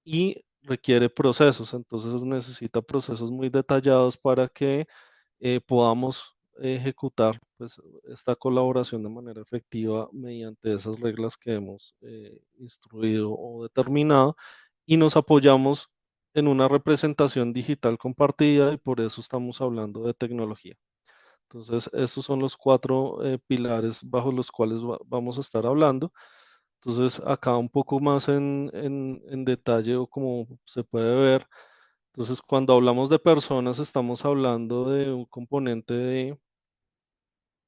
y requiere procesos, entonces necesita procesos muy detallados para que podamos ejecutar pues, esta colaboración de manera efectiva mediante esas reglas que hemos instruido o determinado y nos apoyamos en una representación digital compartida y por eso estamos hablando de tecnología. Entonces, estos son los cuatro pilares bajo los cuales vamos a estar hablando. Entonces, acá un poco más en detalle o como se puede ver, entonces cuando hablamos de personas estamos hablando de un componente de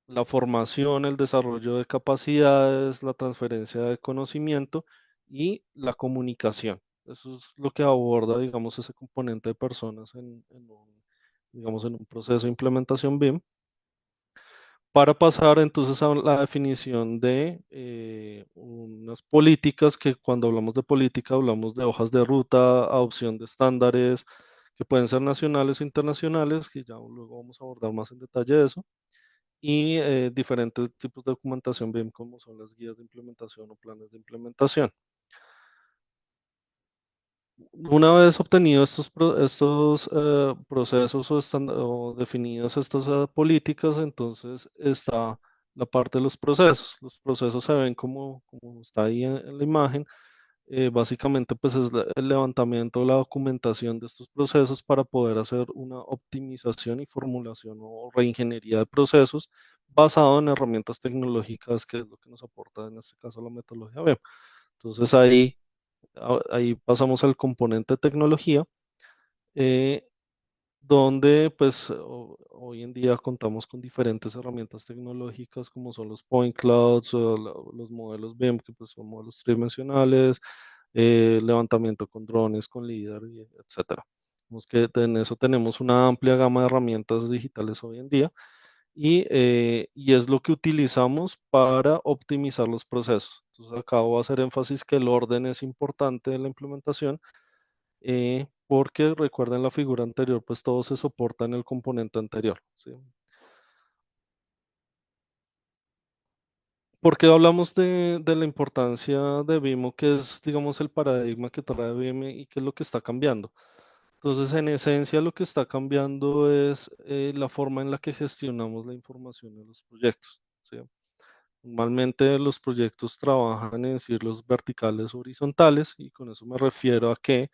la formación, el desarrollo de capacidades, la transferencia de conocimiento y la comunicación. Eso es lo que aborda, digamos, ese componente de personas digamos, en un proceso de implementación BIM. Para pasar entonces a la definición de unas políticas que cuando hablamos de política hablamos de hojas de ruta, adopción de estándares que pueden ser nacionales o internacionales, que ya luego vamos a abordar más en detalle eso, y diferentes tipos de documentación BIM como son las guías de implementación o planes de implementación. Una vez obtenidos estos procesos o definidas estas políticas, entonces está la parte de los procesos. Los procesos se ven como está ahí en la imagen. Básicamente, pues es el levantamiento, la documentación de estos procesos para poder hacer una optimización y formulación o reingeniería de procesos basado en herramientas tecnológicas, que es lo que nos aporta en este caso la metodología web. Entonces ahí pasamos al componente de tecnología, eh, donde pues hoy en día contamos con diferentes herramientas tecnológicas como son los point clouds o los modelos BIM, que pues son modelos tridimensionales, levantamiento con drones, con LIDAR, etcétera. Vemos que en eso tenemos una amplia gama de herramientas digitales hoy en día y es lo que utilizamos para optimizar los procesos. Entonces, acá voy a hacer énfasis que el orden es importante en la implementación, porque recuerden la figura anterior, pues todo se soporta en el componente anterior, ¿sí? ¿Por qué hablamos de la importancia de Vimo, que es, digamos, el paradigma que trae Vimo y qué es lo que está cambiando? Entonces, en esencia, lo que está cambiando es la forma en la que gestionamos la información en los proyectos, ¿sí? Normalmente los proyectos trabajan en ciclos verticales horizontales y con eso me refiero a que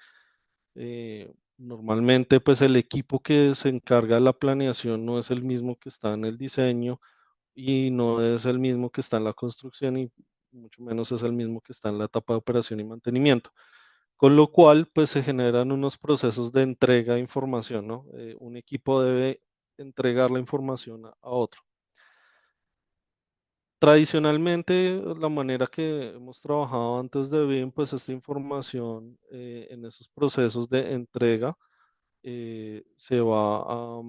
normalmente pues el equipo que se encarga de la planeación no es el mismo que está en el diseño y no es el mismo que está en la construcción y mucho menos es el mismo que está en la etapa de operación y mantenimiento. Con lo cual pues se generan unos procesos de entrega de información, ¿no? Un equipo debe entregar la información a otro. Tradicionalmente, la manera que hemos trabajado antes de BIM, pues esta información en esos procesos de entrega se va a,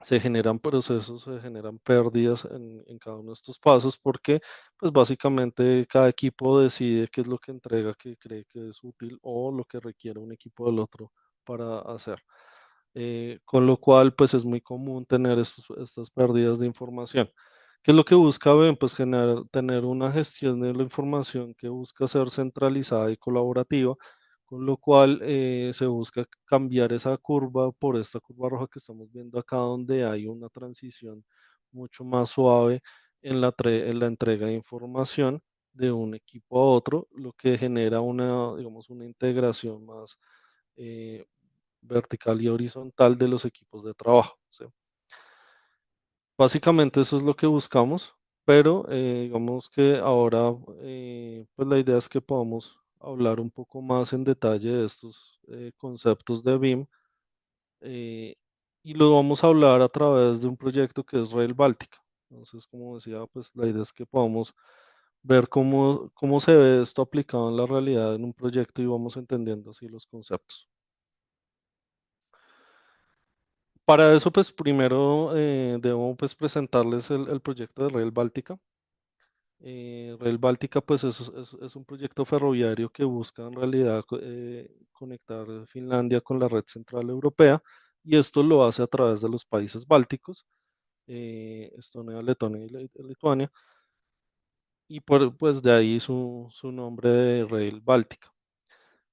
se generan procesos, se generan pérdidas en cada uno de estos pasos porque pues básicamente cada equipo decide qué es lo que entrega que cree que es útil o lo que requiere un equipo del otro para hacer. Con lo cual pues es muy común tener estas pérdidas de información. ¿Qué es lo que busca BEM? Pues tener una gestión de la información que busca ser centralizada y colaborativa, con lo cual se busca cambiar esa curva por esta curva roja que estamos viendo acá, donde hay una transición mucho más suave en la entrega de información de un equipo a otro, lo que genera digamos, una integración más eh, vertical y horizontal de los equipos de trabajo, ¿sí? Básicamente eso es lo que buscamos, pero digamos que ahora pues la idea es que podamos hablar un poco más en detalle de estos conceptos de BIM, eh, y lo vamos a hablar a través de un proyecto que es Rail Báltica. Entonces, como decía, pues la idea es que podamos ver cómo se ve esto aplicado en la realidad en un proyecto y vamos entendiendo así los conceptos. Para eso, pues primero debo pues presentarles el proyecto de Rail Báltica. Rail Báltica pues es un proyecto ferroviario que busca en realidad conectar Finlandia con la red central europea y esto lo hace a través de los países bálticos, Estonia, Letonia y Lituania, y pues de ahí su nombre de Rail Báltica.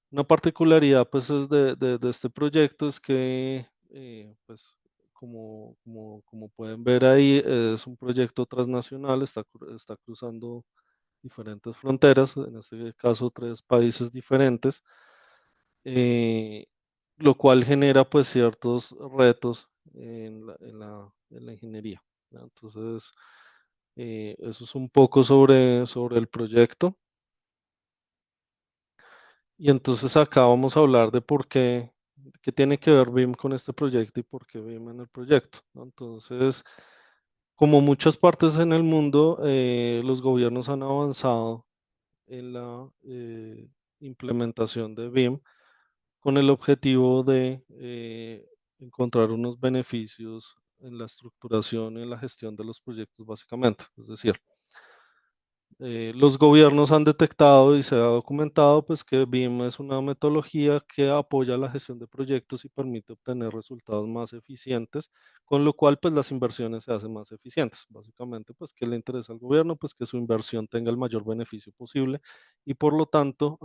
Una particularidad pues es de este proyecto es que pues como pueden ver ahí es un proyecto transnacional, está cruzando diferentes fronteras, en este caso tres países diferentes, eh, lo cual genera pues ciertos retos en la ingeniería, ¿no? Entonces, eso es un poco sobre el proyecto. Y entonces acá vamos a hablar de qué tiene que ver BIM con este proyecto y por qué BIM en el proyecto, ¿no? Entonces, como muchas partes en el mundo, los gobiernos han avanzado en la implementación de BIM con el objetivo de encontrar unos beneficios en la estructuración y en la gestión de los proyectos, básicamente. Es decir, los gobiernos han detectado y se ha documentado pues que BIM es una metodología que apoya la gestión de proyectos y permite obtener resultados más eficientes, con lo cual pues las inversiones se hacen más eficientes. Básicamente pues que le interesa al gobierno pues que su inversión tenga el mayor beneficio posible y por lo tanto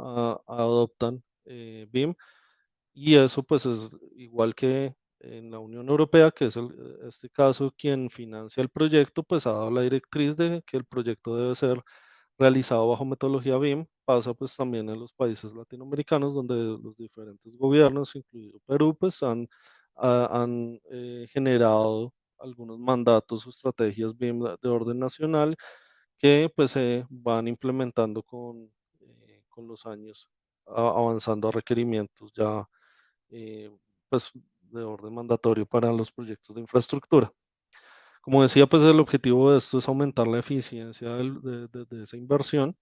adoptan BIM y eso pues es igual que en la Unión Europea, que es este caso quien financia el proyecto, pues ha dado la directriz de que el proyecto debe ser realizado bajo metodología BIM, pasa pues también en los países latinoamericanos donde los diferentes gobiernos, incluido Perú, pues han generado algunos mandatos o estrategias BIM de orden nacional que pues se van implementando con los años, avanzando a requerimientos ya eh, pues de orden mandatorio para los proyectos de infraestructura. Como decía, pues el objetivo de esto es aumentar la eficiencia de esa inversión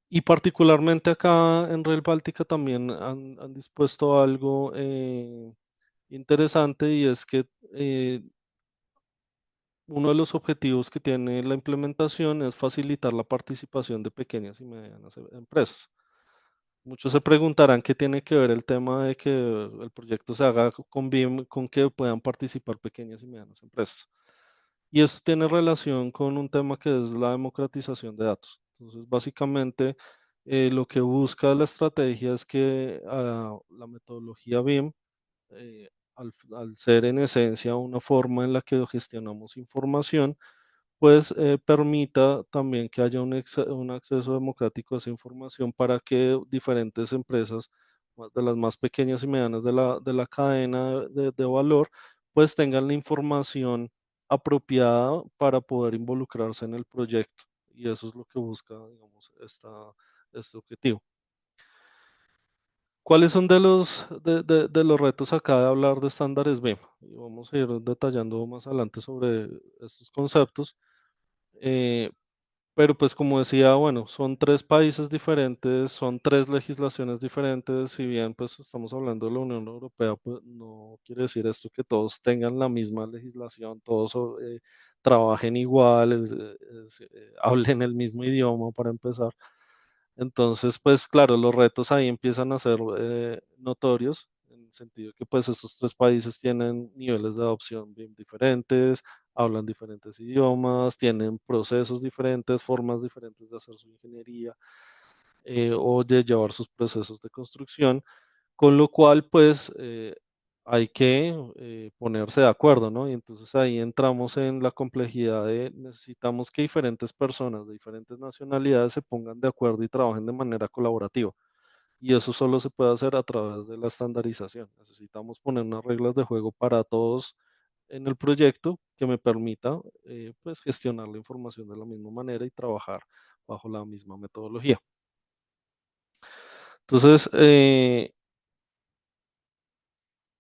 y particularmente acá en Rail Báltica también han dispuesto algo interesante y es que uno de los objetivos que tiene la implementación es facilitar la participación de pequeñas y medianas empresas. Muchos se preguntarán qué tiene que ver el tema de que el proyecto se haga con BIM, con que puedan participar pequeñas y medianas empresas. Y eso tiene relación con un tema que es la democratización de datos. Entonces, básicamente, lo que busca la estrategia es que la metodología BIM, al ser en esencia una forma en la que gestionamos información, pues permita también que haya un acceso democrático a esa información para que diferentes empresas, de las más pequeñas y medianas de la cadena de valor, pues tengan la información apropiada para poder involucrarse en el proyecto. Y eso es lo que busca, digamos, este objetivo. ¿Cuáles son de los retos acá de hablar de estándares BIM? Y vamos a ir detallando más adelante sobre estos conceptos. Eh, pero pues como decía, bueno, son tres países diferentes, son tres legislaciones diferentes, si bien pues estamos hablando de la Unión Europea, pues no quiere decir esto que todos tengan la misma legislación, todos trabajen igual, hablen el mismo idioma para empezar. Entonces, pues claro, los retos ahí empiezan a ser notorios, en el sentido que pues estos tres países tienen niveles de adopción bien diferentes, hablan diferentes idiomas, tienen procesos diferentes, formas diferentes de hacer su ingeniería o de llevar sus procesos de construcción, con lo cual pues hay que ponerse de acuerdo, ¿no? Y entonces ahí entramos en la complejidad de necesitamos que diferentes personas de diferentes nacionalidades se pongan de acuerdo y trabajen de manera colaborativa. Y eso solo se puede hacer a través de la estandarización. Necesitamos poner unas reglas de juego para todos en el proyecto que me permita pues gestionar la información de la misma manera y trabajar bajo la misma metodología. Entonces,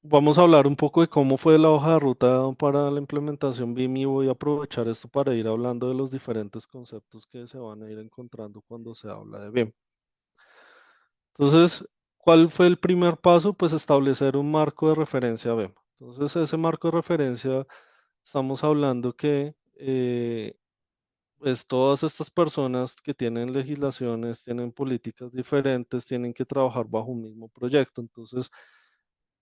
vamos a hablar un poco de cómo fue la hoja de ruta para la implementación BIM y voy a aprovechar esto para ir hablando de los diferentes conceptos que se van a ir encontrando cuando se habla de BIM. Entonces, ¿cuál fue el primer paso? Pues establecer un marco de referencia BIM. Entonces, ese marco de referencia, estamos hablando que pues todas estas personas que tienen legislaciones, tienen políticas diferentes, tienen que trabajar bajo un mismo proyecto. Entonces,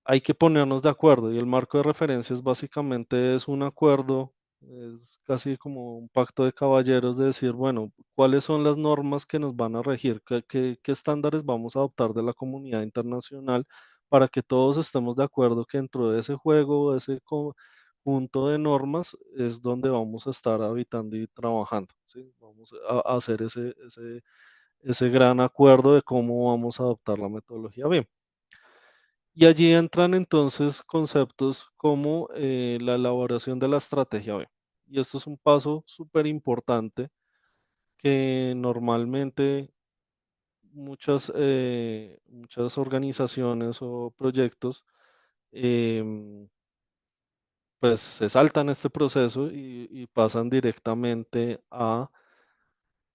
hay que ponernos de acuerdo y el marco de referencia es básicamente es un acuerdo. Es casi como un pacto de caballeros de decir, bueno, ¿cuáles son las normas que nos van a regir? ¿Qué estándares vamos a adoptar de la comunidad internacional para que todos estemos de acuerdo que dentro de ese juego, de ese conjunto de normas, es donde vamos a estar habitando y trabajando, ¿sí? Vamos a hacer ese gran acuerdo de cómo vamos a adoptar la metodología BIM. Y allí entran entonces conceptos como la elaboración de la estrategia B. Y esto es un paso súper importante que normalmente muchas organizaciones o proyectos pues se saltan este proceso y pasan directamente a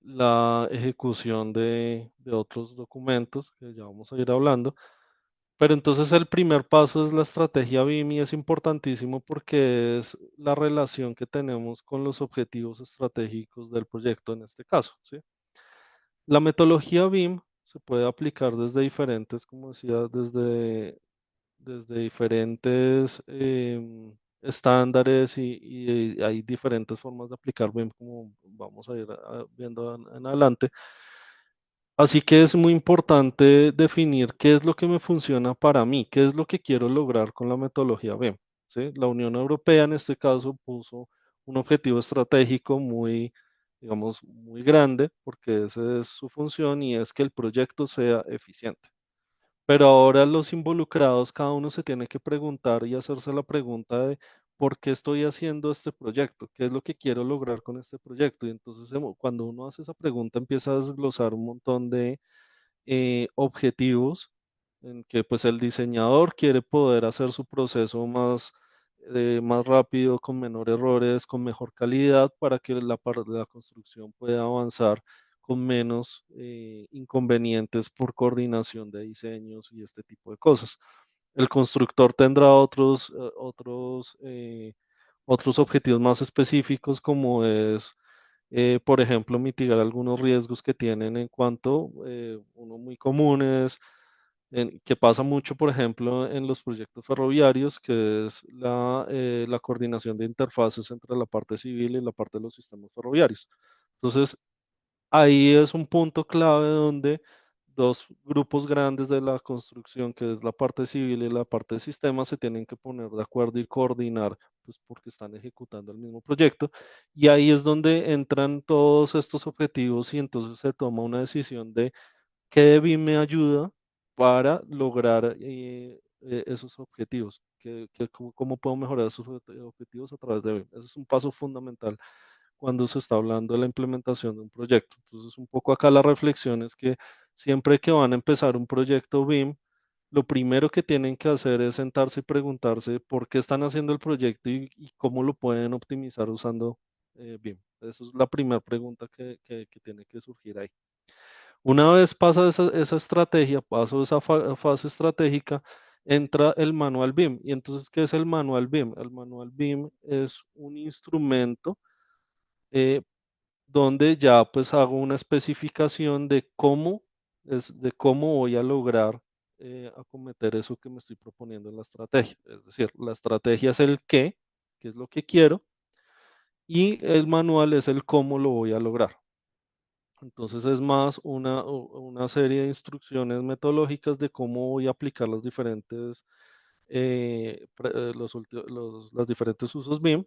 la ejecución de otros documentos que ya vamos a ir hablando. Pero entonces el primer paso es la estrategia BIM y es importantísimo porque es la relación que tenemos con los objetivos estratégicos del proyecto en este caso, ¿sí? La metodología BIM se puede aplicar desde diferentes, como decía, desde diferentes estándares y hay diferentes formas de aplicar BIM como vamos a ir viendo en adelante. Así que es muy importante definir qué es lo que me funciona para mí, qué es lo que quiero lograr con la metodología BIM, ¿sí? La Unión Europea en este caso puso un objetivo estratégico muy, digamos, muy grande, porque esa es su función y es que el proyecto sea eficiente. Pero ahora los involucrados, cada uno se tiene que preguntar y hacerse la pregunta de por qué estoy haciendo este proyecto, qué es lo que quiero lograr con este proyecto. Y entonces cuando uno hace esa pregunta empieza a desglosar un montón de objetivos en que pues el diseñador quiere poder hacer su proceso más rápido, con menor errores, con mejor calidad, para que la parte de la construcción pueda avanzar con menos inconvenientes por coordinación de diseños y este tipo de cosas. El constructor tendrá otros objetivos más específicos como es por ejemplo, mitigar algunos riesgos que tienen en cuanto, uno muy comunes, que pasa mucho, por ejemplo, en los proyectos ferroviarios, que es la coordinación de interfaces entre la parte civil y la parte de los sistemas ferroviarios. Entonces, ahí es un punto clave donde dos grupos grandes de la construcción, que es la parte civil y la parte de sistemas, se tienen que poner de acuerdo y coordinar, pues porque están ejecutando el mismo proyecto. Y ahí es donde entran todos estos objetivos y entonces se toma una decisión de qué de BIM me ayuda para lograr esos objetivos, cómo puedo mejorar esos objetivos a través de BIM. Ese es un paso fundamental cuando se está hablando de la implementación de un proyecto. Entonces, un poco acá la reflexión es que siempre que van a empezar un proyecto BIM, lo primero que tienen que hacer es sentarse y preguntarse por qué están haciendo el proyecto y cómo lo pueden optimizar usando BIM. Esa es la primera pregunta que tiene que surgir ahí. Una vez pasa esa estrategia, paso esa fase estratégica, entra el manual BIM. Y entonces, ¿qué es el manual BIM? El manual BIM es un instrumento eh, donde ya pues hago una especificación de cómo voy a lograr acometer eso que me estoy proponiendo en la estrategia. Es decir, la estrategia es el qué, que es lo que quiero, y el manual es el cómo lo voy a lograr. Entonces es más una serie de instrucciones metodológicas de cómo voy a aplicar los diferentes, los diferentes usos BIM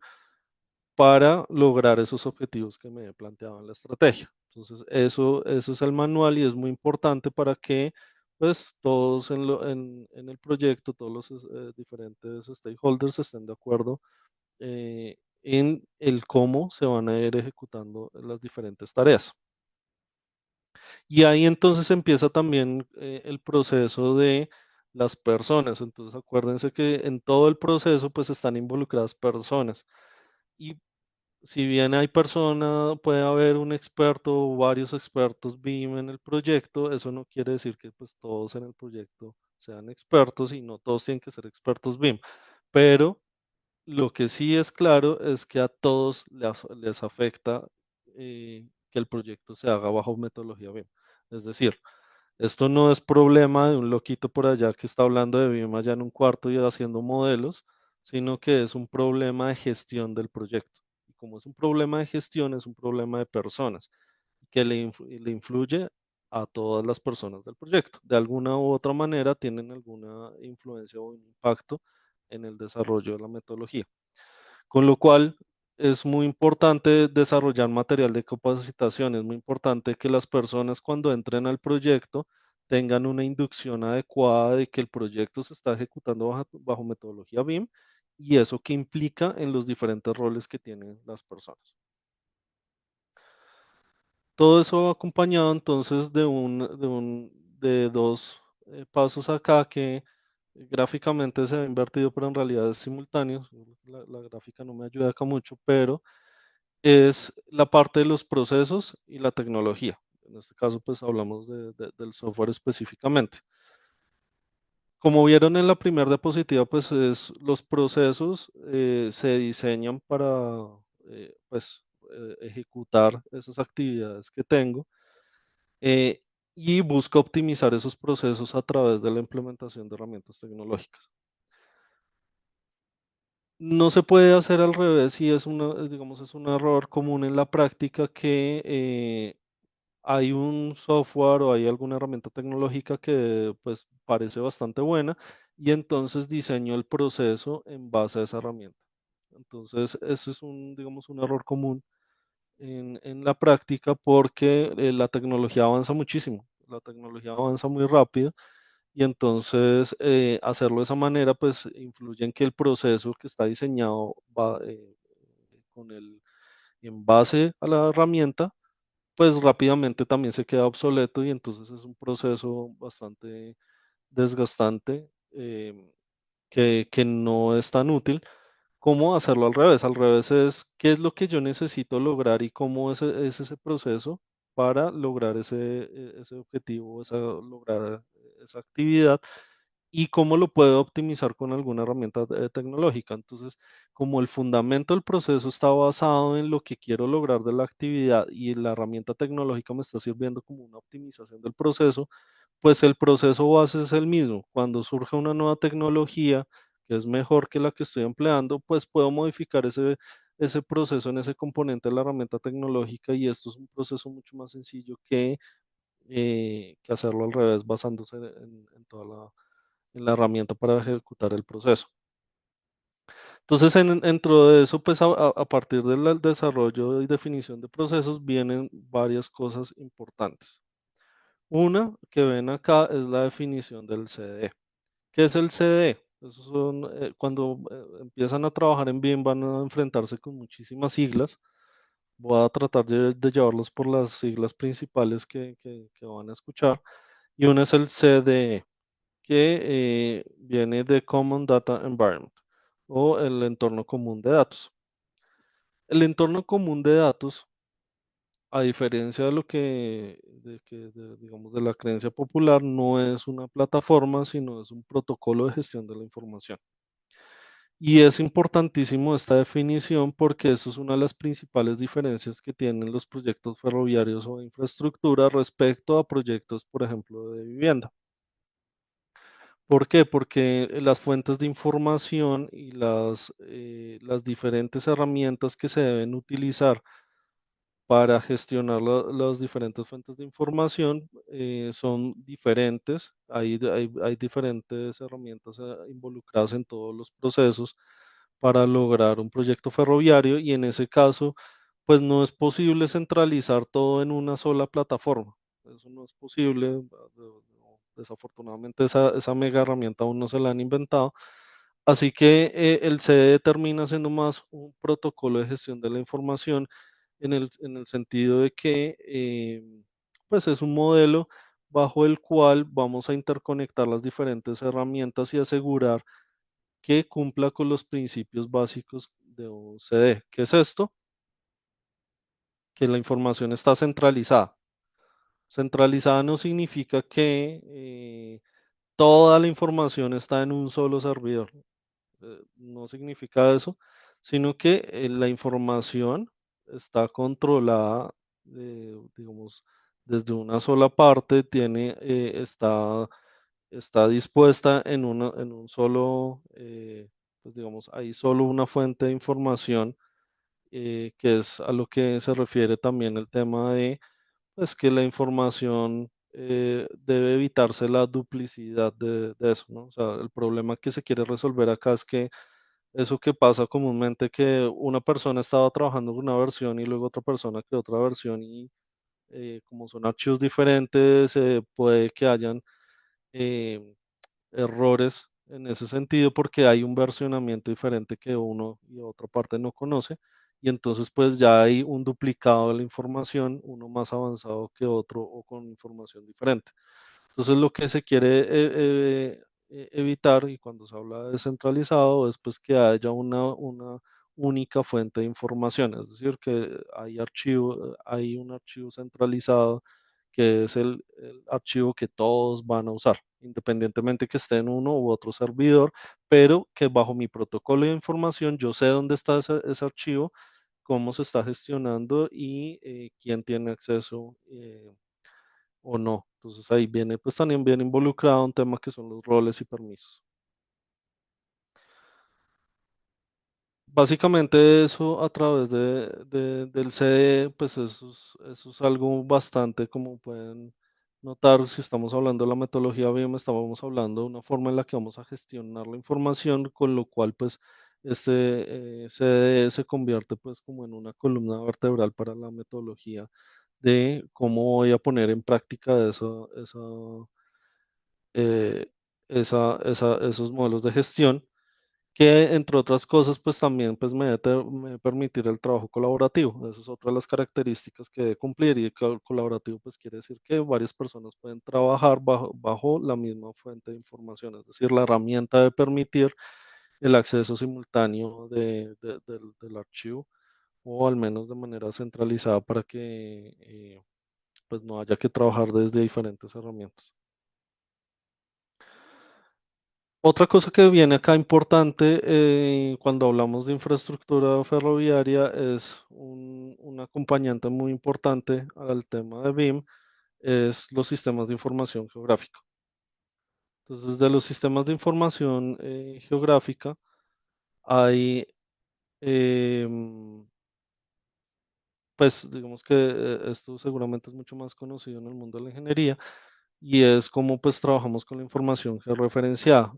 para lograr esos objetivos que me he planteado en la estrategia. Entonces, eso es el manual y es muy importante para que pues todos en el proyecto, todos los diferentes stakeholders estén de acuerdo en el cómo se van a ir ejecutando las diferentes tareas. Y ahí entonces empieza también el proceso de las personas. Entonces, acuérdense que en todo el proceso pues están involucradas personas. Y si bien hay personas, puede haber un experto o varios expertos BIM en el proyecto, eso no quiere decir que pues todos en el proyecto sean expertos y no todos tienen que ser expertos BIM. Pero lo que sí es claro es que a todos les afecta que el proyecto se haga bajo metodología BIM. Es decir, esto no es problema de un loquito por allá que está hablando de BIM allá en un cuarto y haciendo modelos, sino que es un problema de gestión del proyecto. como es un problema de gestión, es un problema de personas, que le influye a todas las personas del proyecto. De alguna u otra manera tienen alguna influencia o impacto en el desarrollo de la metodología. Con lo cual, es muy importante desarrollar material de capacitación, es muy importante que las personas cuando entren al proyecto tengan una inducción adecuada de que el proyecto se está ejecutando bajo metodología BIM y eso que implica en los diferentes roles que tienen las personas. Todo eso acompañado entonces de dos pasos acá que gráficamente se ha invertido, pero en realidad es simultáneo. La gráfica no me ayuda acá mucho, pero es la parte de los procesos y la tecnología. En este caso, pues hablamos del software específicamente. Como vieron en la primera diapositiva, pues los procesos se diseñan para pues, ejecutar esas actividades que tengo eh, y busco optimizar esos procesos a través de la implementación de herramientas tecnológicas. No se puede hacer al revés y digamos, es un error común en la práctica que hay un software o hay alguna herramienta tecnológica que pues parece bastante buena y entonces diseño el proceso en base a esa herramienta. Entonces, ese es digamos, un error común en la práctica porque la tecnología avanza muchísimo, la tecnología avanza muy rápido y entonces hacerlo de esa manera pues influye en que el proceso que está diseñado va con en base a la herramienta pues rápidamente también se queda obsoleto y entonces es un proceso bastante desgastante que no es tan útil como hacerlo al revés. Al revés es qué es lo que yo necesito lograr y cómo es ese proceso para lograr ese objetivo, lograr esa actividad y cómo lo puedo optimizar con alguna herramienta tecnológica. Entonces, como el fundamento del proceso está basado en lo que quiero lograr de la actividad y la herramienta tecnológica me está sirviendo como una optimización del proceso, pues el proceso base es el mismo. Cuando surge una nueva tecnología que es mejor que la que estoy empleando, pues puedo modificar ese proceso en ese componente de la herramienta tecnológica y esto es un proceso mucho más sencillo que hacerlo al revés basándose en toda en la herramienta para ejecutar el proceso. Entonces, dentro de eso, pues a partir del desarrollo y definición de procesos vienen varias cosas importantes. Una que ven acá es la definición del CDE. ¿Qué es el CDE? Esos son, cuando empiezan a trabajar en BIM van a enfrentarse con muchísimas siglas. Voy a tratar de llevarlos por las siglas principales que van a escuchar. Y una es el CDE, que viene de Common Data Environment o el entorno común de datos. El entorno común de datos, a diferencia de digamos, de la creencia popular, no es una plataforma, sino es un protocolo de gestión de la información. Y es importantísimo esta definición porque eso es una de las principales diferencias que tienen los proyectos ferroviarios o de infraestructura respecto a proyectos, por ejemplo, de vivienda. ¿Por qué? Porque las fuentes de información y las diferentes herramientas que se deben utilizar para gestionar las diferentes fuentes de información son diferentes. Hay diferentes herramientas involucradas en todos los procesos para lograr un proyecto ferroviario y en ese caso, pues no es posible centralizar todo en una sola plataforma. Eso no es posible. Desafortunadamente esa mega herramienta aún no se la han inventado. Así que el CDE termina siendo más un protocolo de gestión de la información en el sentido de que pues es un modelo bajo el cual vamos a interconectar las diferentes herramientas y asegurar que cumpla con los principios básicos de un CD. ¿Qué es esto? Que la información está centralizada. Centralizada no significa que toda la información está en un solo servidor. No significa eso, sino que la información está controlada, digamos, desde una sola parte, está dispuesta en un solo, pues digamos, hay solo una fuente de información que es a lo que se refiere también el tema de pues, que la información debe evitarse la duplicidad de eso, ¿no? O sea, el problema que se quiere resolver acá es que eso que pasa comúnmente, que una persona estaba trabajando en una versión y luego otra persona creó otra versión y como son archivos diferentes, puede que hayan eh, errores en ese sentido porque hay un versionamiento diferente que uno y otra parte no conoce y entonces pues ya hay un duplicado de la información, uno más avanzado que otro o con información diferente. Entonces lo que se quiere evitar y cuando se habla de descentralizado es pues que haya una única fuente de información, es decir, que hay un archivo centralizado que es el archivo que todos van a usar, independientemente que esté en uno u otro servidor, pero que bajo mi protocolo de información yo sé dónde está ese archivo, cómo se está gestionando y quién tiene acceso o no. Entonces ahí viene, pues también viene involucrado un tema que son los roles y permisos. Básicamente eso a través del CD, pues eso es algo bastante, como pueden notar, si estamos hablando de la metodología BIM, estábamos hablando de una forma en la que vamos a gestionar la información, con lo cual pues este CD se convierte pues como en una columna vertebral para la metodología de cómo voy a poner en práctica eh, esos modelos de gestión que entre otras cosas, pues también pues me debe permitir el trabajo colaborativo. Esa es otra de las características que debe cumplir y colaborativo pues quiere decir que varias personas pueden trabajar bajo la misma fuente de información, es decir, la herramienta de permitir el acceso simultáneo del archivo o al menos de manera centralizada para que pues no haya que trabajar desde diferentes herramientas. Otra cosa que viene acá importante cuando hablamos de infraestructura ferroviaria es un acompañante muy importante al tema de BIM, es los sistemas de información geográfica. Entonces, de los sistemas de información geográfica hay, em, pues digamos que esto seguramente es mucho más conocido en el mundo de la ingeniería y es cómo pues trabajamos con la información georreferenciada.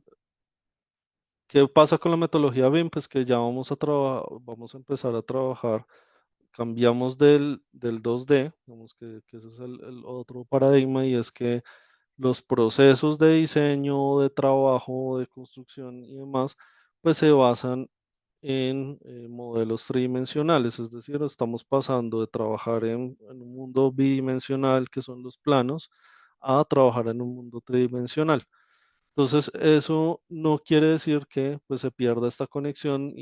¿Qué pasa con la metodología BIM? Pues que ya vamos a empezar a trabajar, cambiamos del 2D, digamos que ese es el otro paradigma y es que los procesos de diseño, de trabajo, de construcción y demás, pues se basan en modelos tridimensionales, es decir, estamos pasando de trabajar en un mundo bidimensional, que son los planos, a trabajar en un mundo tridimensional. Entonces, eso no quiere decir que pues, se pierda esta conexión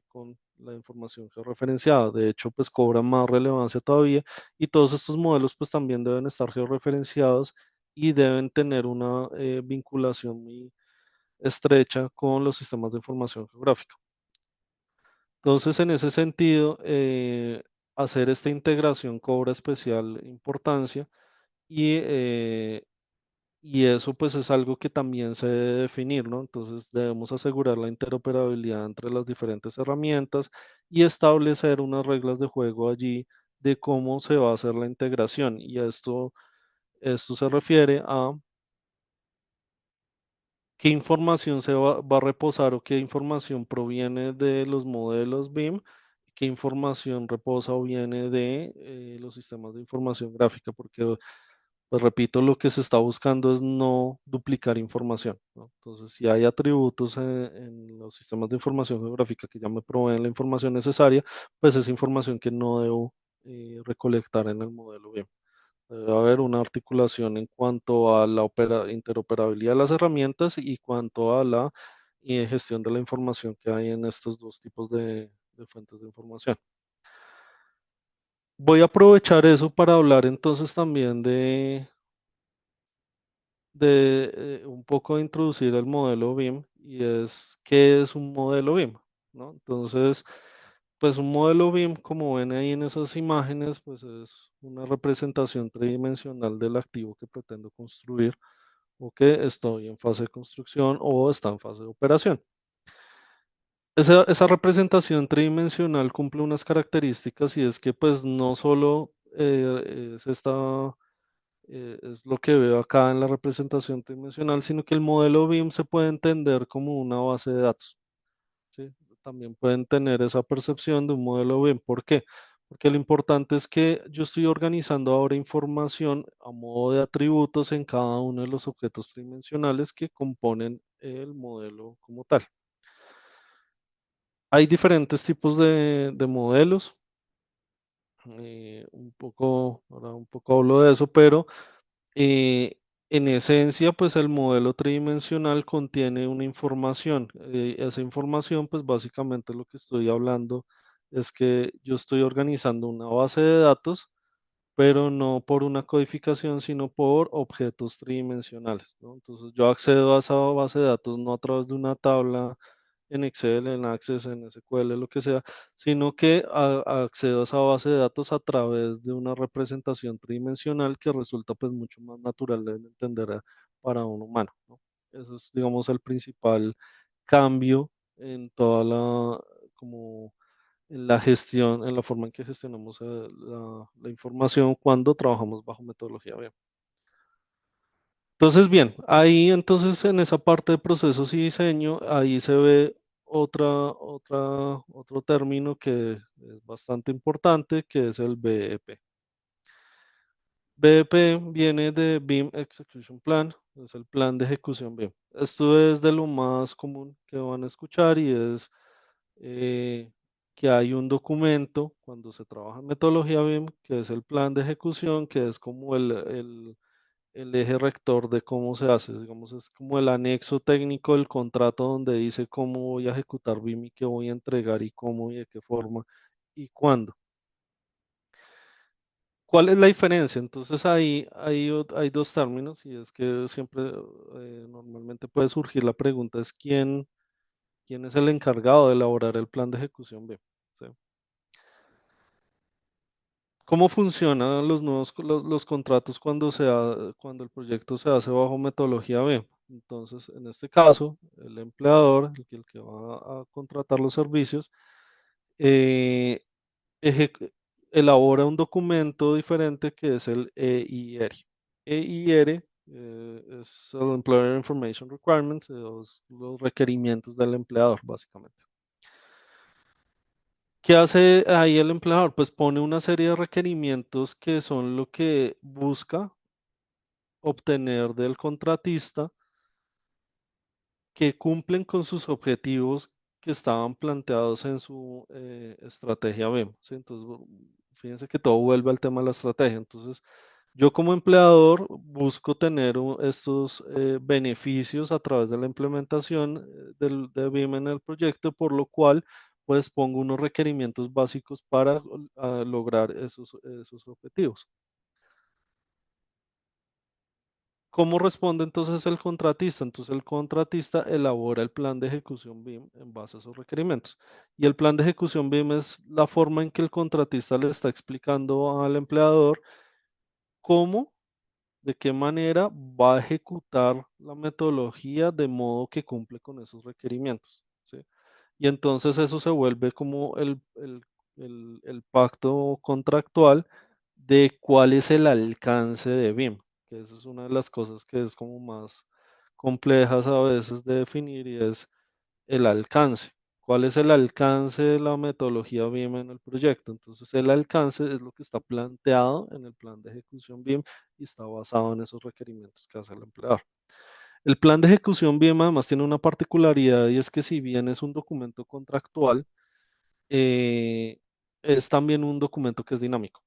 con la información georreferenciada. De hecho, pues cobra más relevancia todavía y todos estos modelos pues también deben estar georreferenciados y deben tener una vinculación muy estrecha con los sistemas de información geográfica. Entonces, en ese sentido, hacer esta integración cobra especial importancia y y eso pues es algo que también se debe definir, ¿no? Entonces debemos asegurar la interoperabilidad entre las diferentes herramientas y establecer unas reglas de juego allí de cómo se va a hacer la integración. Y esto se refiere a qué información va a reposar o qué información proviene de los modelos BIM, qué información reposa o viene de los sistemas de información gráfica, porque pues repito, lo que se está buscando es no duplicar información, ¿no? Entonces, si hay atributos en los sistemas de información geográfica que ya me proveen la información necesaria, pues es información que no debo recolectar en el modelo bien. Debe haber una articulación en cuanto a la interoperabilidad de las herramientas y cuanto a la gestión de la información que hay en estos dos tipos de fuentes de información. Voy a aprovechar eso para hablar entonces también de un poco de introducir el modelo BIM y es qué es un modelo BIM, ¿no? Entonces, pues un modelo BIM, como ven ahí en esas imágenes, pues es una representación tridimensional del activo que pretendo construir o que estoy en fase de construcción o está en fase de operación. Esa representación tridimensional cumple unas características y es que pues no solo es es lo que veo acá en la representación tridimensional, sino que el modelo BIM se puede entender como una base de datos. ¿Sí? También pueden tener esa percepción de un modelo BIM. ¿Por qué? Porque lo importante es que yo estoy organizando ahora información a modo de atributos en cada uno de los objetos tridimensionales que componen el modelo como tal. Hay diferentes tipos de modelos. Ahora un poco hablo de eso, pero eh, en esencia, pues el modelo tridimensional contiene una información. Esa información, pues básicamente lo que estoy hablando es que yo estoy organizando una base de datos, pero no por una codificación, sino por objetos tridimensionales, ¿no? Entonces yo accedo a esa base de datos no a través de una tabla en Excel, en Access, en SQL, lo que sea, sino que accedo a esa base de datos a través de una representación tridimensional que resulta pues mucho más natural de entender para un humano, ¿no? Ese es, digamos, el principal cambio en toda como en la gestión, en la forma en que gestionamos la información cuando trabajamos bajo metodología BIM. Entonces, bien, ahí entonces en esa parte de procesos y diseño, ahí se ve otro término que es bastante importante, que es el BEP. BEP viene de BIM Execution Plan, es el plan de ejecución BIM. Esto es de lo más común que van a escuchar y es eh, que hay un documento cuando se trabaja en metodología BIM, que es el plan de ejecución, que es como el eje rector de cómo se hace, digamos, es como el anexo técnico del contrato donde dice cómo voy a ejecutar BIM y qué voy a entregar y cómo y de qué forma y cuándo. ¿Cuál es la diferencia? Entonces ahí hay dos términos y es que siempre normalmente puede surgir la pregunta es quién es el encargado de elaborar el plan de ejecución BIM. ¿Sí? ¿Cómo funcionan los los contratos cuando el proyecto se hace bajo metodología BIM? Entonces, en este caso, el empleador, el que va a contratar los servicios, eh, ejecu- elabora un documento diferente que es el EIR. EIR es el Employer Information Requirements, los requerimientos del empleador, básicamente. ¿Qué hace ahí el empleador? Pues pone una serie de requerimientos que son lo que busca obtener del contratista que cumplen con sus objetivos que estaban planteados en su estrategia BIM. ¿Sí? Entonces, fíjense que todo vuelve al tema de la estrategia. Entonces, yo como empleador busco tener estos beneficios a través de la implementación de BIM en el proyecto, por lo cual pues pongo unos requerimientos básicos para lograr esos objetivos. ¿Cómo responde entonces el contratista? Entonces el contratista elabora el plan de ejecución BIM en base a esos requerimientos. Y el plan de ejecución BIM es la forma en que el contratista le está explicando al empleador cómo, de qué manera va a ejecutar la metodología de modo que cumple con esos requerimientos. ¿Sí? Y entonces eso se vuelve como el pacto contractual de cuál es el alcance de BIM, que esa es una de las cosas que es como más complejas a veces de definir y es el alcance. ¿Cuál es el alcance de la metodología BIM en el proyecto? Entonces el alcance es lo que está planteado en el plan de ejecución BIM y está basado en esos requerimientos que hace el empleador. El plan de ejecución BIM además tiene una particularidad y es que si bien es un documento contractual, eh, es también un documento que es dinámico,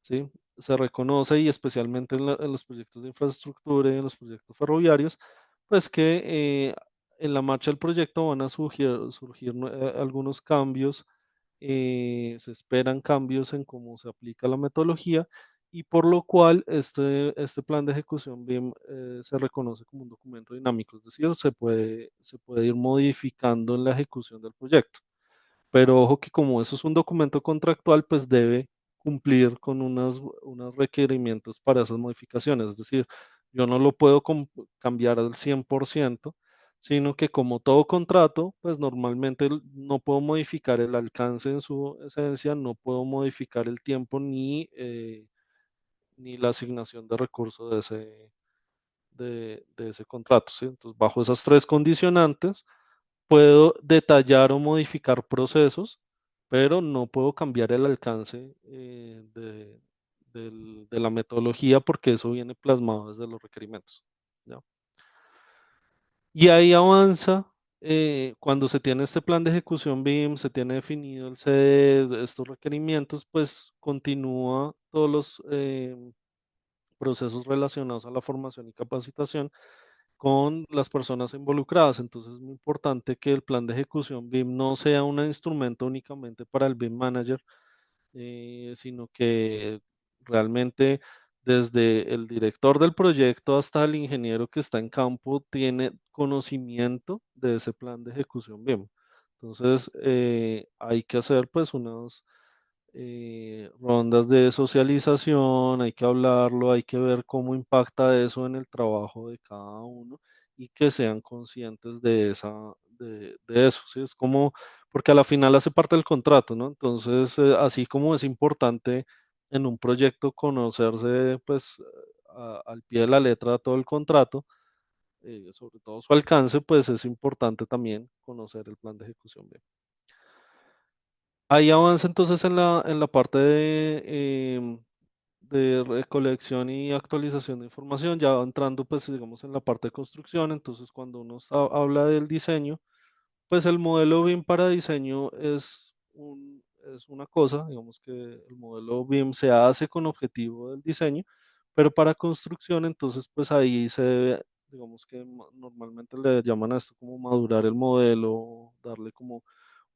¿sí? Se reconoce y especialmente en los proyectos de infraestructura y en los proyectos ferroviarios, pues que en la marcha del proyecto van a surgir algunos cambios, se esperan cambios en cómo se aplica la metodología y por lo cual este plan de ejecución BIM se reconoce como un documento dinámico, es decir, se puede ir modificando en la ejecución del proyecto. Pero ojo que como eso es un documento contractual, pues debe cumplir con unos requerimientos para esas modificaciones. Es decir, yo no lo puedo cambiar al 100%, sino que como todo contrato, pues normalmente no puedo modificar el alcance en su esencia, no puedo modificar el tiempo ni la asignación de recursos de ese contrato, ¿sí? Entonces, bajo esas tres condicionantes, puedo detallar o modificar procesos, pero no puedo cambiar el alcance de la metodología porque eso viene plasmado desde los requerimientos, ¿ya? Y ahí avanza, cuando se tiene este plan de ejecución BIM, se tiene definido el CD, estos requerimientos, pues continúa todos los procesos relacionados a la formación y capacitación con las personas involucradas. Entonces es muy importante que el plan de ejecución BIM no sea un instrumento únicamente para el BIM Manager, sino que realmente desde el director del proyecto hasta el ingeniero que está en campo tiene conocimiento de ese plan de ejecución BIM. Entonces, hay que hacer pues unas rondas de socialización, hay que hablarlo, hay que ver cómo impacta eso en el trabajo de cada uno y que sean conscientes de eso, ¿sí? Es como, porque a la final hace parte del contrato, ¿no? Entonces, así como es importante en un proyecto conocerse, pues, al pie de la letra todo el contrato, sobre todo su alcance, pues es importante también conocer el plan de ejecución. Ahí avanza entonces en la parte de recolección y actualización de información, ya va entrando pues digamos en la parte de construcción, entonces cuando uno habla del diseño, pues el modelo BIM para diseño es una cosa, digamos que el modelo BIM se hace con objetivo del diseño, pero para construcción entonces pues ahí se debe, digamos que normalmente le llaman a esto como madurar el modelo, darle como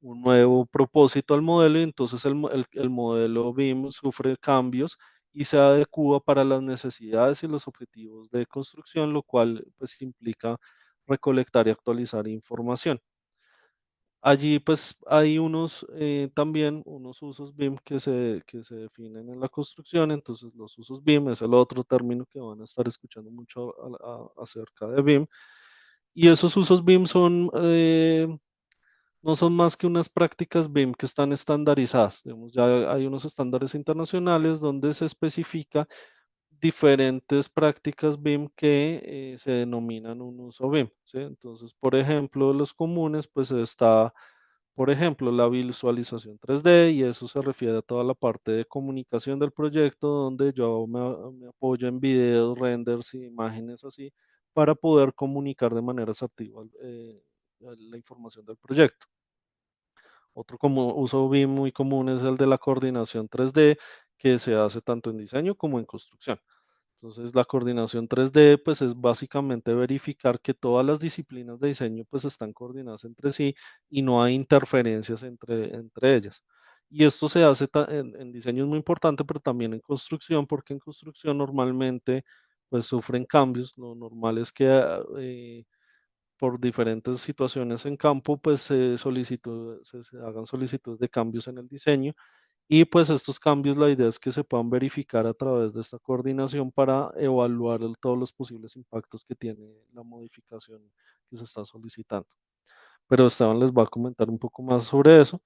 un nuevo propósito al modelo y entonces el modelo BIM sufre cambios y se adecúa para las necesidades y los objetivos de construcción, lo cual pues implica recolectar y actualizar información. Allí pues hay también unos usos BIM que se definen en la construcción, entonces los usos BIM es el otro término que van a estar escuchando mucho acerca de BIM. Y esos usos BIM no son más que unas prácticas BIM que están estandarizadas. Digamos, ya hay unos estándares internacionales donde se especifica diferentes prácticas BIM que se denominan un uso BIM, ¿sí? Entonces, por ejemplo, los comunes, pues está, por ejemplo, la visualización 3D y eso se refiere a toda la parte de comunicación del proyecto donde yo me apoyo en videos, renders y imágenes así para poder comunicar de manera asertiva la información del proyecto. Otro como uso BIM muy común es el de la coordinación 3D, que se hace tanto en diseño como en construcción. Entonces, la coordinación 3D, pues es básicamente verificar que todas las disciplinas de diseño, pues están coordinadas entre sí y no hay interferencias entre ellas. Y esto se hace en diseño es muy importante, pero también en construcción, porque en construcción normalmente, pues sufren cambios. Lo normal es que por diferentes situaciones en campo, pues se hagan solicitudes de cambios en el diseño y pues estos cambios, la idea es que se puedan verificar a través de esta coordinación para evaluar todos los posibles impactos que tiene la modificación que se está solicitando. Pero Esteban les va a comentar un poco más sobre eso.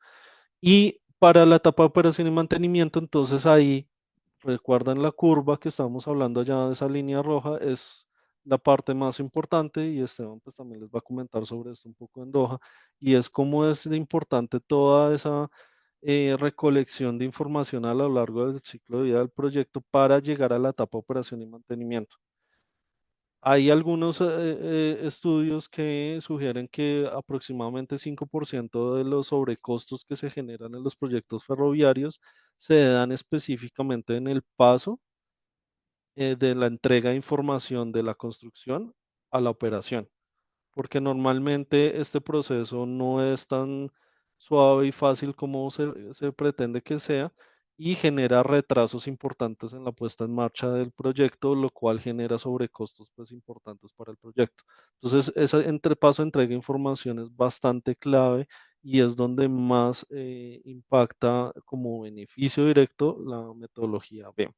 Y para la etapa de operación y mantenimiento, entonces ahí recuerdan la curva que estábamos hablando allá de esa línea roja, es la parte más importante y Esteban pues también les va a comentar sobre esto un poco en Doha y es cómo es de importante toda esa recolección de información a lo largo del ciclo de vida del proyecto para llegar a la etapa de operación y mantenimiento. Hay algunos estudios que sugieren que aproximadamente 5% de los sobrecostos que se generan en los proyectos ferroviarios se dan específicamente en el paso de la entrega de información de la construcción a la operación, porque normalmente este proceso no es tan suave y fácil como se pretende que sea y genera retrasos importantes en la puesta en marcha del proyecto, lo cual genera sobrecostos pues importantes para el proyecto. Entonces, ese paso de entrega de información es bastante clave y es donde más impacta como beneficio directo la metodología BIM.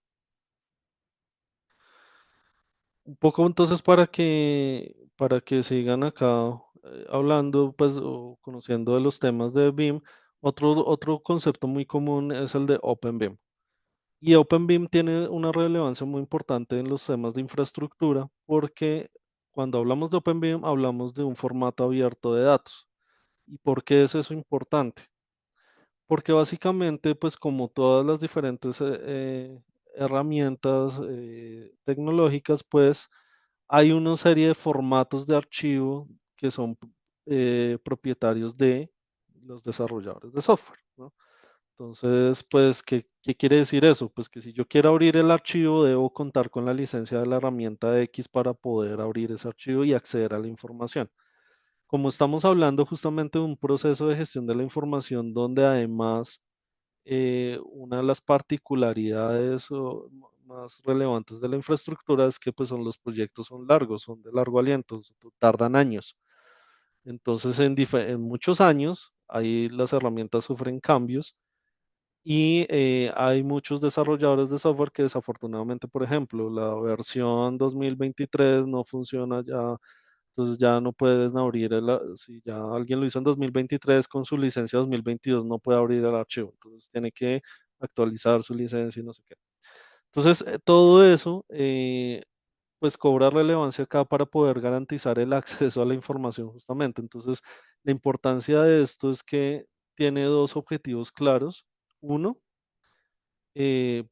Un poco entonces para que sigan acá hablando, pues, o conociendo de los temas de BIM, otro concepto muy común es el de OpenBIM. Y OpenBIM tiene una relevancia muy importante en los temas de infraestructura porque cuando hablamos de OpenBIM hablamos de un formato abierto de datos. ¿Y por qué es eso importante? Porque básicamente, pues como todas las diferentes herramientas tecnológicas, pues hay una serie de formatos de archivo que son propietarios de los desarrolladores de software, ¿no? Entonces, pues, ¿qué quiere decir eso? Pues que si yo quiero abrir el archivo, debo contar con la licencia de la herramienta X para poder abrir ese archivo y acceder a la información. Como estamos hablando justamente de un proceso de gestión de la información donde además una de las particularidades más relevantes de la infraestructura es que pues son los proyectos son largos, son de largo aliento, tardan años. Entonces, en muchos años, ahí las herramientas sufren cambios y hay muchos desarrolladores de software que desafortunadamente, por ejemplo, la versión 2023 no funciona ya, entonces ya no puedes abrir si ya alguien lo hizo en 2023 con su licencia 2022 no puede abrir el archivo, entonces tiene que actualizar su licencia y no sé qué. Entonces, todo eso, pues cobra relevancia acá para poder garantizar el acceso a la información justamente. Entonces, la importancia de esto es que tiene dos objetivos claros. Uno, eh,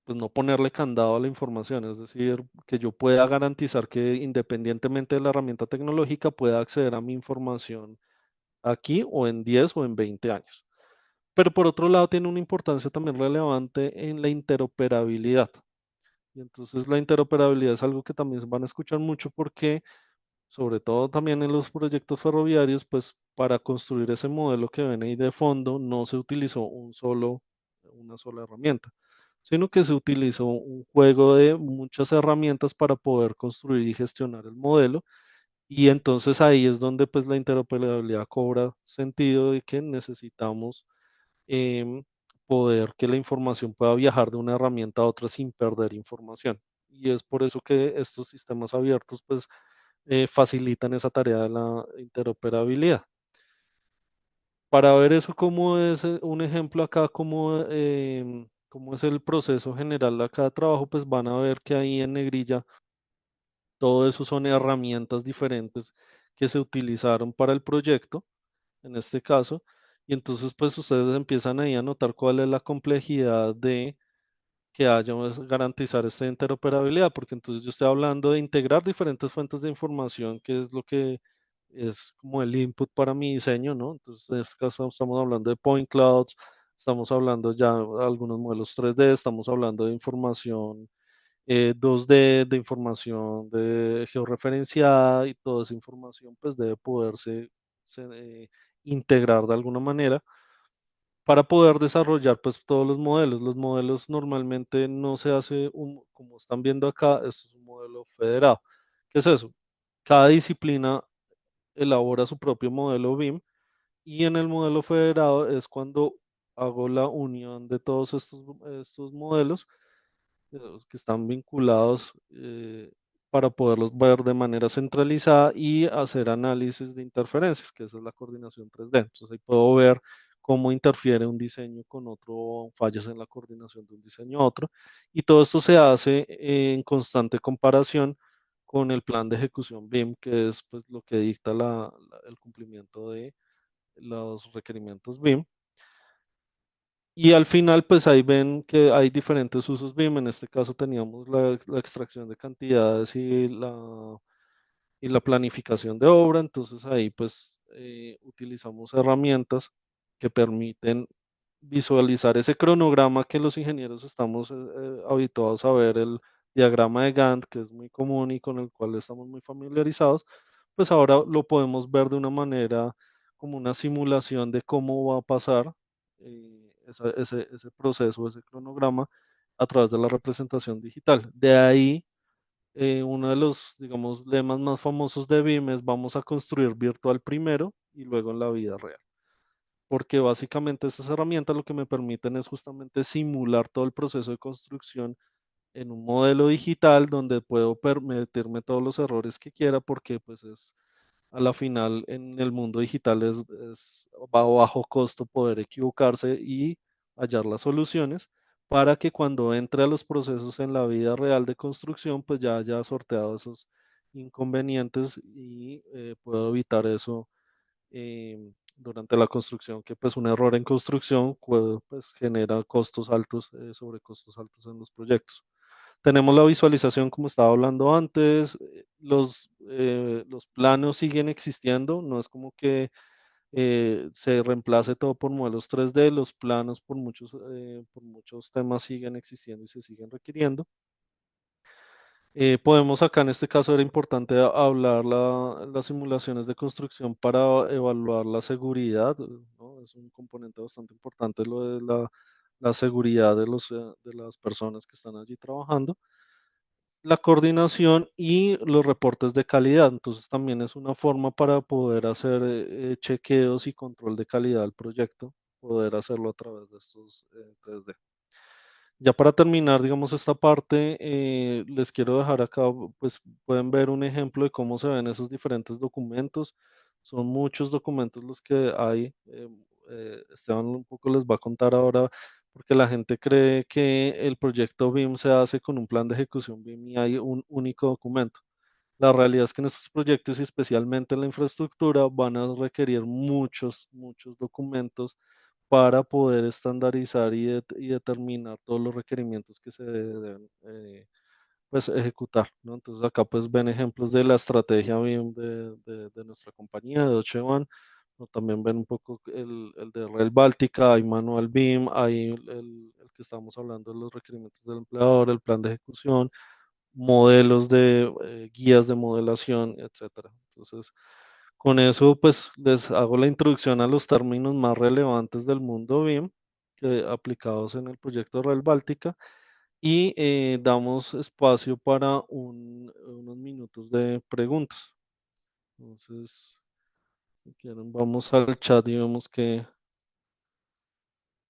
pues no ponerle candado a la información, es decir, que yo pueda garantizar que independientemente de la herramienta tecnológica pueda acceder a mi información aquí o en 10 o en 20 años. Pero por otro lado tiene una importancia también relevante en la interoperabilidad. Y entonces la interoperabilidad es algo que también se van a escuchar mucho porque, sobre todo también en los proyectos ferroviarios, pues para construir ese modelo que ven ahí de fondo no se utilizó una sola herramienta, sino que se utilizó un juego de muchas herramientas para poder construir y gestionar el modelo. Y entonces ahí es donde pues la interoperabilidad cobra sentido de que necesitamos em, poder que la información pueda viajar de una herramienta a otra sin perder información. Y es por eso que estos sistemas abiertos pues facilitan esa tarea de la interoperabilidad. Para ver eso, cómo es un ejemplo acá, cómo es el proceso general de cada trabajo, pues van a ver que ahí en negrilla todo eso son herramientas diferentes que se utilizaron para el proyecto, en este caso, y entonces pues ustedes empiezan ahí a notar cuál es la complejidad de que haya garantizar esta interoperabilidad, porque entonces yo estoy hablando de integrar diferentes fuentes de información, que es lo que es como el input para mi diseño, ¿no? Entonces, en este caso estamos hablando de point clouds, estamos hablando ya de algunos modelos 3D, estamos hablando de información 2D, de información de georreferenciada y toda esa información pues debe poderse integrar de alguna manera para poder desarrollar pues todos los modelos. Los modelos normalmente no se hace como están viendo acá, esto es un modelo federado. ¿Qué es eso? Cada disciplina elabora su propio modelo BIM y en el modelo federado es cuando hago la unión de todos estos modelos que están vinculados para poderlos ver de manera centralizada y hacer análisis de interferencias, que esa es la coordinación 3D. Entonces ahí puedo ver cómo interfiere un diseño con otro, fallas en la coordinación de un diseño a otro. Y todo esto se hace en constante comparación con el plan de ejecución BIM, que es pues, lo que dicta el cumplimiento de los requerimientos BIM. Y al final, pues ahí ven que hay diferentes usos BIM. En este caso teníamos la extracción de cantidades y la planificación de obra. Entonces ahí pues utilizamos herramientas que permiten visualizar ese cronograma que los ingenieros estamos habituados a ver, el diagrama de Gantt, que es muy común y con el cual estamos muy familiarizados. Pues ahora lo podemos ver de una manera como una simulación de cómo va a pasar ese proceso, ese cronograma a través de la representación digital. De ahí, uno de los, digamos, lemas más famosos de BIM es vamos a construir virtual primero y luego en la vida real. Porque básicamente estas herramientas lo que me permiten es justamente simular todo el proceso de construcción en un modelo digital donde puedo permitirme todos los errores que quiera porque pues es a la final en el mundo digital es bajo costo poder equivocarse y hallar las soluciones para que cuando entre a los procesos en la vida real de construcción, pues ya haya sorteado esos inconvenientes y pueda evitar eso durante la construcción, que pues un error en construcción pues, genera costos altos, sobre costos altos en los proyectos. Tenemos la visualización como estaba hablando antes, los planos siguen existiendo, no es como que se reemplace todo por modelos 3D, los planos por muchos temas siguen existiendo y se siguen requiriendo. Podemos acá en este caso era importante hablar las simulaciones de construcción para evaluar la seguridad, ¿no? Es un componente bastante importante lo de la seguridad de las personas que están allí trabajando, la coordinación y los reportes de calidad. Entonces también es una forma para poder hacer chequeos y control de calidad del proyecto, poder hacerlo a través de estos 3D. Ya para terminar, digamos, esta parte, les quiero dejar acá, pues pueden ver un ejemplo de cómo se ven esos diferentes documentos. Son muchos documentos los que hay. Esteban un poco les va a contar ahora, porque la gente cree que el proyecto BIM se hace con un plan de ejecución BIM y hay un único documento. La realidad es que en estos proyectos y especialmente en la infraestructura van a requerir muchos documentos para poder estandarizar y determinar todos los requerimientos que se deben pues, ejecutar, ¿no? Entonces acá pues ven ejemplos de la estrategia BIM de nuestra compañía, de Deutsche Bahn, o también ven un poco el de Rail Báltica, hay manual BIM, hay el que estamos hablando de los requerimientos del empleador, el plan de ejecución, modelos de guías de modelación, etcétera. Entonces, con eso, pues les hago la introducción a los términos más relevantes del mundo BIM aplicados en el proyecto Rail Báltica y damos espacio para unos minutos de preguntas. Entonces, si quieren, vamos al chat y vemos que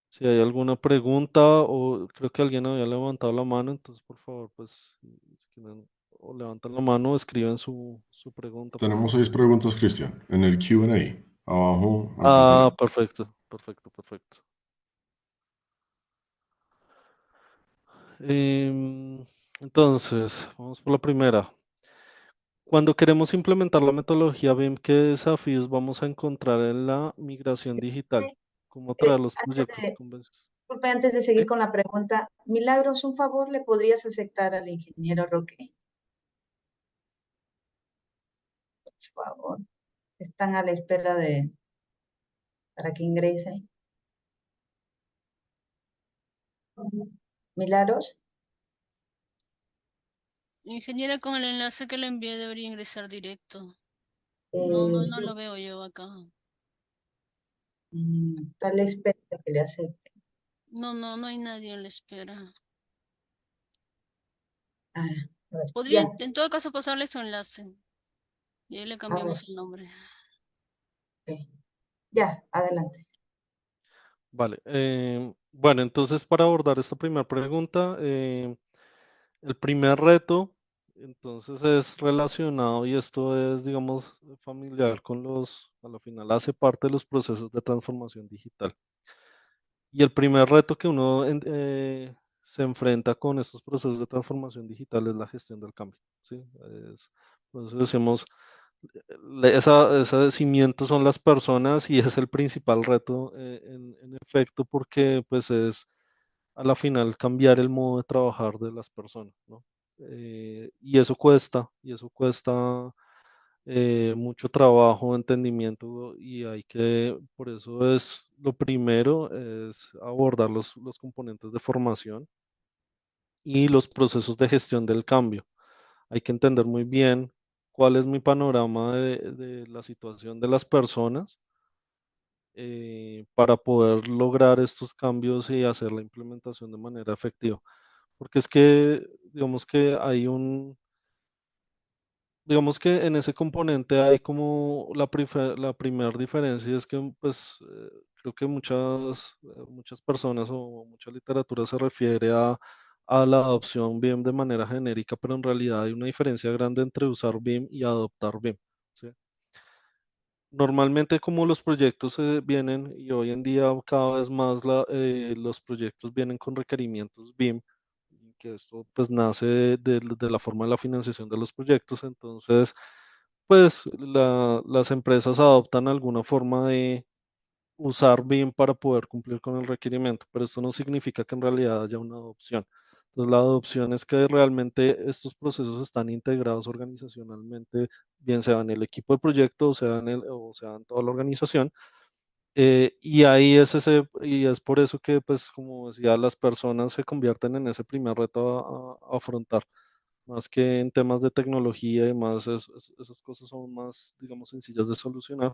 si hay alguna pregunta o creo que alguien había levantado la mano, entonces por favor, pues si quieren, o levantan la mano o escriben su pregunta, por Tenemos favor. 6 preguntas, Cristian, en el Q&A, abajo al Ah, continente. perfecto. Em, entonces, vamos por la primera. Cuando queremos implementar la metodología BIM, ¿qué desafíos vamos a encontrar en la migración digital? ¿Cómo traer los Antes proyectos de, convencionales? disculpe, antes de seguir ¿Sí? con la pregunta, Milagros, un favor, ¿le podrías aceptar al ingeniero Roque? Por favor, están a la espera para que ingrese. Milagros, Ingeniera, con el enlace que le envié debería ingresar directo. No sí, lo veo yo acá. está a la espera de que le acepte. No hay nadie en la espera. Ah, a ver, Podría, ya, en todo caso, pasarle su enlace. Y ahí le a ver, cambiamos el nombre. ok. Ya, adelante. Vale. Bueno, entonces para abordar esta primera pregunta, el primer reto, entonces es relacionado y esto es, digamos, familiar con a la final hace parte de los procesos de transformación digital. Y el primer reto que uno se enfrenta con estos procesos de transformación digital es la gestión del cambio, ¿sí? Por eso decimos, ese cimiento son las personas y es el principal reto en efecto porque pues es a la final cambiar el modo de trabajar de las personas, ¿no? Y eso cuesta mucho trabajo, entendimiento y por eso es lo primero, es abordar los componentes de formación y los procesos de gestión del cambio. Hay que entender muy bien cuál es mi panorama de la situación de las personas para poder lograr estos cambios y hacer la implementación de manera efectiva. Porque es que, digamos que digamos que en ese componente hay como la primera diferencia es que pues creo que muchas personas o mucha literatura se refiere a la adopción BIM de manera genérica, pero en realidad hay una diferencia grande entre usar BIM y adoptar BIM, ¿sí? Normalmente como los proyectos vienen y hoy en día cada vez más los proyectos vienen con requerimientos BIM, que esto pues nace de la forma de la financiación de los proyectos, entonces pues las empresas adoptan alguna forma de usar BIM para poder cumplir con el requerimiento, pero esto no significa que en realidad haya una adopción. Entonces, la adopción es que realmente estos procesos están integrados organizacionalmente, bien sea en el equipo de proyecto o sea en toda la organización. Y ahí y es por eso que, pues, como decía, las personas se convierten en ese primer reto a afrontar, más que en temas de tecnología y demás, esas cosas son más, digamos, sencillas de solucionar,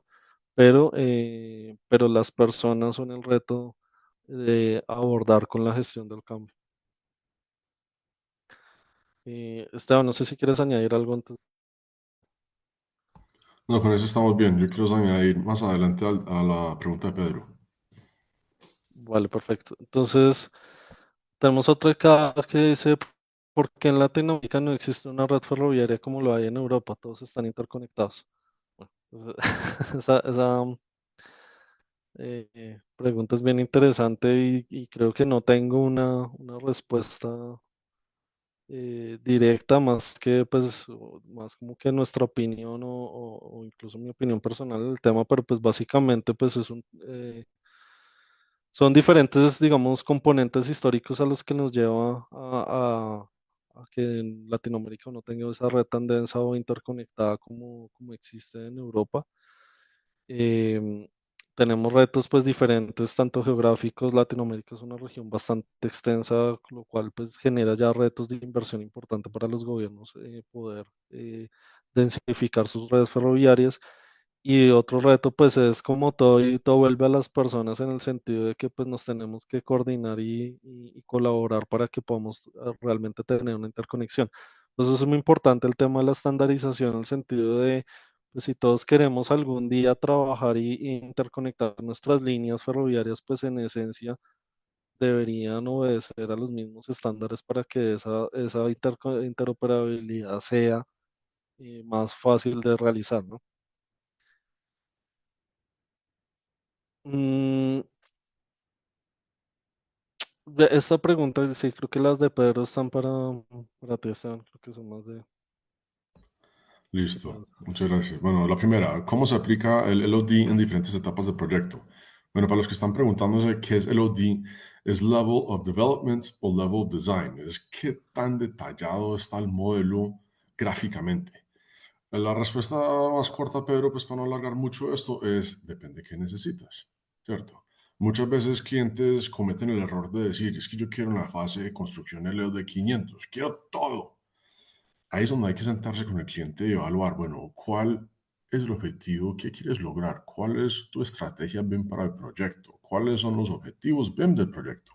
pero las personas son el reto de abordar con la gestión del cambio. Esteban, no sé si quieres añadir algo antes. No, con eso estamos bien. Yo quiero añadir más adelante a la pregunta de Pedro. Vale, perfecto. Entonces, tenemos otra acá que dice, ¿por qué en Latinoamérica no existe una red ferroviaria como lo hay en Europa? Todos están interconectados. Bueno, esa pregunta es bien interesante y creo que no tengo una respuesta directa, más que pues, más como que nuestra opinión o incluso mi opinión personal del tema, pero pues básicamente pues son diferentes, digamos, componentes históricos a los que nos lleva a que en Latinoamérica no tenga esa red tan densa o interconectada como existe en Europa. Em, Tenemos retos pues diferentes, tanto geográficos. Latinoamérica es una región bastante extensa, lo cual pues genera ya retos de inversión importante para los gobiernos poder densificar sus redes ferroviarias. Y otro reto pues es como todo y todo vuelve a las personas en el sentido de que pues nos tenemos que coordinar y colaborar para que podamos realmente tener una interconexión. Entonces es muy importante el tema de la estandarización en el sentido de pues si todos queremos algún día trabajar y interconectar nuestras líneas ferroviarias, pues en esencia deberían obedecer a los mismos estándares para que esa interoperabilidad sea más fácil de realizar, ¿no? Mm, Esta pregunta, sí, creo que las de Pedro están para ti, Esteban, creo que son más de Listo, Pedro. muchas gracias. Bueno, la primera, ¿cómo se aplica el LOD en diferentes etapas del proyecto? Bueno, para los que están preguntándose qué es LOD, es Level of Development o Level of Design. Es qué tan detallado está el modelo gráficamente. La respuesta más corta, Pedro, pues para no alargar mucho esto, es depende qué necesitas, ¿cierto? Muchas veces clientes cometen el error de decir, es que yo quiero una fase de construcción LOD 500, quiero todo. Ahí es donde hay que sentarse con el cliente y evaluar, bueno, ¿cuál es el objetivo? ¿Qué quieres lograr? ¿Cuál es tu estrategia BIM para el proyecto? ¿Cuáles son los objetivos BIM del proyecto?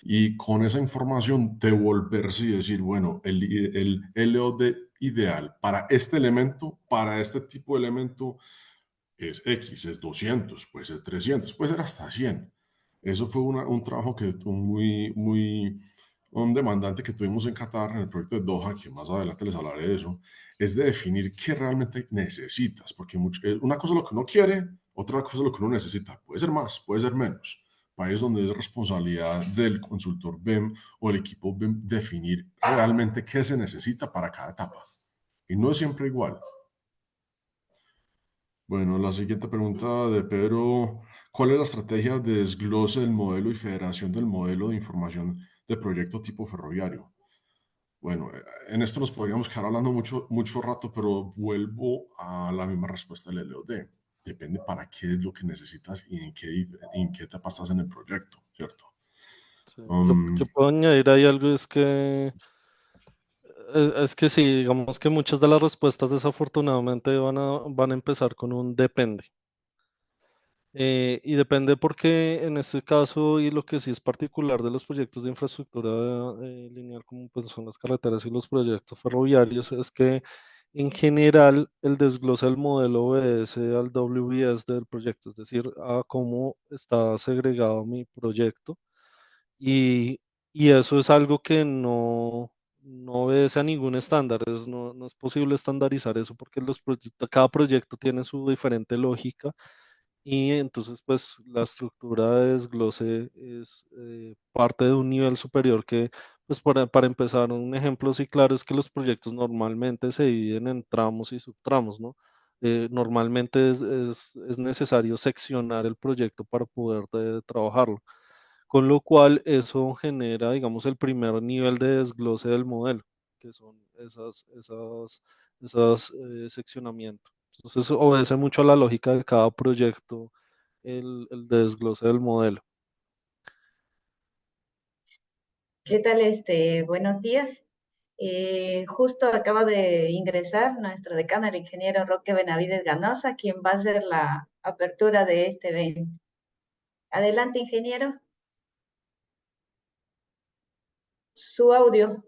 Y con esa información devolverse y decir, bueno, el LOD ideal para este elemento, para este tipo de elemento, es X, es 200, puede ser 300, puede ser hasta 100. Eso fue un trabajo que un demandante que tuvimos en Qatar, en el proyecto de Doha, que más adelante les hablaré de eso, es de definir qué realmente necesitas, porque una cosa es lo que uno quiere, otra cosa es lo que uno necesita. Puede ser más, puede ser menos. País donde es responsabilidad del consultor BIM o el equipo BIM definir realmente qué se necesita para cada etapa. Y no es siempre igual. Bueno, la siguiente pregunta de Pedro, ¿cuál es la estrategia de desglose del modelo y federación del modelo de información de proyecto tipo ferroviario? Bueno, en esto nos podríamos quedar hablando mucho rato, pero vuelvo a la misma respuesta del LOD. Depende para qué es lo que necesitas y en qué etapa estás en el proyecto, ¿cierto? Sí. Um, Yo puedo añadir ahí algo, es que sí, digamos que muchas de las respuestas desafortunadamente van a empezar con un depende. Y depende porque en este caso, y lo que sí es particular de los proyectos de infraestructura lineal, como pues son las carreteras y los proyectos ferroviarios, es que en general el desglose del modelo obedece al WBS del proyecto, es decir, a cómo está segregado mi proyecto. Y, y eso es algo que no obedece a ningún estándar, no es posible estandarizar eso porque cada proyecto tiene su diferente lógica y entonces pues la estructura de desglose es parte de un nivel superior que pues para empezar un ejemplo sí claro es que los proyectos normalmente se dividen en tramos y subtramos, ¿no? Normalmente es necesario seccionar el proyecto para poder trabajarlo. Con lo cual eso genera, digamos, el primer nivel de desglose del modelo, que son esas seccionamientos. Entonces obedece mucho a la lógica de cada proyecto, el desglose del modelo. ¿Qué tal? Buenos días. Justo acaba de ingresar nuestro decano, el ingeniero Roque Benavides Ganosa, quien va a hacer la apertura de este evento. Adelante, ingeniero. Su audio.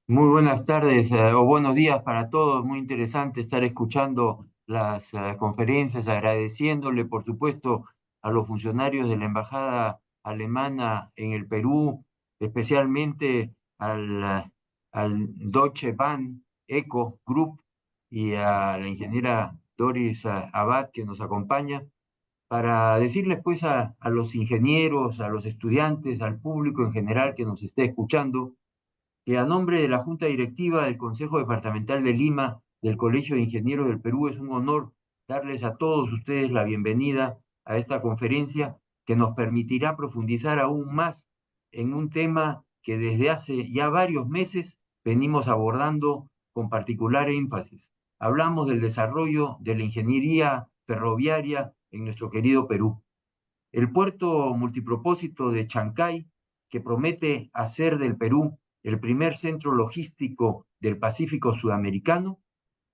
Muy buenas tardes o buenos días para todos. Muy interesante estar escuchando las conferencias, agradeciéndole, por supuesto, a los funcionarios de la Embajada Alemana en el Perú, especialmente al Deutsche Bahn Eco Group y a la ingeniera Doris Abad que nos acompaña, para decirles pues a los ingenieros, a los estudiantes, al público en general que nos esté escuchando, que a nombre de la Junta Directiva del Consejo Departamental de Lima, del Colegio de Ingenieros del Perú, es un honor darles a todos ustedes la bienvenida a esta conferencia que nos permitirá profundizar aún más en un tema que desde hace ya varios meses venimos abordando con particular énfasis. Hablamos del desarrollo de la ingeniería ferroviaria en nuestro querido Perú. El puerto multipropósito de Chancay, que promete hacer del Perú el primer centro logístico del Pacífico sudamericano,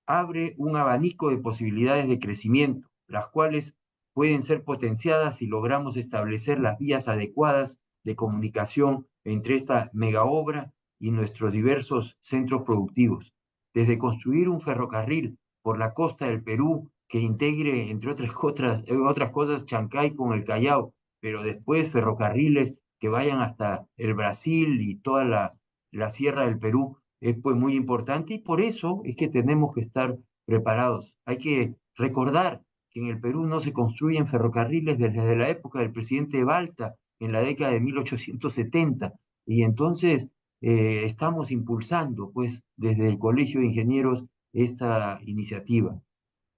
abre un abanico de posibilidades de crecimiento, las cuales pueden ser potenciadas si logramos establecer las vías adecuadas de comunicación entre esta megaobra y nuestros diversos centros productivos. Desde construir un ferrocarril por la costa del Perú que integre, entre otras cosas, Chancay con el Callao, pero después ferrocarriles que vayan hasta el Brasil y toda la sierra del Perú, es pues muy importante y por eso es que tenemos que estar preparados. Hay que recordar que en el Perú no se construyen ferrocarriles desde la época del presidente Balta, en la década de 1870, y entonces estamos impulsando pues desde el Colegio de Ingenieros esta iniciativa.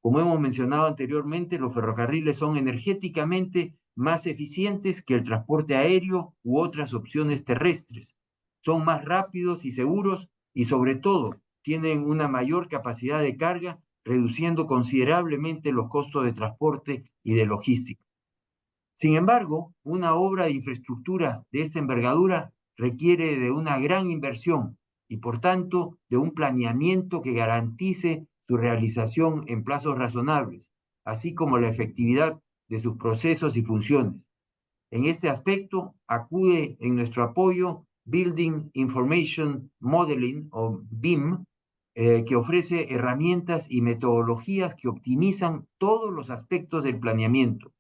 Como hemos mencionado anteriormente, los ferrocarriles son energéticamente más eficientes que el transporte aéreo u otras opciones terrestres. Son más rápidos y seguros y sobre todo tienen una mayor capacidad de carga, reduciendo considerablemente los costos de transporte y de logística. Sin embargo, una obra de infraestructura de esta envergadura requiere de una gran inversión y, por tanto, de un planeamiento que garantice su realización en plazos razonables, así como la efectividad de sus procesos y funciones. En este aspecto, acude en nuestro apoyo Building Information Modeling, o BIM, que ofrece herramientas y metodologías que optimizan todos los aspectos del planeamiento.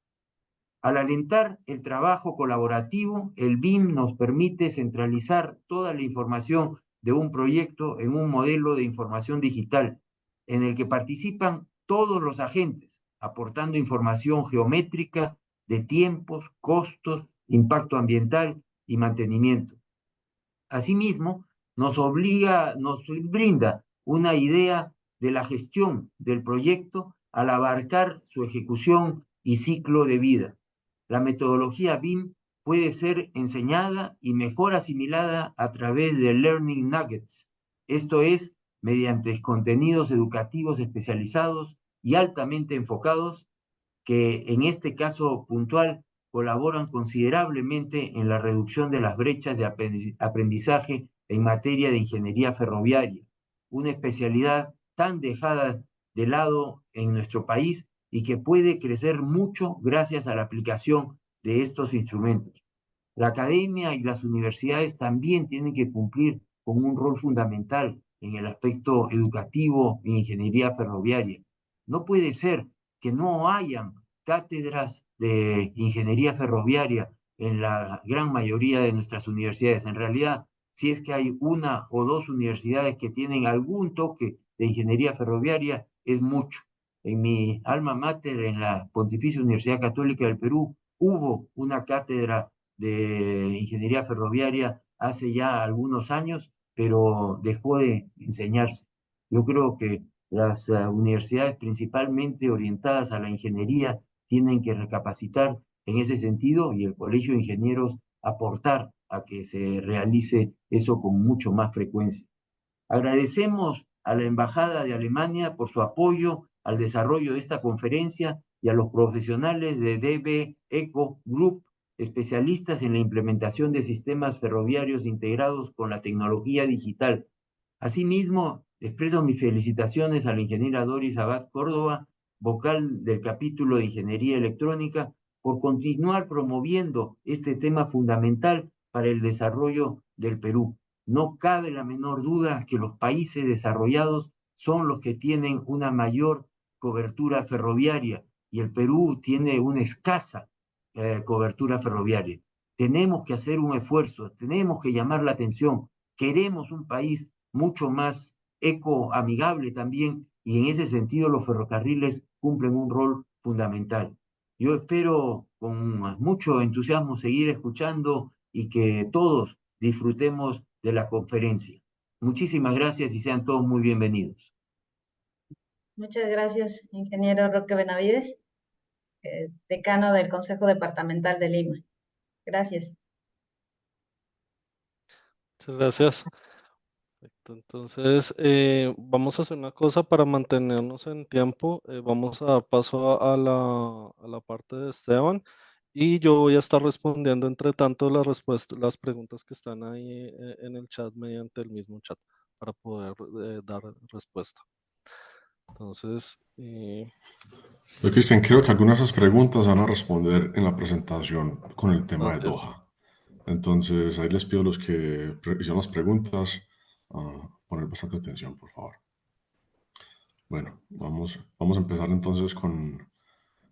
Al alentar el trabajo colaborativo, el BIM nos permite centralizar toda la información de un proyecto en un modelo de información digital, en el que participan todos los agentes, aportando información geométrica de tiempos, costos, impacto ambiental y mantenimiento. Asimismo, nos brinda una idea de la gestión del proyecto al abarcar su ejecución y ciclo de vida. La metodología BIM puede ser enseñada y mejor asimilada a través de Learning Nuggets, esto es, mediante contenidos educativos especializados y altamente enfocados que en este caso puntual colaboran considerablemente en la reducción de las brechas de aprendizaje en materia de ingeniería ferroviaria, una especialidad tan dejada de lado en nuestro país y que puede crecer mucho gracias a la aplicación de estos instrumentos. La academia y las universidades también tienen que cumplir con un rol fundamental en el aspecto educativo en ingeniería ferroviaria. No puede ser que no hayan cátedras de ingeniería ferroviaria en la gran mayoría de nuestras universidades. En realidad, si es que hay una o dos universidades que tienen algún toque de ingeniería ferroviaria, es mucho. En mi alma mater, en la Pontificia Universidad Católica del Perú, hubo una cátedra de ingeniería ferroviaria hace ya algunos años, pero dejó de enseñarse. Yo creo que las universidades principalmente orientadas a la ingeniería tienen que recapacitar en ese sentido y el Colegio de Ingenieros aportar a que se realice eso con mucho más frecuencia. Agradecemos a la Embajada de Alemania por su apoyo al desarrollo de esta conferencia y a los profesionales de DB Eco Group, especialistas en la implementación de sistemas ferroviarios integrados con la tecnología digital. Asimismo, expreso mis felicitaciones a la ingeniera Doris Abad Córdoba, vocal del capítulo de Ingeniería Electrónica, por continuar promoviendo este tema fundamental para el desarrollo del Perú. No cabe la menor duda que los países desarrollados son los que tienen una mayor cobertura ferroviaria y el Perú tiene una escasa cobertura ferroviaria. Tenemos que hacer un esfuerzo, tenemos que llamar la atención. Queremos un país mucho más ecoamigable también y en ese sentido los ferrocarriles cumplen un rol fundamental. Yo espero con mucho entusiasmo seguir escuchando y que todos disfrutemos de la conferencia. Muchísimas gracias y sean todos muy bienvenidos. Muchas gracias, ingeniero Roque Benavides, decano del Consejo Departamental de Lima. Gracias. Muchas gracias. Perfecto. Entonces, vamos a hacer una cosa para mantenernos en tiempo. Vamos a dar paso a la parte de Esteban y yo voy a estar respondiendo entre tanto las preguntas que están ahí en el chat mediante el mismo chat para poder dar respuesta. Entonces, Cristian, creo que algunas de esas preguntas van a responder en la presentación con el tema de gracias. Doha. Entonces, ahí les pido a los que hicieron las preguntas poner bastante atención, por favor. Bueno, vamos a empezar entonces con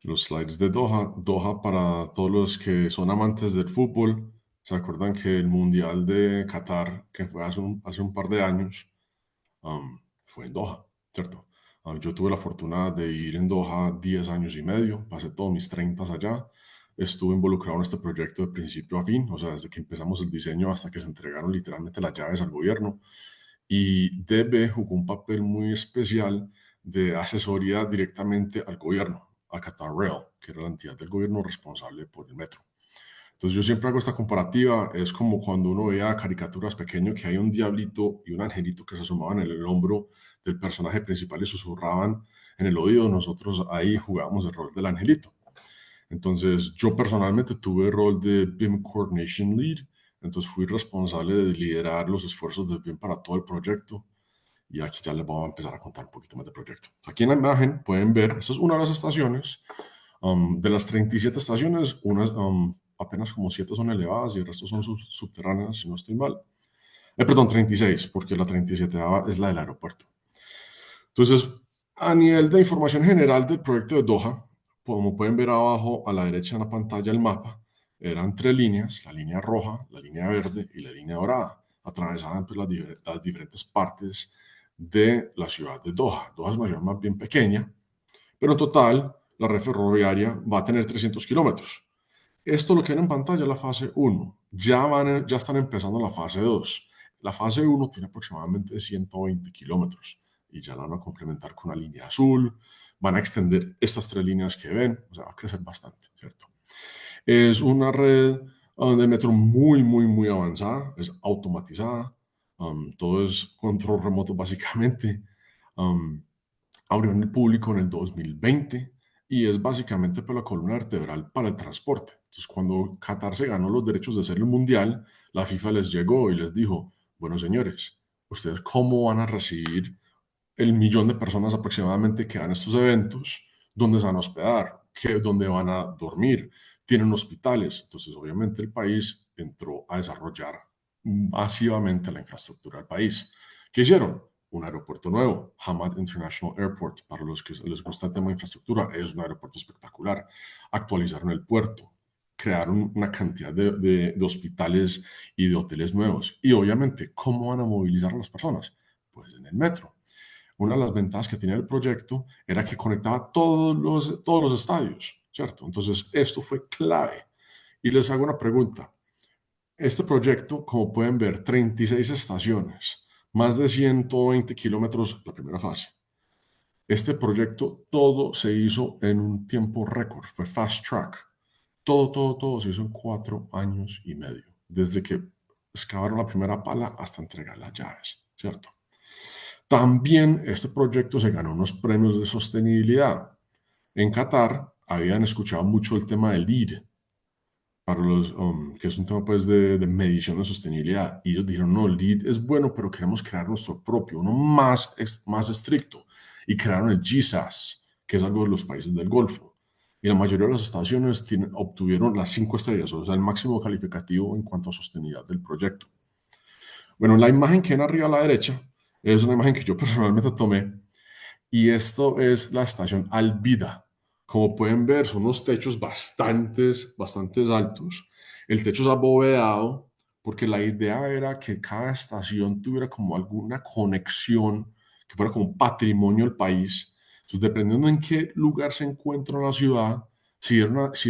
los slides de Doha. Doha, para todos los que son amantes del fútbol, se acuerdan que el Mundial de Qatar, que fue hace un par de años, fue en Doha, ¿cierto? Yo tuve la fortuna de ir en Doha 10 años y medio, pasé todos mis 30 allá, estuve involucrado en este proyecto de principio a fin, o sea, desde que empezamos el diseño hasta que se entregaron literalmente las llaves al gobierno. Y DB jugó un papel muy especial de asesoría directamente al gobierno, a Qatar Rail, que era la entidad del gobierno responsable por el metro. Entonces yo siempre hago esta comparativa, es como cuando uno veía caricaturas pequeño que hay un diablito y un angelito que se asomaban en el hombro del personaje principal y susurraban en el oído, nosotros ahí jugábamos el rol del angelito. Entonces yo personalmente tuve el rol de BIM Coordination Lead, entonces fui responsable de liderar los esfuerzos de BIM para todo el proyecto y aquí ya les vamos a empezar a contar un poquito más del proyecto. Aquí en la imagen pueden ver, esta es una de las estaciones. De las 37 estaciones, unas apenas como 7 son elevadas y el resto son subterráneas, si no estoy mal. Perdón, 36, porque la 37 es la del aeropuerto. Entonces, a nivel de información general del proyecto de Doha, como pueden ver abajo a la derecha en la pantalla el mapa, eran 3 líneas, la línea roja, la línea verde y la línea dorada, atravesaban pues, las diferentes partes de la ciudad de Doha. Doha es una ciudad más bien pequeña, pero en total la red ferroviaria va a tener 300 kilómetros. Esto lo que ven en pantalla es la fase 1. Ya están empezando la fase 2. La fase 1 tiene aproximadamente 120 kilómetros y ya la van a complementar con una línea azul. Van a extender estas 3 líneas que ven, o sea, va a crecer bastante, ¿cierto? Es una red de metro muy, muy, muy avanzada, es automatizada, todo es control remoto básicamente. Abrió en el público en el 2020 y es básicamente por la columna vertebral para el transporte. Entonces, cuando Qatar se ganó los derechos de hacer el mundial, la FIFA les llegó y les dijo, bueno, señores, ¿ustedes cómo van a recibir el millón de personas aproximadamente que dan estos eventos? ¿Dónde se van a hospedar? ¿Dónde van a dormir? ¿Tienen hospitales? Entonces, obviamente, el país entró a desarrollar masivamente la infraestructura del país. ¿Qué hicieron? Un aeropuerto nuevo, Hamad International Airport. Para los que les gusta el tema de infraestructura, es un aeropuerto espectacular. Actualizaron el puerto, crearon una cantidad de hospitales y de hoteles nuevos. Y obviamente, ¿cómo van a movilizar a las personas? Pues en el metro. Una de las ventajas que tenía el proyecto era que conectaba todos los estadios, ¿cierto? Entonces, esto fue clave. Y les hago una pregunta. Este proyecto, como pueden ver, 36 estaciones, más de 120 kilómetros la primera fase. Este proyecto, todo se hizo en un tiempo récord, fue fast track. Todo se hizo en 4 años y medio, desde que excavaron la primera pala hasta entregar las llaves, ¿cierto? También este proyecto se ganó unos premios de sostenibilidad. En Qatar habían escuchado mucho el tema del LEED, para que es un tema pues de medición de sostenibilidad. Y ellos dijeron, no, el LEED es bueno, pero queremos crear nuestro propio, uno más estricto. Y crearon el GSAS, que es algo de los países del Golfo. Y la mayoría de las estaciones obtuvieron las 5 estrellas, o sea, el máximo calificativo en cuanto a sostenibilidad del proyecto. Bueno, la imagen que ven arriba a la derecha es una imagen que yo personalmente tomé, y esto es la estación Alvida. Como pueden ver, son unos techos bastante altos. El techo es abovedado porque la idea era que cada estación tuviera como alguna conexión, que fuera como patrimonio del país. Entonces, dependiendo en qué lugar se encuentra en la ciudad, si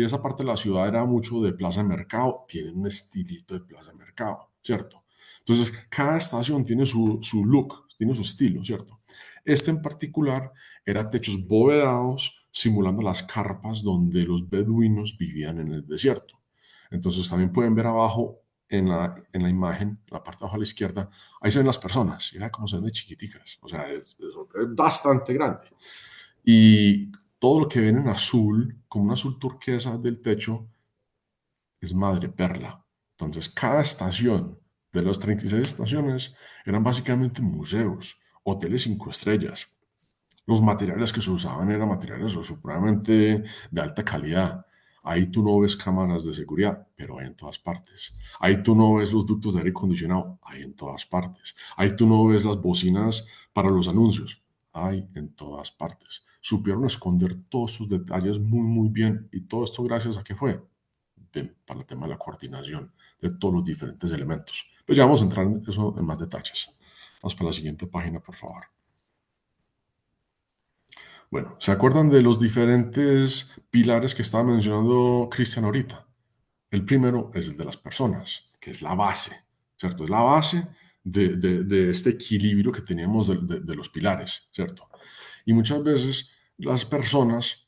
esa parte de la ciudad era mucho de plaza de mercado, tiene un estilito de plaza de mercado, ¿cierto? Entonces, cada estación tiene su look, tiene su estilo, ¿cierto? Este en particular era techos bovedados, simulando las carpas donde los beduinos vivían en el desierto. Entonces también pueden ver abajo en la imagen, la parte de abajo a la izquierda, ahí se ven las personas, y vean cómo se ven de chiquiticas, o sea, es bastante grande. Y todo lo que ven en azul, como un azul turquesa del techo, es madre perla. Entonces, cada estación de las 36 estaciones eran básicamente museos, hoteles 5 estrellas. Los materiales que se usaban eran materiales supremamente de alta calidad. Ahí tú no ves cámaras de seguridad, pero hay en todas partes. Ahí tú no ves los ductos de aire acondicionado, hay en todas partes. Ahí tú no ves las bocinas para los anuncios, hay en todas partes. Supieron esconder todos sus detalles muy bien, y todo esto gracias a qué fue, para el tema de la coordinación de todos los diferentes elementos. Pues ya vamos a entrar en eso en más detalles. Vamos para la siguiente página, por favor. Bueno, ¿se acuerdan de los diferentes pilares que estaba mencionando Cristian ahorita? El primero es el de las personas, que es la base, ¿cierto? Es la base de este equilibrio que tenemos de los pilares, ¿cierto? Y muchas veces las personas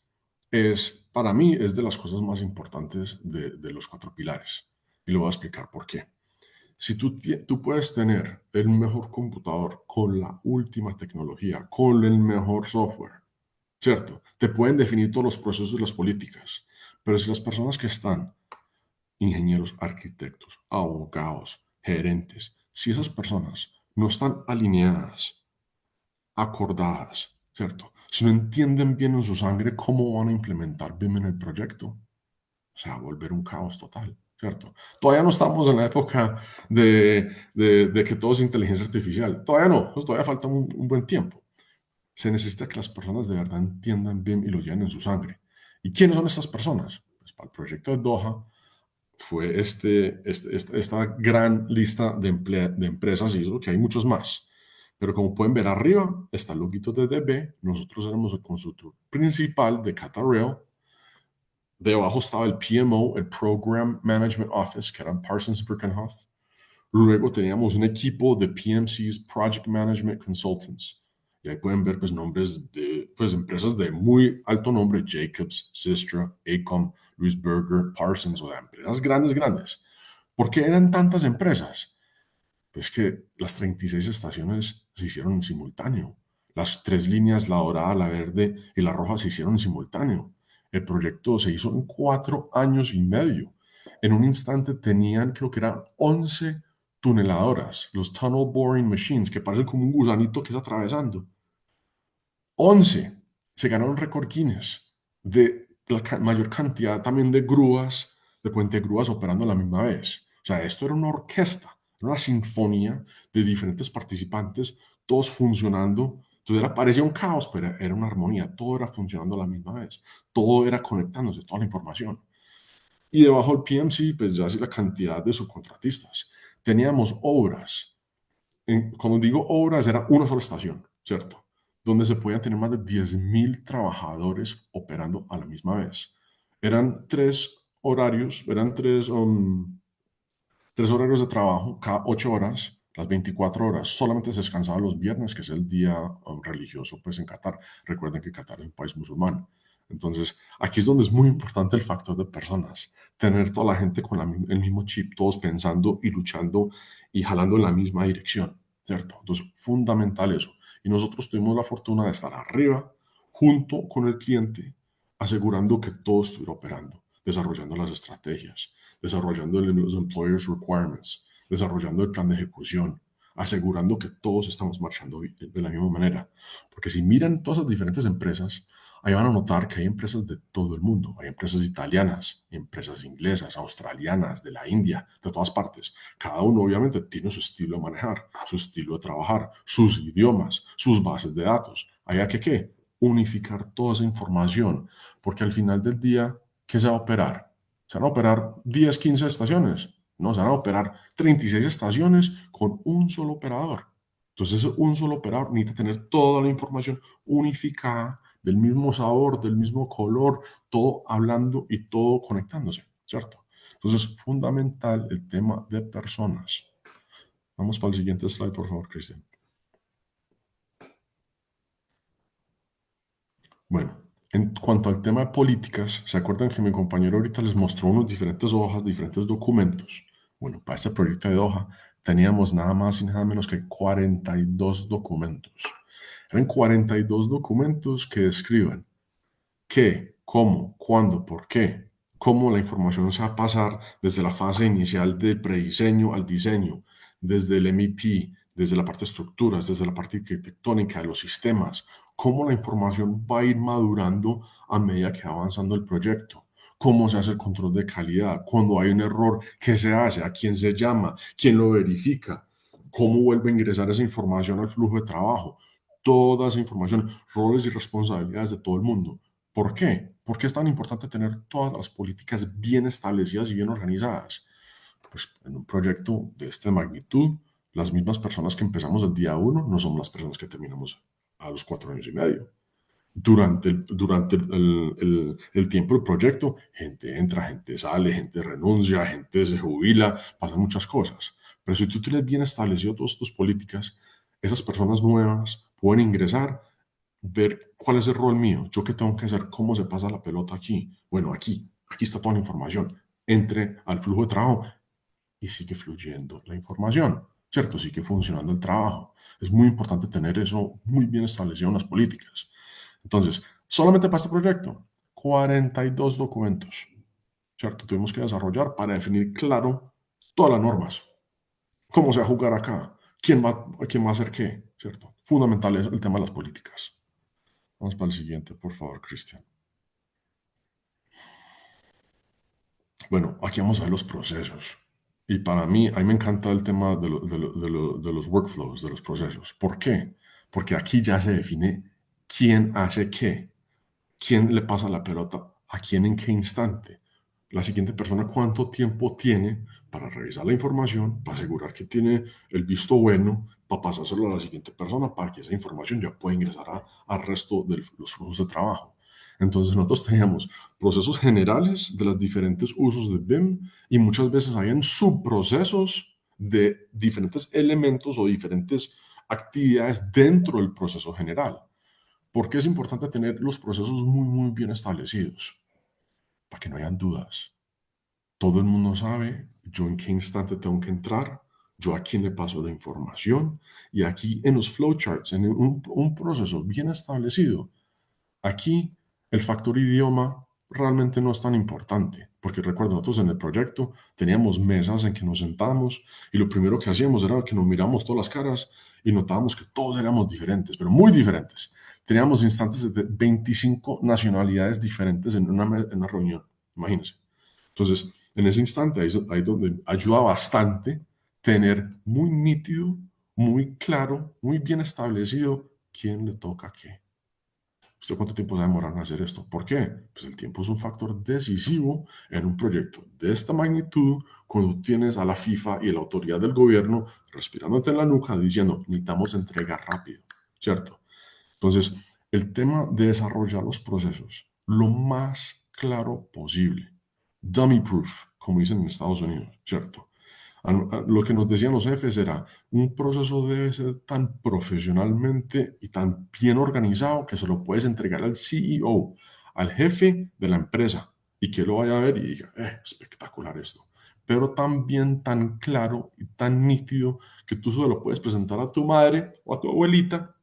para mí, es de las cosas más importantes de los 4 pilares. Y lo voy a explicar por qué. Si tú puedes tener el mejor computador con la última tecnología, con el mejor software, ¿cierto? Te pueden definir todos los procesos de las políticas, pero si las personas que están, ingenieros, arquitectos, abogados, gerentes, si esas personas no están alineadas, acordadas, ¿cierto? Si no entienden bien en su sangre cómo van a implementar BIM en el proyecto, se va a volver un caos total, ¿cierto? Todavía no estamos en la época de que todo es inteligencia artificial. Todavía no, todavía falta un buen tiempo. Se necesita que las personas de verdad entiendan BIM y lo lleven en su sangre. ¿Y quiénes son estas personas? Pues para el proyecto de Doha fue esta gran lista de empresas, y eso que hay muchos más. Pero como pueden ver arriba, está el loguito de DB. Nosotros éramos el consultor principal de Qatar Rail. Debajo estaba el PMO, el Program Management Office, que eran Parsons Brinckerhoff. Luego teníamos un equipo de PMCs, Project Management Consultants. Y ahí pueden ver pues, nombres de empresas de muy alto nombre: Jacobs, Systra, AECOM, Louis Berger, Parsons, o sea, empresas grandes. ¿Por qué eran tantas empresas? Pues que las 36 estaciones se hicieron en simultáneo. Las 3 líneas, la dorada, la verde y la roja, se hicieron en simultáneo. El proyecto se hizo en 4 años y medio. En un instante tenían, creo que eran 11 tuneladoras, los tunnel boring machines, que parecen como un gusanito que está atravesando. 11. Se ganaron récord Guinness de la mayor cantidad también de grúas, de puente grúas operando a la misma vez. O sea, esto era una orquesta, era una sinfonía de diferentes participantes, todos funcionando. Entonces parecía un caos, pero era una armonía, todo era funcionando a la misma vez, todo era conectándose, toda la información. Y debajo del PMC, pues ya sí la cantidad de subcontratistas. Teníamos obras. Cuando digo obras, era una sola estación, ¿cierto? Donde se podían tener más de 10.000 trabajadores operando a la misma vez. Eran tres horarios, eran tres horarios de trabajo, cada 8 horas, las 24 horas. Solamente se descansaba los viernes, que es el día religioso pues, en Qatar. Recuerden que Qatar es un país musulmán. Entonces, aquí es donde es muy importante el factor de personas. Tener toda la gente con el mismo chip, todos pensando y luchando y jalando en la misma dirección, ¿cierto? Entonces, fundamental eso. Y nosotros tuvimos la fortuna de estar arriba, junto con el cliente, asegurando que todo estuviera operando, desarrollando las estrategias, desarrollando los employers requirements, desarrollando el plan de ejecución, asegurando que todos estamos marchando de la misma manera. Porque si miran todas las diferentes empresas, ahí van a notar que hay empresas de todo el mundo. Hay empresas italianas, empresas inglesas, australianas, de la India, de todas partes. Cada uno obviamente tiene su estilo de manejar, su estilo de trabajar, sus idiomas, sus bases de datos. Hay que ¿qué? Unificar toda esa información, porque al final del día, ¿qué se va a operar? ¿Se van a operar 10, 15 estaciones? No, se van a operar 36 estaciones con un solo operador. Entonces, un solo operador necesita tener toda la información unificada, del mismo sabor, del mismo color, todo hablando y todo conectándose, ¿cierto? Entonces, fundamental el tema de personas. Vamos para el siguiente slide, por favor, Cristian. Bueno, en cuanto al tema de políticas, ¿se acuerdan que mi compañero ahorita les mostró unas diferentes hojas, diferentes documentos? Bueno, para este proyecto de hoja teníamos nada más y nada menos que 42 documentos. Eran 42 documentos que describen qué, cómo, cuándo, por qué, cómo la información se va a pasar desde la fase inicial del prediseño al diseño, desde el MEP, desde la parte de estructuras, desde la parte arquitectónica de los sistemas, cómo la información va a ir madurando a medida que va avanzando el proyecto, cómo se hace el control de calidad, cuando hay un error, qué se hace, a quién se llama, quién lo verifica, cómo vuelve a ingresar esa información al flujo de trabajo, toda esa información, roles y responsabilidades de todo el mundo. ¿Por qué? ¿Por qué es tan importante tener todas las políticas bien establecidas y bien organizadas? Pues en un proyecto de esta magnitud, las mismas personas que empezamos el día 1 no somos las personas que terminamos a los 4 años y medio. Durante el tiempo del proyecto, gente entra, gente sale, gente renuncia, gente se jubila, pasan muchas cosas. Pero si tú tienes bien establecido todas tus políticas, esas personas nuevas pueden ingresar, ver cuál es el rol mío, yo qué tengo que hacer, cómo se pasa la pelota aquí. Bueno, aquí está toda la información. Entre al flujo de trabajo y sigue fluyendo la información, ¿cierto? Sigue funcionando el trabajo. Es muy importante tener eso muy bien establecido en las políticas. Entonces, solamente para este proyecto, 42 documentos, ¿cierto? Tuvimos que desarrollar para definir claro todas las normas. ¿Cómo se va a jugar acá? ¿Quién va a hacer qué? ¿Cierto? Fundamental es el tema de las políticas. Vamos para el siguiente, por favor, Cristian. Bueno, aquí vamos a ver los procesos. Y para mí, a mí me encanta el tema de los workflows, de los procesos. ¿Por qué? Porque aquí ya se define quién hace qué, quién le pasa la pelota a quién en qué instante. La siguiente persona cuánto tiempo tiene para revisar la información, para asegurar que tiene el visto bueno, para pasárselo a la siguiente persona, para que esa información ya pueda ingresar al resto de los flujos de trabajo. Entonces nosotros teníamos procesos generales de los diferentes usos de BIM y muchas veces habían subprocesos de diferentes elementos o diferentes actividades dentro del proceso general. ¿Por qué es importante tener los procesos muy, muy bien establecidos? Para que no hayan dudas. Todo el mundo sabe yo en qué instante tengo que entrar, yo a quién le paso la información, y aquí en los flowcharts, en un proceso bien establecido, aquí el factor idioma realmente no es tan importante, porque recuerdo, nosotros en el proyecto teníamos mesas en que nos sentábamos y lo primero que hacíamos era que nos miramos todas las caras y notábamos que todos éramos diferentes, pero muy diferentes. Teníamos instantes de 25 nacionalidades diferentes en una reunión, imagínense. Entonces, en ese instante, ahí donde ayuda bastante tener muy nítido, muy claro, muy bien establecido quién le toca qué. ¿Usted cuánto tiempo se va a demorar en hacer esto? ¿Por qué? Pues el tiempo es un factor decisivo en un proyecto de esta magnitud cuando tienes a la FIFA y la autoridad del gobierno respirándote en la nuca diciendo necesitamos entregar rápido, ¿cierto? Entonces, el tema de desarrollar los procesos lo más claro posible, dummy proof, como dicen en Estados Unidos, ¿cierto? Lo que nos decían los jefes era, un proceso debe ser tan profesionalmente y tan bien organizado que se lo puedes entregar al CEO, al jefe de la empresa, y que lo vaya a ver y diga, espectacular esto. Pero también tan claro y tan nítido que tú solo lo puedes presentar a tu madre o a tu abuelita,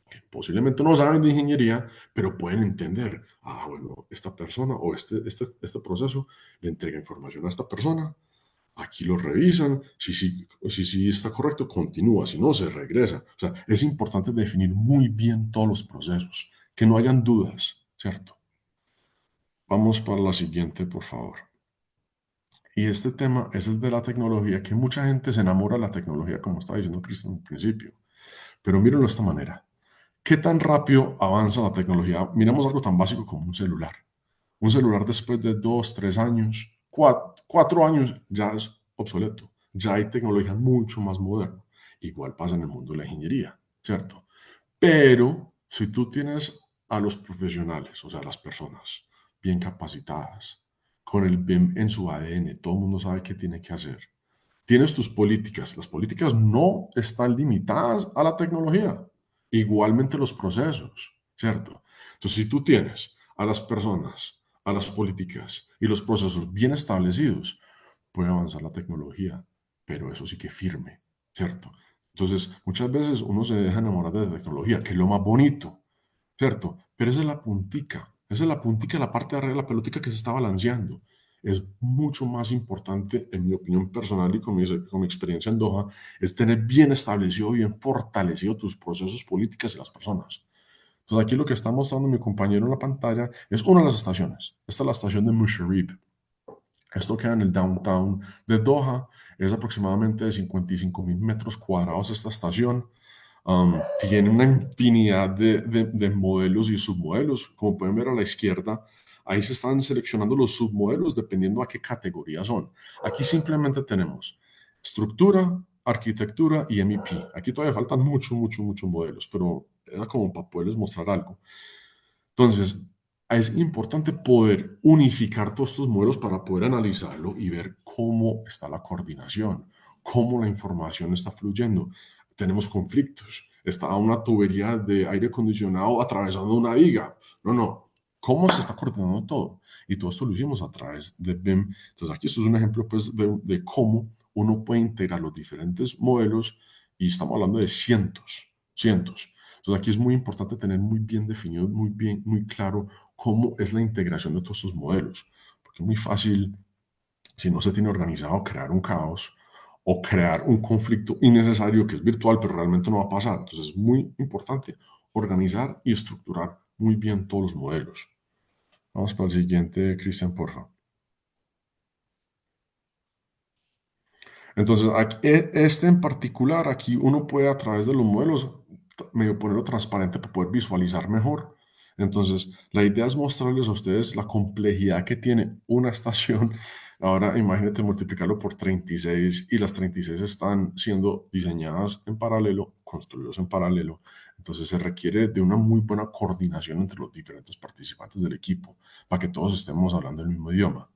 que posiblemente no saben de ingeniería, pero pueden entender, bueno, esta persona o este proceso le entrega información a esta persona. Aquí lo revisan, si está correcto, continúa, si no, se regresa. O sea, es importante definir muy bien todos los procesos, que no hayan dudas, ¿cierto? Vamos para la siguiente, por favor. Y este tema es el de la tecnología, que mucha gente se enamora de la tecnología, como estaba diciendo Cristian al principio. Pero mírenlo de esta manera. ¿Qué tan rápido avanza la tecnología? Miremos algo tan básico como un celular. Un celular después de 2, 3 años, 4 años, ya es obsoleto. Ya hay tecnología mucho más moderna. Igual pasa en el mundo de la ingeniería, ¿cierto? Pero si tú tienes a los profesionales, o sea, las personas bien capacitadas, con el BIM en su ADN, todo el mundo sabe qué tiene que hacer. Tienes tus políticas. Las políticas no están limitadas a la tecnología. Igualmente los procesos, ¿cierto? Entonces, si tú tienes a las personas, a las políticas y los procesos bien establecidos, puede avanzar la tecnología, pero eso sí que firme, ¿cierto? Entonces, muchas veces uno se deja enamorar de la tecnología, que es lo más bonito, ¿cierto? Pero esa es la puntica, la parte de arriba de la pelotica que se está balanceando. Es mucho más importante, en mi opinión personal y con mi experiencia en Doha, es tener bien establecido, bien fortalecido tus procesos políticos y las personas. Entonces, aquí lo que está mostrando mi compañero en la pantalla es una de las estaciones. Esta es la estación de Musharraf. Esto queda en el downtown de Doha. Es aproximadamente de 55.000 metros cuadrados esta estación. Tiene una infinidad de modelos y submodelos. Como pueden ver a la izquierda, ahí se están seleccionando los submodelos dependiendo a qué categoría son. Aquí simplemente tenemos estructura, arquitectura y MEP. Aquí todavía faltan muchos modelos, pero era como para poderles mostrar algo. Entonces, es importante poder unificar todos estos modelos para poder analizarlo y ver cómo está la coordinación, cómo la información está fluyendo. Tenemos conflictos. Está una tubería de aire acondicionado atravesando una viga. No. ¿Cómo se está coordinando todo? Y todo esto lo hicimos a través de BIM. Entonces, aquí esto es un ejemplo pues, de cómo uno puede integrar los diferentes modelos y estamos hablando de cientos. Entonces aquí es muy importante tener muy bien definido, muy claro cómo es la integración de todos estos modelos, porque es muy fácil, si no se tiene organizado, crear un caos o crear un conflicto innecesario que es virtual, pero realmente no va a pasar. Entonces es muy importante organizar y estructurar muy bien todos los modelos. Vamos para el siguiente, Cristian, por favor. Entonces, este en particular, aquí uno puede a través de los modelos medio ponerlo transparente para poder visualizar mejor. Entonces, la idea es mostrarles a ustedes la complejidad que tiene una estación. Ahora, imagínate multiplicarlo por 36 y las 36 están siendo diseñadas en paralelo, construidos en paralelo. Entonces, se requiere de una muy buena coordinación entre los diferentes participantes del equipo para que todos estemos hablando el mismo idioma.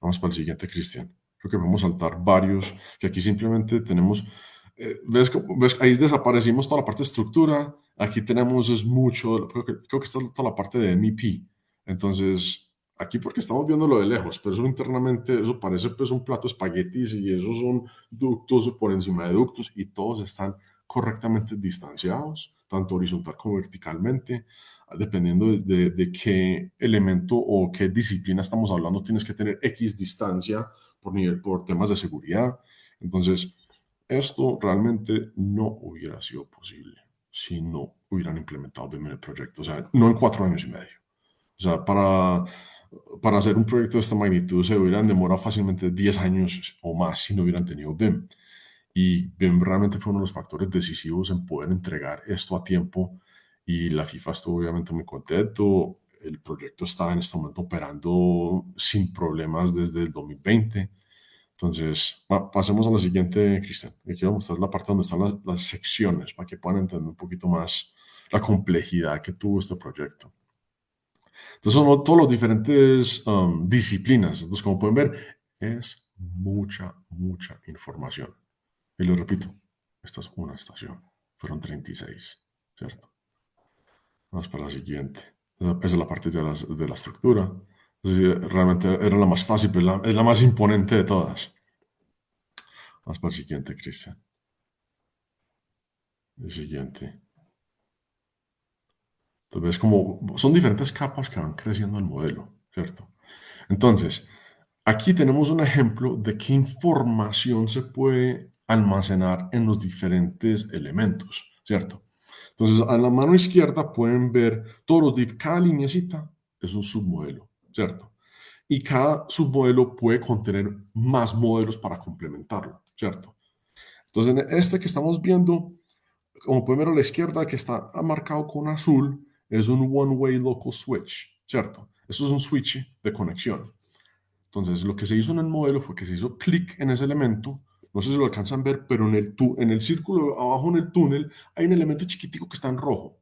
Vamos para el siguiente, Cristian. Creo que podemos saltar varios, que aquí simplemente tenemos, ¿ves? Ahí desaparecimos toda la parte de estructura, aquí tenemos es mucho, creo que está toda la parte de MEP. Entonces, aquí porque estamos viéndolo de lejos, pero eso internamente, eso parece pues un plato de espaguetis y esos son ductos por encima de ductos y todos están correctamente distanciados, tanto horizontal como verticalmente. Dependiendo de qué elemento o qué disciplina estamos hablando, tienes que tener X distancia por temas de seguridad. Entonces, esto realmente no hubiera sido posible si no hubieran implementado BIM en el proyecto. O sea, no en 4 años y medio. O sea, para hacer un proyecto de esta magnitud se hubieran demorado fácilmente 10 años o más si no hubieran tenido BIM. Y BIM realmente fue uno de los factores decisivos en poder entregar esto a tiempo y la FIFA estuvo obviamente muy contento. El proyecto está en este momento operando sin problemas desde el 2020. Entonces, pasemos a la siguiente, Cristian. Le quiero mostrar la parte donde están las secciones para que puedan entender un poquito más la complejidad que tuvo este proyecto. Entonces, son todos los diferentes disciplinas. Entonces, como pueden ver, es mucha información. Y les repito, esta es una estación. Fueron 36, ¿cierto? Vamos para la siguiente. Esa es la parte de la estructura. Realmente era la más fácil, pero es la más imponente de todas. Vamos para el siguiente, Cristian. El siguiente. Entonces, como son diferentes capas que van creciendo el modelo, ¿cierto? Entonces, aquí tenemos un ejemplo de qué información se puede almacenar en los diferentes elementos, ¿cierto? Entonces, a la mano izquierda pueden ver cada lineecita es un submodelo, ¿cierto? Y cada submodelo puede contener más modelos para complementarlo, ¿cierto? Entonces, en este que estamos viendo, como pueden ver a la izquierda, que está marcado con azul, es un one-way local switch, ¿cierto? Eso es un switch de conexión. Entonces, lo que se hizo en el modelo fue que se hizo clic en ese elemento. No sé si lo alcanzan a ver, pero en el círculo abajo en el túnel hay un elemento chiquitico que está en rojo,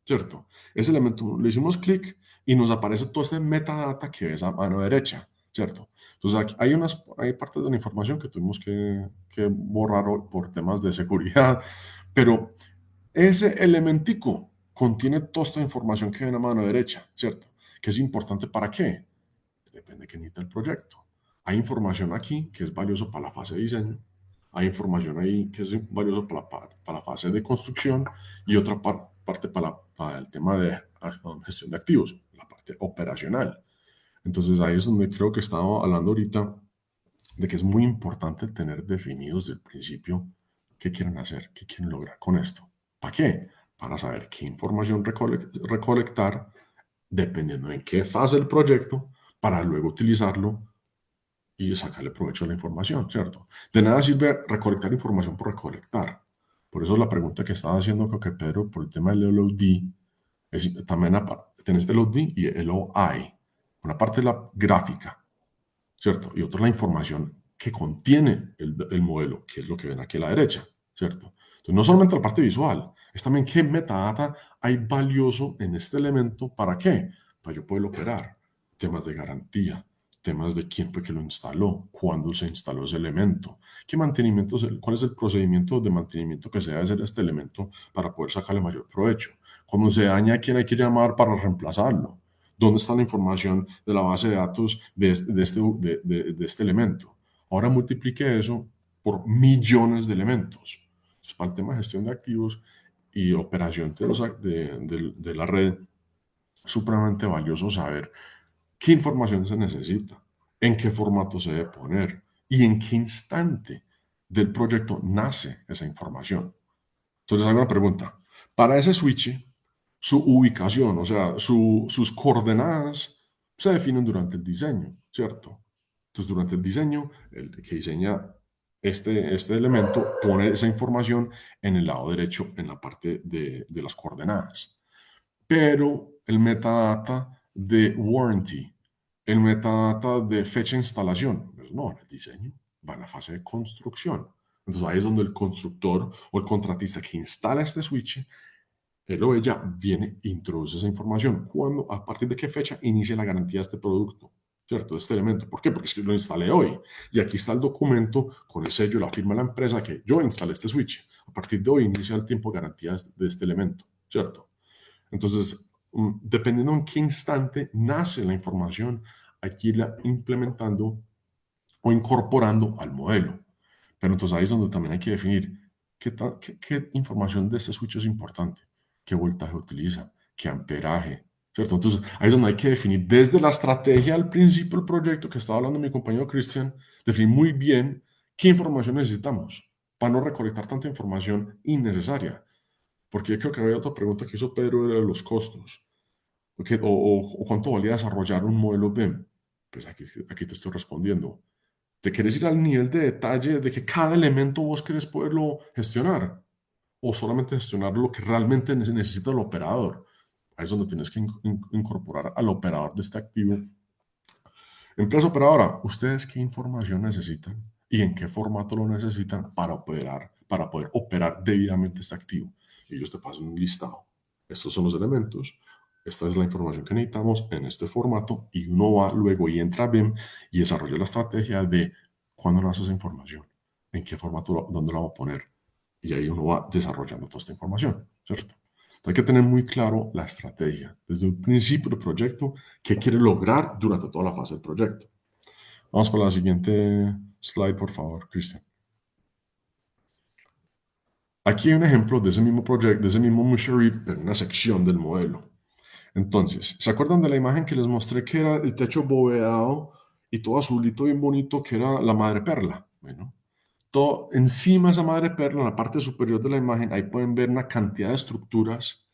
¿cierto? Ese elemento le hicimos clic y nos aparece todo este metadata que ves a mano derecha, ¿cierto? Entonces, aquí hay partes de la información que tuvimos que borrar por temas de seguridad, pero ese elementico contiene toda esta información que ven a mano derecha, ¿cierto? Que es importante para qué. Depende de qué necesita el proyecto. Hay información aquí que es valioso para la fase de diseño, hay información ahí que es valioso para la fase de construcción y otra parte para el tema de gestión de activos, la parte operacional. Entonces ahí es donde creo que estaba hablando ahorita de que es muy importante tener definidos desde el principio qué quieren hacer, qué quieren lograr con esto. ¿Para qué? Para saber qué información recolectar dependiendo en qué fase del proyecto para luego utilizarlo y sacarle provecho a la información, ¿cierto? De nada sirve recolectar información por recolectar. Por eso la pregunta que estaba haciendo, creo que Pedro, por el tema del LOD, también tenés LOD y LOI. Una parte es la gráfica, ¿cierto? Y otra es la información que contiene el modelo, que es lo que ven aquí a la derecha, ¿cierto? Entonces, no solamente la parte visual, es también qué metadata hay valioso en este elemento, ¿para qué? Para yo poder operar. Temas de garantía, temas de quién fue que lo instaló, cuándo se instaló ese elemento, qué mantenimiento, cuál es el procedimiento de mantenimiento que se debe hacer a este elemento para poder sacarle mayor provecho. Cuando se daña, ¿a quién hay que llamar para reemplazarlo? ¿Dónde está la información de la base de datos de este elemento? Ahora multiplique eso por millones de elementos. Entonces, para el tema de gestión de activos y operación de la red, es supremamente valioso saber qué información se necesita, en qué formato se debe poner y en qué instante del proyecto nace esa información. Entonces, hago una pregunta. Para ese switch, su ubicación, o sea, sus coordenadas se definen durante el diseño, ¿cierto? Entonces, durante el diseño, el que diseña este elemento pone esa información en el lado derecho, en la parte de las coordenadas. Pero el metadata de warranty, el metadata de fecha de instalación, pues no, en el diseño va en la fase de construcción. Entonces ahí es donde el constructor o el contratista que instala este switch, él o ella viene e introduce esa información. ¿Cuándo? ¿A partir de qué fecha inicia la garantía de este producto? ¿Cierto? De este elemento. ¿Por qué? Porque es que lo instalé hoy. Y aquí está el documento con el sello, la firma de la empresa que yo instalé este switch. A partir de hoy inicia el tiempo de garantía de este elemento. ¿Cierto? Entonces, dependiendo en qué instante nace la información, hay que irla implementando o incorporando al modelo. Pero entonces ahí es donde también hay que definir qué información de este switch es importante, qué voltaje utiliza, qué amperaje, ¿cierto? Entonces ahí es donde hay que definir desde la estrategia al principio del proyecto que estaba hablando mi compañero Cristian, definir muy bien qué información necesitamos para no recolectar tanta información innecesaria. Porque creo que había otra pregunta que hizo Pedro era de los costos. O cuánto valía desarrollar un modelo BIM. Pues aquí te estoy respondiendo. ¿Te quieres ir al nivel de detalle de que cada elemento vos querés poderlo gestionar? o solamente gestionar lo que realmente necesita el operador. Ahí es donde tienes que incorporar al operador de este activo. Empresa operadora, ¿ustedes qué información necesitan y en qué formato lo necesitan para poder operar debidamente este activo? Y ellos te pasan un listado. Estos son los elementos. Esta es la información que necesitamos en este formato y uno va luego y entra a BIM y desarrolla la estrategia de cuándo nace esa información, en qué formato, dónde la va a poner. Y ahí uno va desarrollando toda esta información, ¿cierto? Entonces hay que tener muy claro la estrategia desde un principio del proyecto, qué quiere lograr durante toda la fase del proyecto. Vamos para la siguiente slide, por favor, Cristian. Aquí hay un ejemplo de ese mismo proyecto, de ese mismo Mushery, pero en una sección del modelo. Entonces, ¿se acuerdan de la imagen que les mostré que era el techo bovedado y todo azulito bien bonito que era la madre perla? Bueno, todo encima de esa madre perla, en la parte superior de la imagen, ahí pueden ver una cantidad de estructuras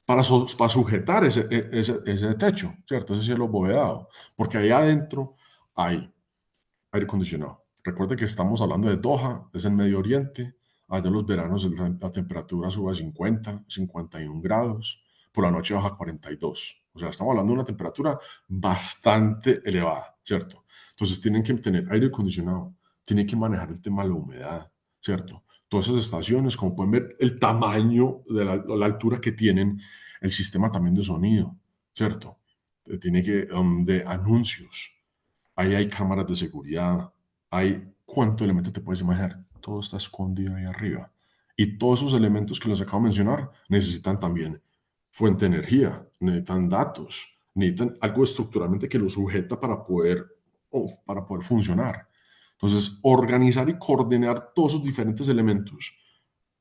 para sujetar ese techo, ¿cierto? Ese cielo bovedado. Porque ahí adentro hay aire acondicionado. Recuerde que estamos hablando de Doha, es en Medio Oriente. Allá los veranos la temperatura sube a 50, 51 grados. Por la noche baja a 42. O sea, estamos hablando de una temperatura bastante elevada, ¿cierto? Entonces tienen que tener aire acondicionado, tienen que manejar el tema de la humedad, ¿cierto? Todas esas estaciones, como pueden ver, el tamaño de la altura que tienen, el sistema también de sonido, ¿cierto? Tiene que, de anuncios, ahí hay cámaras de seguridad, hay cuánto elemento te puedes imaginar, todo está escondido ahí arriba. Y todos esos elementos que les acabo de mencionar necesitan también fuente de energía, necesitan datos, necesitan algo estructuralmente que lo sujeta para poder funcionar. Entonces, organizar y coordinar todos esos diferentes elementos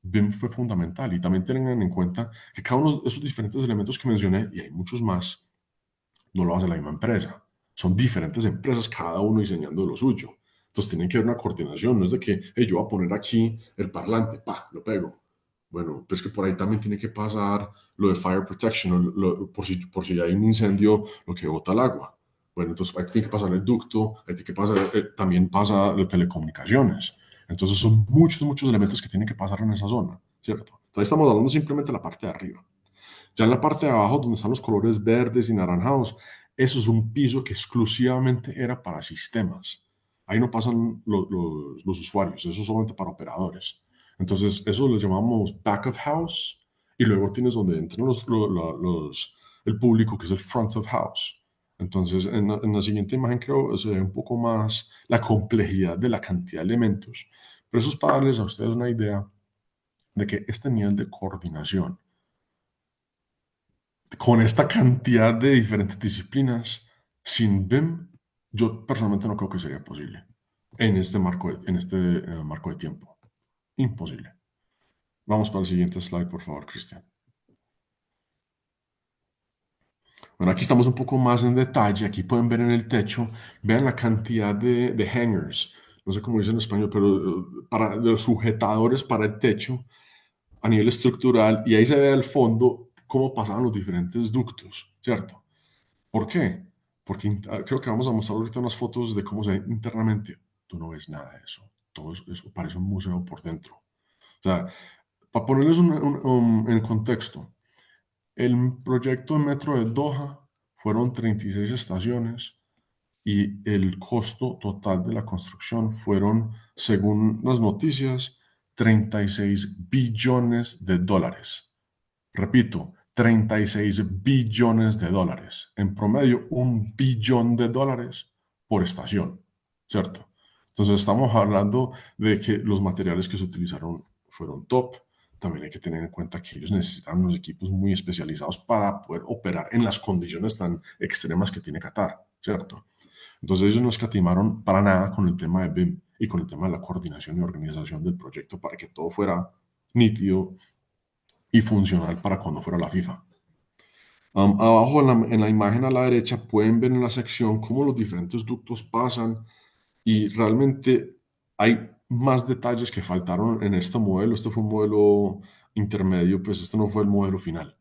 BIM fue fundamental. Y también tengan en cuenta que cada uno de esos diferentes elementos que mencioné, y hay muchos más, no lo hace la misma empresa. Son diferentes empresas, cada uno diseñando lo suyo. Entonces tienen que haber una coordinación. No es de que hey, yo voy a poner aquí el parlante, pa, lo pego. Bueno, pues que por ahí también tiene que pasar lo de fire protection, por si hay un incendio, lo que bota el agua. Bueno, entonces ahí tiene que pasar el ducto, ahí tiene que pasar, también pasa de telecomunicaciones. Entonces son muchos, muchos elementos que tienen que pasar en esa zona, ¿cierto? Entonces estamos hablando simplemente de la parte de arriba. Ya en la parte de abajo, donde están los colores verdes y naranjados, eso es un piso que exclusivamente era para sistemas. Ahí no pasan los usuarios, eso es solamente para operadores. Entonces, eso lo llamamos back of house y luego tienes donde entran el público, que es el front of house. Entonces, en la siguiente imagen creo se ve un poco más la complejidad de la cantidad de elementos. Pero eso es para darles a ustedes una idea de que este nivel de coordinación con esta cantidad de diferentes disciplinas, sin BIM, yo personalmente no creo que sería posible en este marco de tiempo. Imposible. Vamos para el siguiente slide, por favor, Cristian. Bueno, aquí estamos un poco más en detalle. Aquí pueden ver en el techo, vean la cantidad de hangers, no sé cómo dicen en español, pero para los sujetadores para el techo a nivel estructural, y ahí se ve al fondo cómo pasaban los diferentes ductos, ¿cierto? ¿Por qué? Porque creo que vamos a mostrar ahorita unas fotos de cómo se ve internamente. Tú no ves nada de eso. Todo eso parece un museo por dentro. O sea, para ponerles en contexto, el proyecto de metro de Doha fueron 36 estaciones y el costo total de la construcción fueron, según las noticias, 36 billones de dólares. Repito, 36 billones de dólares. En promedio, $1 billón por estación, ¿cierto? Entonces estamos hablando de que los materiales que se utilizaron fueron top. También hay que tener en cuenta que ellos necesitan unos equipos muy especializados para poder operar en las condiciones tan extremas que tiene Qatar, ¿cierto? Entonces ellos no escatimaron para nada con el tema de BIM y con el tema de la coordinación y organización del proyecto para que todo fuera nítido y funcional para cuando fuera la FIFA. Abajo en la imagen a la derecha pueden ver en la sección cómo los diferentes ductos pasan y realmente hay más detalles que faltaron en este modelo. Este fue un modelo intermedio, pues este no fue el modelo final,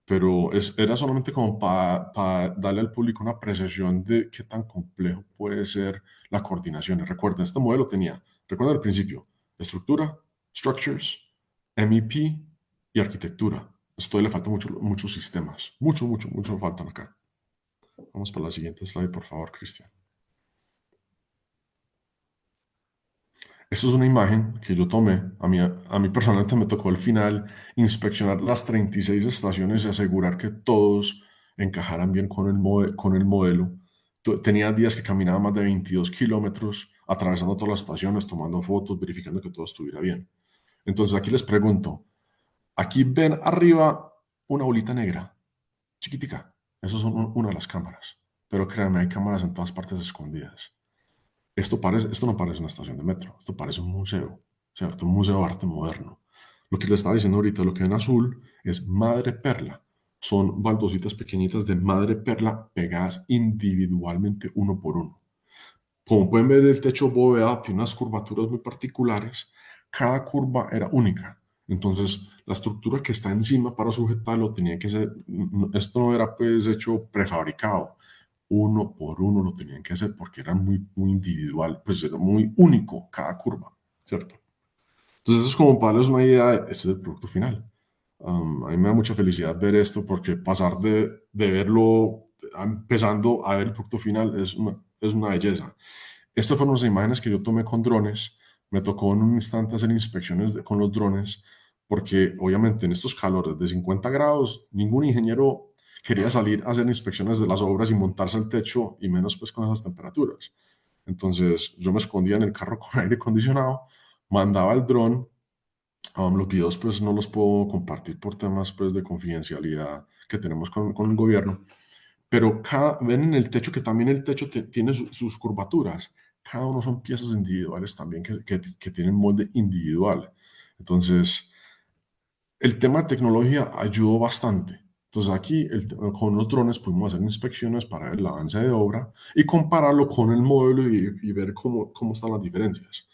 pero era solamente como para darle al público una apreciación de qué tan complejo puede ser la coordinación. Recuerda, este modelo tenía, recuerda al principio, estructura, structures, MEP y arquitectura. Esto le falta muchos sistemas. Mucho faltan acá. Vamos para la siguiente slide, por favor, Cristian. Esta es una imagen que yo tomé. A mí personalmente me tocó al final inspeccionar las 36 estaciones y asegurar que todos encajaran bien con el modelo. Tenía días que caminaba más de 22 kilómetros atravesando todas las estaciones, tomando fotos, verificando que todo estuviera bien. Entonces aquí les pregunto, aquí ven arriba una bolita negra, chiquitica. Esas son una de las cámaras. Pero créanme, hay cámaras en todas partes escondidas. Esto no parece una estación de metro, esto parece un museo, ¿cierto? Un museo de arte moderno. Lo que le estaba diciendo ahorita, lo que en azul es madre perla. Son baldositas pequeñitas de madre perla pegadas individualmente uno por uno. Como pueden ver, el techo bóveda tiene unas curvaturas muy particulares. Cada curva era única. Entonces, la estructura que está encima para sujetarlo tenía que ser, esto no era pues hecho prefabricado. Uno por uno lo tenían que hacer porque era muy individual, pues era muy único cada curva, ¿cierto? Entonces, eso es como para darles una idea, este es el producto final. A mí me da mucha felicidad ver esto porque pasar de verlo empezando a ver el producto final es una belleza. Estas fueron las imágenes que yo tomé con drones. Me tocó en un instante hacer inspecciones con los drones porque obviamente en estos calores de 50 grados ningún ingeniero quería salir a hacer inspecciones de las obras y montarse al techo y menos pues con esas temperaturas. Entonces yo me escondía en el carro con aire acondicionado, mandaba el dron. Los videos pues no los puedo compartir por temas pues de confidencialidad que tenemos con el gobierno, pero ven en el techo que también el techo tiene sus curvaturas. Cada uno son piezas individuales también que tienen molde individual. Entonces, el tema de tecnología ayudó bastante. Entonces aquí con los drones pudimos hacer inspecciones para ver el avance de obra y compararlo con el modelo y ver cómo están las diferencias.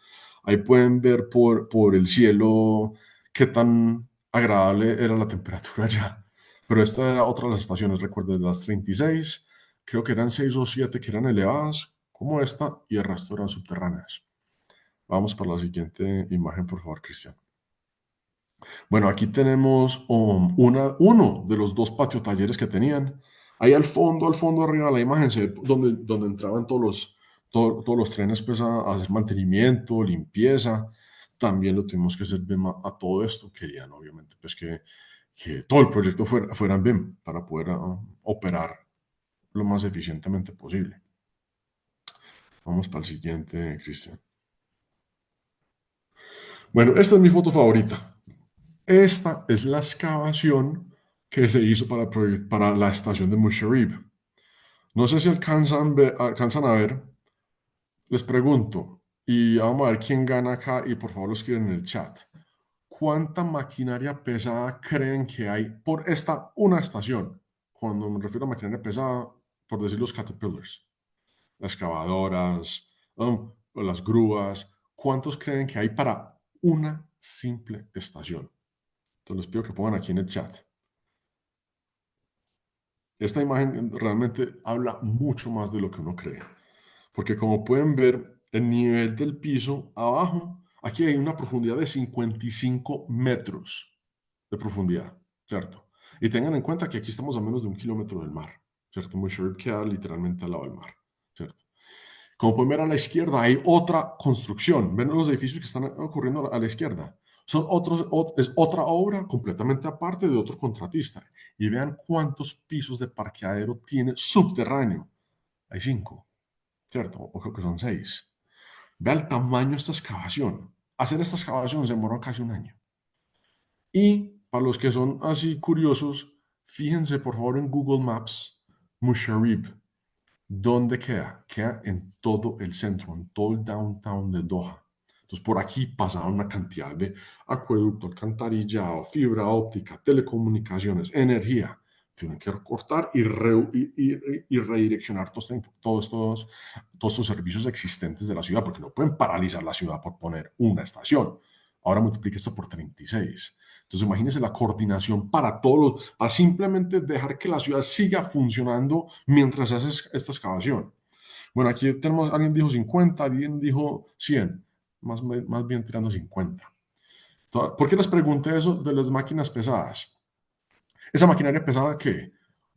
Ahí pueden ver por el cielo qué tan agradable era la temperatura ya. Pero esta era otra de las estaciones, recuerden, de las 36, creo que eran 6 o 7 que eran elevadas, como esta, y el resto eran subterráneas. Vamos para la siguiente imagen, por favor, Cristian. Bueno, aquí tenemos uno de los dos patio talleres que tenían. Ahí al fondo arriba de la imagen se ve donde entraban todos los trenes pues, a hacer mantenimiento, limpieza. También lo tuvimos que hacer BIM a todo esto. Querían obviamente pues, que todo el proyecto fuera en BIM para poder operar lo más eficientemente posible. Vamos para el siguiente, Cristian. Bueno, esta es mi foto favorita. Esta es la excavación que se hizo para la estación de Musharraf. No sé si alcanzan a ver. Les pregunto, y vamos a ver quién gana acá, y por favor lo escriben en el chat. ¿Cuánta maquinaria pesada creen que hay por una estación? Cuando me refiero a maquinaria pesada, por decir los caterpillars, las excavadoras, las grúas. ¿Cuántos creen que hay para una simple estación? Entonces les pido que pongan aquí en el chat. Esta imagen realmente habla mucho más de lo que uno cree, porque como pueden ver, el nivel del piso abajo, aquí hay una profundidad de 55 metros de profundidad, ¿cierto? Y tengan en cuenta que aquí estamos a menos de 1 kilómetro del mar, ¿cierto? Musharraf queda literalmente al lado del mar, ¿cierto? Como pueden ver a la izquierda hay otra construcción. ¿Ven los edificios que están ocurriendo a la izquierda? Es otra obra completamente aparte de otro contratista. Y vean cuántos pisos de parqueadero tiene subterráneo. Hay 5, ¿cierto? O creo que son 6. Vean el tamaño de esta excavación. Hacer esta excavación se demoró casi 1 año. Y para los que son así curiosos, fíjense por favor en Google Maps, Musharraf. ¿Dónde queda? Queda en todo el centro, en todo el downtown de Doha. Entonces, por aquí pasaba una cantidad de acueducto, alcantarillado, fibra óptica, telecomunicaciones, energía. Tienen que recortar y redireccionar todos esos servicios existentes de la ciudad, porque no pueden paralizar la ciudad por poner una estación. Ahora multiplique esto por 36. Entonces, imagínense la coordinación para para simplemente dejar que la ciudad siga funcionando mientras haces esta excavación. Bueno, aquí tenemos, alguien dijo 50, alguien dijo 100, más bien tirando 50. ¿Por qué les pregunté eso de las máquinas pesadas? Esa maquinaria pesada que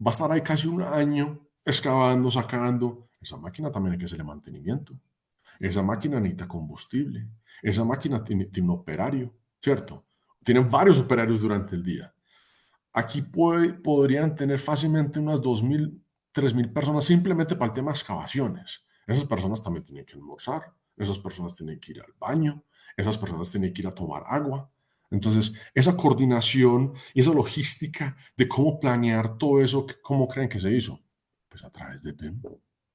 va a estar ahí casi un año excavando, sacando. Esa máquina también hay que hacerle mantenimiento. Esa máquina necesita combustible. Esa máquina tiene un operario, ¿cierto? Tienen varios operarios durante el día. Aquí podrían tener fácilmente unas 2.000, 3.000 personas simplemente para el tema de excavaciones. Esas personas también tienen que almorzar, esas personas tienen que ir al baño, esas personas tienen que ir a tomar agua. Entonces, esa coordinación y esa logística de cómo planear todo eso, ¿cómo creen que se hizo? Pues a través de BIM,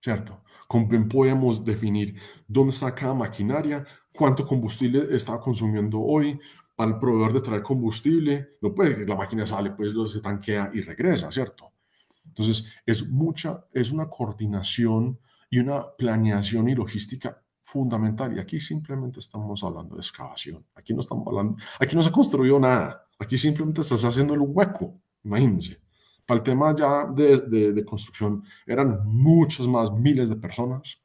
¿cierto? Con BIM podemos definir dónde está cada maquinaria, cuánto combustible está consumiendo hoy, para el proveedor de traer combustible, no puede que la máquina sale, pues se tanquea y regresa, ¿cierto? Entonces, es una coordinación y una planeación y logística fundamental. Y aquí simplemente estamos hablando de excavación. Aquí no estamos hablando, aquí no se construyó nada. Aquí simplemente estás haciendo el hueco, imagínense. Para el tema ya de construcción eran muchas más, miles de personas,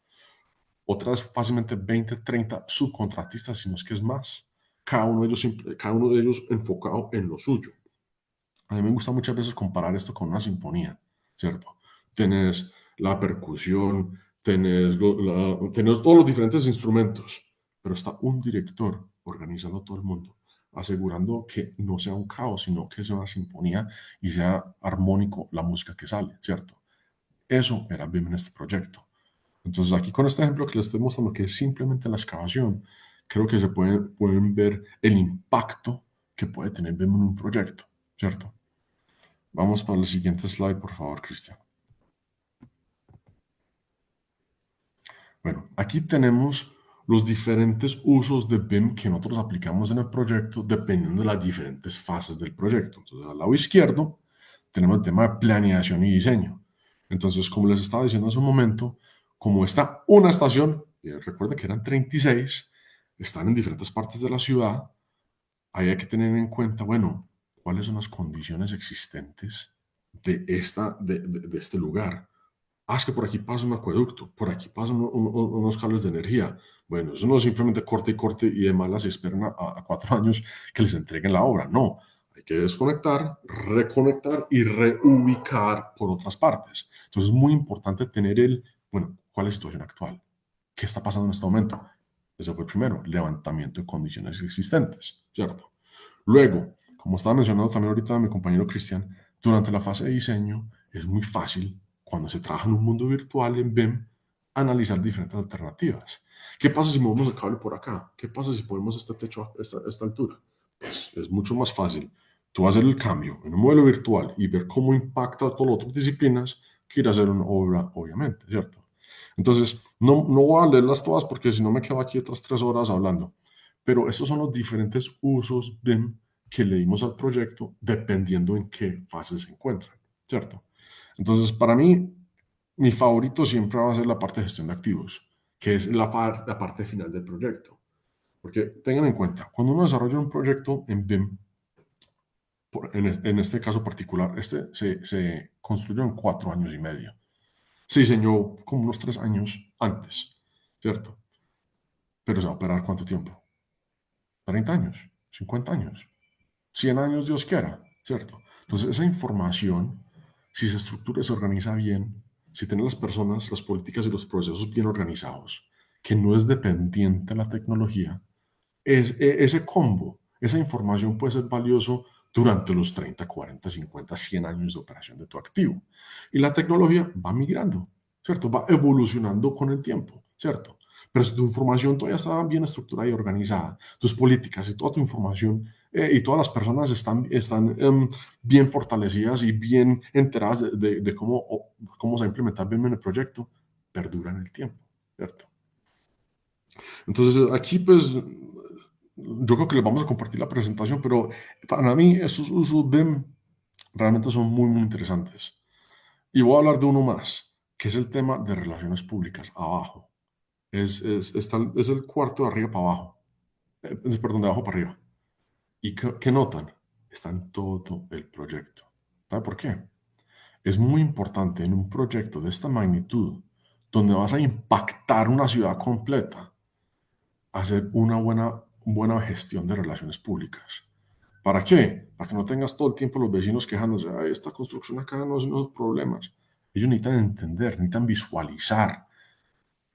otras fácilmente 20, 30 subcontratistas, si no es que es más, cada uno de ellos enfocado en lo suyo. A mí me gusta muchas veces comparar esto con una sinfonía, ¿cierto? Tenés la percusión, tenés todos los diferentes instrumentos, pero está un director organizando a todo el mundo, asegurando que no sea un caos, sino que sea una sinfonía y sea armónico la música que sale, ¿cierto? Eso era BIM en este proyecto. Entonces, aquí con este ejemplo que les estoy mostrando, que es simplemente la excavación, creo que pueden ver el impacto que puede tener BIM en un proyecto, ¿cierto? Vamos para el siguiente slide, por favor, Cristian. Bueno, aquí tenemos los diferentes usos de BIM que nosotros aplicamos en el proyecto dependiendo de las diferentes fases del proyecto. Entonces, al lado izquierdo tenemos el tema de planeación y diseño. Entonces, como les estaba diciendo hace un momento, como está una estación, y recuerden que eran 36, están en diferentes partes de la ciudad, ahí hay que tener en cuenta, bueno, cuáles son las condiciones existentes de este lugar. Es que por aquí pasa un acueducto, por aquí pasan unos cables de energía. Bueno, eso no es simplemente corte y corte y de malas y esperan a 4 años que les entreguen la obra. No, hay que desconectar, reconectar y reubicar por otras partes. Entonces es muy importante tener bueno, ¿cuál es la situación actual? ¿Qué está pasando en este momento? Ese fue el primero, levantamiento de condiciones existentes, ¿cierto? Luego, como estaba mencionando también ahorita mi compañero Cristian, durante la fase de diseño es muy fácil, cuando se trabaja en un mundo virtual en BIM, analizar diferentes alternativas. ¿Qué pasa si movemos el cable por acá? ¿Qué pasa si ponemos este techo a esta altura? Pues es mucho más fácil tú hacer el cambio en un modelo virtual y ver cómo impacta a todas las otras disciplinas que ir a hacer una obra, obviamente, ¿cierto? Entonces, no voy a leerlas todas porque si no me quedo aquí otras 3 horas hablando, pero estos son los diferentes usos BIM que le dimos al proyecto dependiendo en qué fase se encuentran, ¿cierto? Entonces, para mí, mi favorito siempre va a ser la parte de gestión de activos, que es la parte final del proyecto. Porque tengan en cuenta, cuando uno desarrolla un proyecto en BIM, en este caso particular, se construyó en 4 años y medio. Se diseñó como unos 3 años antes, ¿cierto? Pero se va a operar ¿cuánto tiempo? 30 años, 50 años, 100 años, Dios quiera, ¿cierto? Entonces, esa información, si se estructura y se organiza bien, si tienen las personas, las políticas y los procesos bien organizados, que no es dependiente de la tecnología, ese combo, esa información puede ser valioso durante los 30, 40, 50, 100 años de operación de tu activo. Y la tecnología va migrando, ¿cierto? Va evolucionando con el tiempo, ¿cierto? Pero si tu información todavía está bien estructurada y organizada, tus políticas y toda tu información y todas las personas están bien fortalecidas y bien enteradas de cómo se va a implementar bien en el proyecto, perdura en el tiempo, ¿cierto? Entonces, aquí pues yo creo que les vamos a compartir la presentación, pero para mí esos usos BIM realmente son muy, muy interesantes. Y voy a hablar de uno más, que es el tema de relaciones públicas, abajo. Es el cuarto de arriba para abajo. Perdón, de abajo para arriba. ¿Y qué notan? Está en todo el proyecto. ¿Sabe por qué? Es muy importante en un proyecto de esta magnitud, donde vas a impactar una ciudad completa, hacer un buena gestión de relaciones públicas. ¿Para qué? Para que no tengas todo el tiempo los vecinos quejándose, ay, esta construcción acá no es unos problemas. Ellos necesitan entender, necesitan visualizar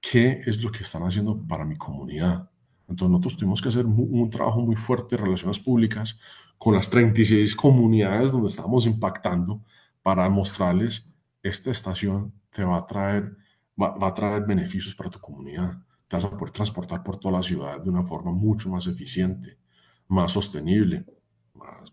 qué es lo que están haciendo para mi comunidad. Entonces nosotros tuvimos que hacer un trabajo muy fuerte de relaciones públicas con las 36 comunidades donde estamos impactando para mostrarles, esta estación te va a traer, va a traer beneficios para tu comunidad. Te vas a poder transportar por toda la ciudad de una forma mucho más eficiente, más sostenible,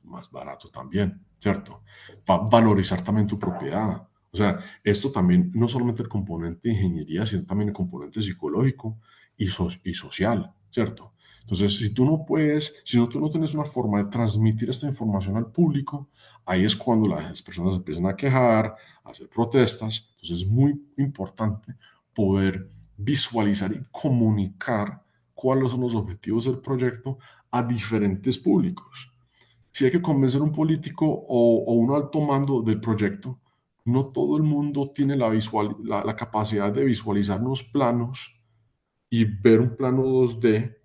más barato también, ¿cierto? Va a valorizar también tu propiedad. O sea, esto también, no solamente el componente de ingeniería, sino también el componente psicológico y social, ¿cierto? Entonces, si tú no puedes, si no, tú no tienes una forma de transmitir esta información al público, ahí es cuando las personas empiezan a quejar, a hacer protestas. Entonces, es muy importante poder visualizar y comunicar cuáles son los objetivos del proyecto a diferentes públicos. Si hay que convencer a un político o un alto mando del proyecto, no todo el mundo tiene la capacidad de visualizar unos planos y ver un plano 2D,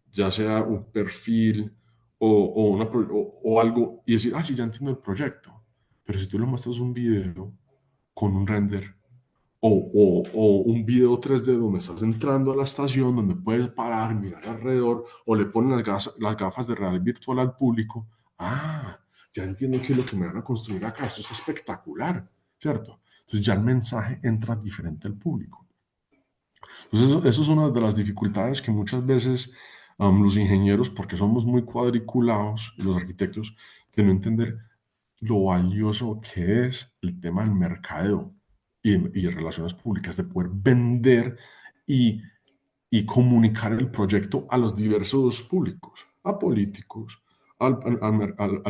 ya sea un perfil o algo, y decir, ah, sí, ya entiendo el proyecto. Pero si tú le muestras un video con un render o un video 3D donde estás entrando a la estación, donde puedes parar, mirar alrededor, o le ponen las gafas de realidad virtual al público, ah, ya entiendo qué es lo que me van a construir acá, esto es espectacular, ¿cierto? Entonces ya el mensaje entra diferente al público. Entonces eso es una de las dificultades que muchas veces los ingenieros, porque somos muy cuadriculados, y los arquitectos, de no entender lo valioso que es el tema del mercadeo y relaciones públicas, de poder vender y, y comunicar el proyecto a los diversos públicos, a políticos, al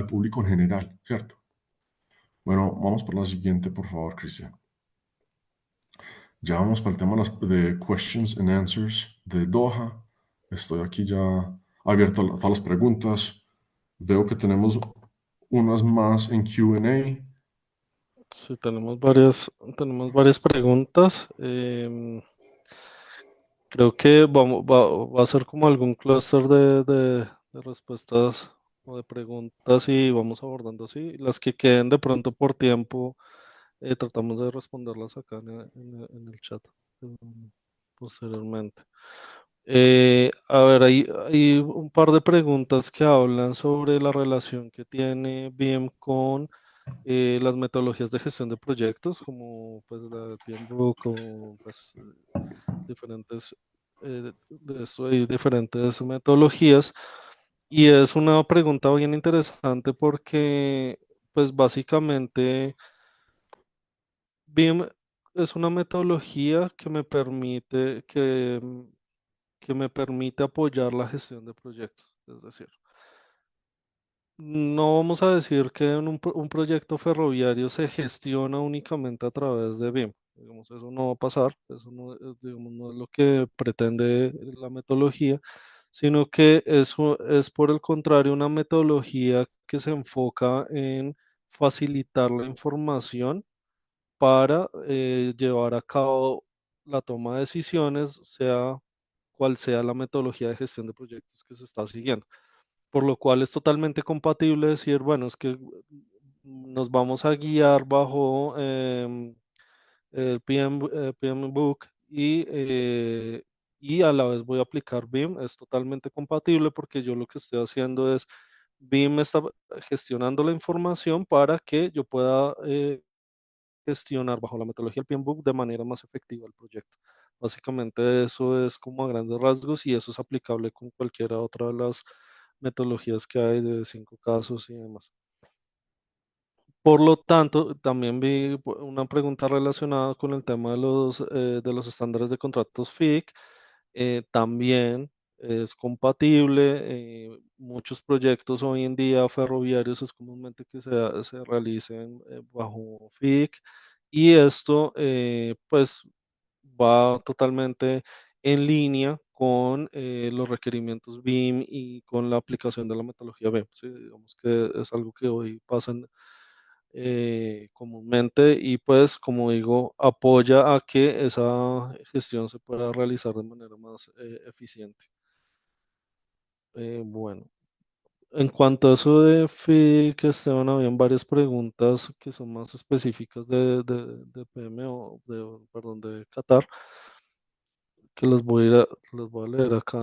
público en general, ¿cierto? Bueno, vamos por la siguiente, por favor, Cristian. Ya vamos para el tema de questions and answers de Doha. Estoy aquí ya abierto a todas las preguntas. Veo que tenemos unas más en Q&A. Sí, tenemos varias preguntas. Creo que va a ser como algún clúster de respuestas o de preguntas y vamos abordando así. Las que queden de pronto por tiempo, tratamos de responderlas acá en el chat posteriormente. A ver, hay un par de preguntas que hablan sobre la relación que tiene BIM con las metodologías de gestión de proyectos, como pues la PMBOK o pues diferentes, de esto hay diferentes metodologías. Y es una pregunta bien interesante porque pues básicamente BIM es una metodología que me permite apoyar la gestión de proyectos. Es decir, no vamos a decir que un proyecto ferroviario se gestiona únicamente a través de BIM. Digamos, eso no va a pasar, eso no, digamos, no es lo que pretende la metodología, sino que eso es por el contrario una metodología que se enfoca en facilitar la información para llevar a cabo la toma de decisiones, sea cual sea la metodología de gestión de proyectos que se está siguiendo. Por lo cual es totalmente compatible decir, bueno, es que nos vamos a guiar bajo el PM Book y a la vez voy a aplicar BIM. Es totalmente compatible porque yo lo que estoy haciendo es BIM está gestionando la información para que yo pueda gestionar bajo la metodología del PMBOK de manera más efectiva el proyecto. Básicamente eso es como a grandes rasgos y eso es aplicable con cualquiera otra de las metodologías que hay de 5 casos y demás. Por lo tanto, también vi una pregunta relacionada con el tema de los estándares de contratos FIC. También es compatible. Muchos proyectos hoy en día ferroviarios es comúnmente que se realicen bajo FIC y esto pues va totalmente en línea con los requerimientos BIM y con la aplicación de la metodología BIM. ¿Sí? Digamos que es algo que hoy pasa comúnmente y pues como digo apoya a que esa gestión se pueda realizar de manera más eficiente. Bueno, en cuanto a eso de FIC, Esteban, habían varias preguntas que son más específicas de PMO, perdón, de Qatar, que las voy a leer acá.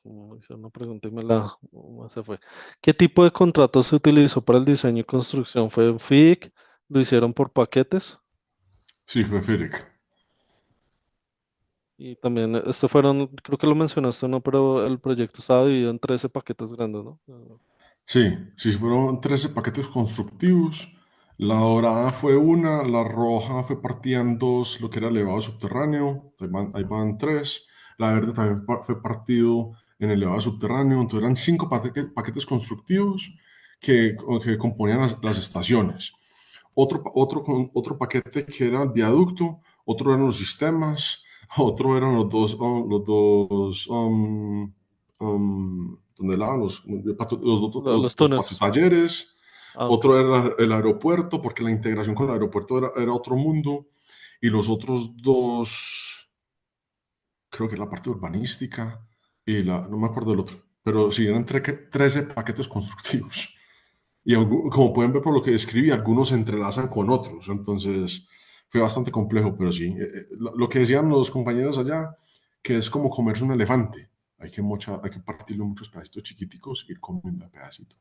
Me hice una pregunta y se fue. ¿Qué tipo de contrato se utilizó para el diseño y construcción? ¿Fue en FIC? ¿Lo hicieron por paquetes? Sí, fue FIDIC. Y también, estos fueron, creo que lo mencionaste, ¿no? Pero el proyecto estaba dividido en 13 paquetes grandes, ¿no? Sí, sí, fueron 13 paquetes constructivos. La dorada fue una, la roja fue partida en dos, lo que era elevado subterráneo, ahí van tres. La verde también fue partido en elevado subterráneo. Entonces eran cinco paquetes constructivos que componían las estaciones. Otro paquete que era el viaducto, otro eran los sistemas, otro eran donde lavan Los los túneles. patitalleres, Ah, ok. otro era el aeropuerto, porque la integración con el aeropuerto era otro mundo, y los otros dos, creo que la parte urbanística y no me acuerdo del otro, pero sí, eran 13 paquetes constructivos. Y como pueden ver por lo que describí, algunos se entrelazan con otros, entonces fue bastante complejo, pero sí, lo que decían los compañeros allá, que es como comerse un elefante, hay que partirlo en muchos pedacitos chiquiticos y ir comiendo a pedacito.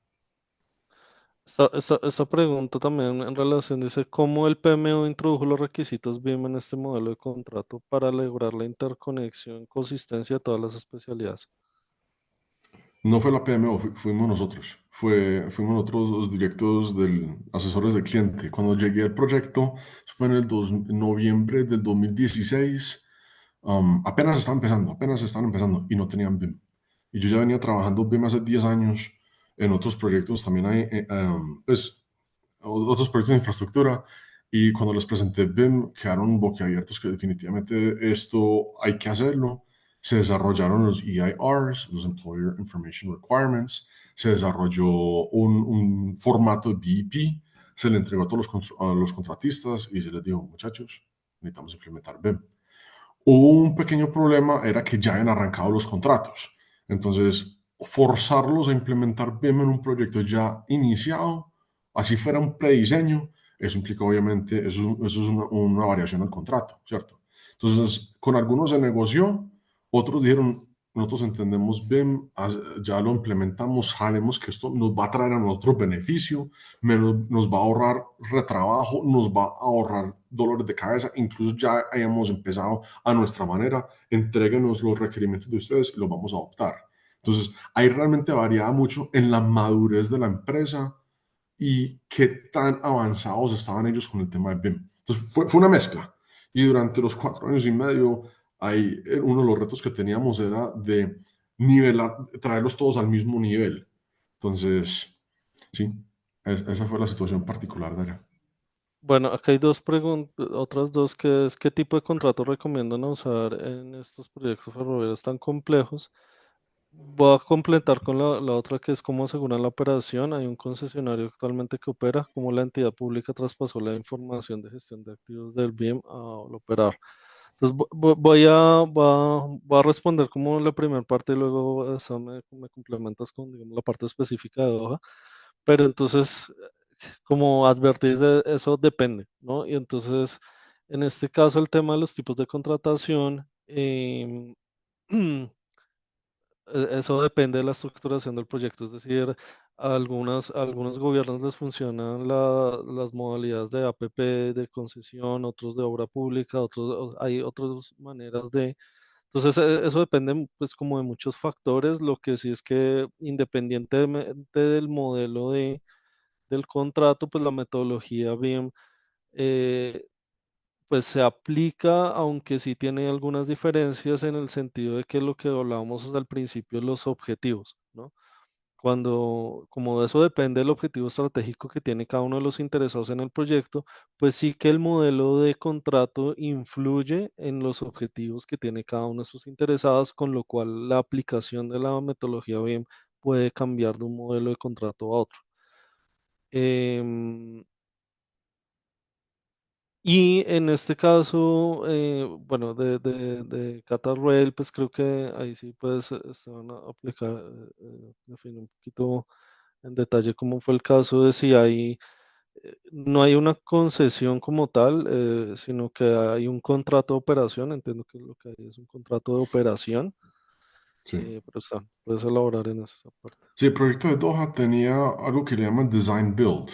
Esta pregunta también en relación dice, ¿cómo el PMO introdujo los requisitos BIM en este modelo de contrato para lograr la interconexión, consistencia de todas las especialidades? No fue la PMO, fuimos nosotros. Fuimos nosotros los directos asesores de cliente. Cuando llegué al proyecto, eso fue en noviembre del 2016. Apenas estaban empezando y no tenían BIM. Y yo ya venía trabajando BIM hace 10 años en otros proyectos, también hay, pues, otros proyectos de infraestructura. Y cuando les presenté BIM, quedaron boquiabiertos que definitivamente esto hay que hacerlo. Se desarrollaron los EIRs, los Employer Information Requirements, se desarrolló un formato de BEP, se le entregó a todos a los contratistas y se les dijo, muchachos, necesitamos implementar BIM. Hubo un pequeño problema, era que ya habían arrancado los contratos. Entonces, forzarlos a implementar BIM en un proyecto ya iniciado, así fuera un prediseño, eso implica obviamente, eso es una variación al contrato, ¿cierto? Entonces, con algunos se negoció, otros dijeron, nosotros entendemos BIM, ya lo implementamos, sabemos que esto nos va a traer a nosotros beneficio, nos va a ahorrar retrabajo, nos va a ahorrar dolores de cabeza, incluso ya hayamos empezado a nuestra manera, entréguenos los requerimientos de ustedes y los vamos a adoptar. Entonces, ahí realmente variaba mucho en la madurez de la empresa y qué tan avanzados estaban ellos con el tema de BIM. Entonces, fue una mezcla. Y durante los 4 años y medio, uno de los retos que teníamos era de nivelar, traerlos todos al mismo nivel. Entonces, sí, esa fue la situación particular de allá. Bueno, acá hay dos preguntas, otras dos que es, ¿qué tipo de contrato recomiendan usar en estos proyectos ferroviarios tan complejos? Voy a completar con la otra que es cómo aseguran la operación. Hay un concesionario actualmente que opera, cómo la entidad pública traspasó la información de gestión de activos del BIM al operar. Entonces voy a responder como la primera parte y luego eso me complementas con digamos, la parte específica de hoja. Pero entonces, como advertís, eso depende, ¿no? Y entonces, en este caso, el tema de los tipos de contratación, eso depende de la estructuración del proyecto, es decir, a algunos gobiernos les funcionan las modalidades de APP, de concesión, otros de obra pública, hay otras maneras de... Entonces, eso depende pues como de muchos factores, lo que sí es que independientemente del modelo del contrato, pues la metodología BIM pues se aplica, aunque sí tiene algunas diferencias en el sentido de que lo que hablábamos al principio, los objetivos, ¿no? Como de eso depende del objetivo estratégico que tiene cada uno de los interesados en el proyecto, pues sí que el modelo de contrato influye en los objetivos que tiene cada uno de sus interesados, con lo cual la aplicación de la metodología BIM puede cambiar de un modelo de contrato a otro. Em, Y en este caso, bueno, de Qatar Rail, pues creo que ahí sí pues se van a aplicar, definir un poquito en detalle cómo fue el caso de si hay, no hay una concesión como tal, sino que hay un contrato de operación, entiendo que lo que hay es un contrato de operación, Sí. pero está, puedes elaborar en esa parte. Sí, el proyecto de Doha tenía algo que le llaman Design Build.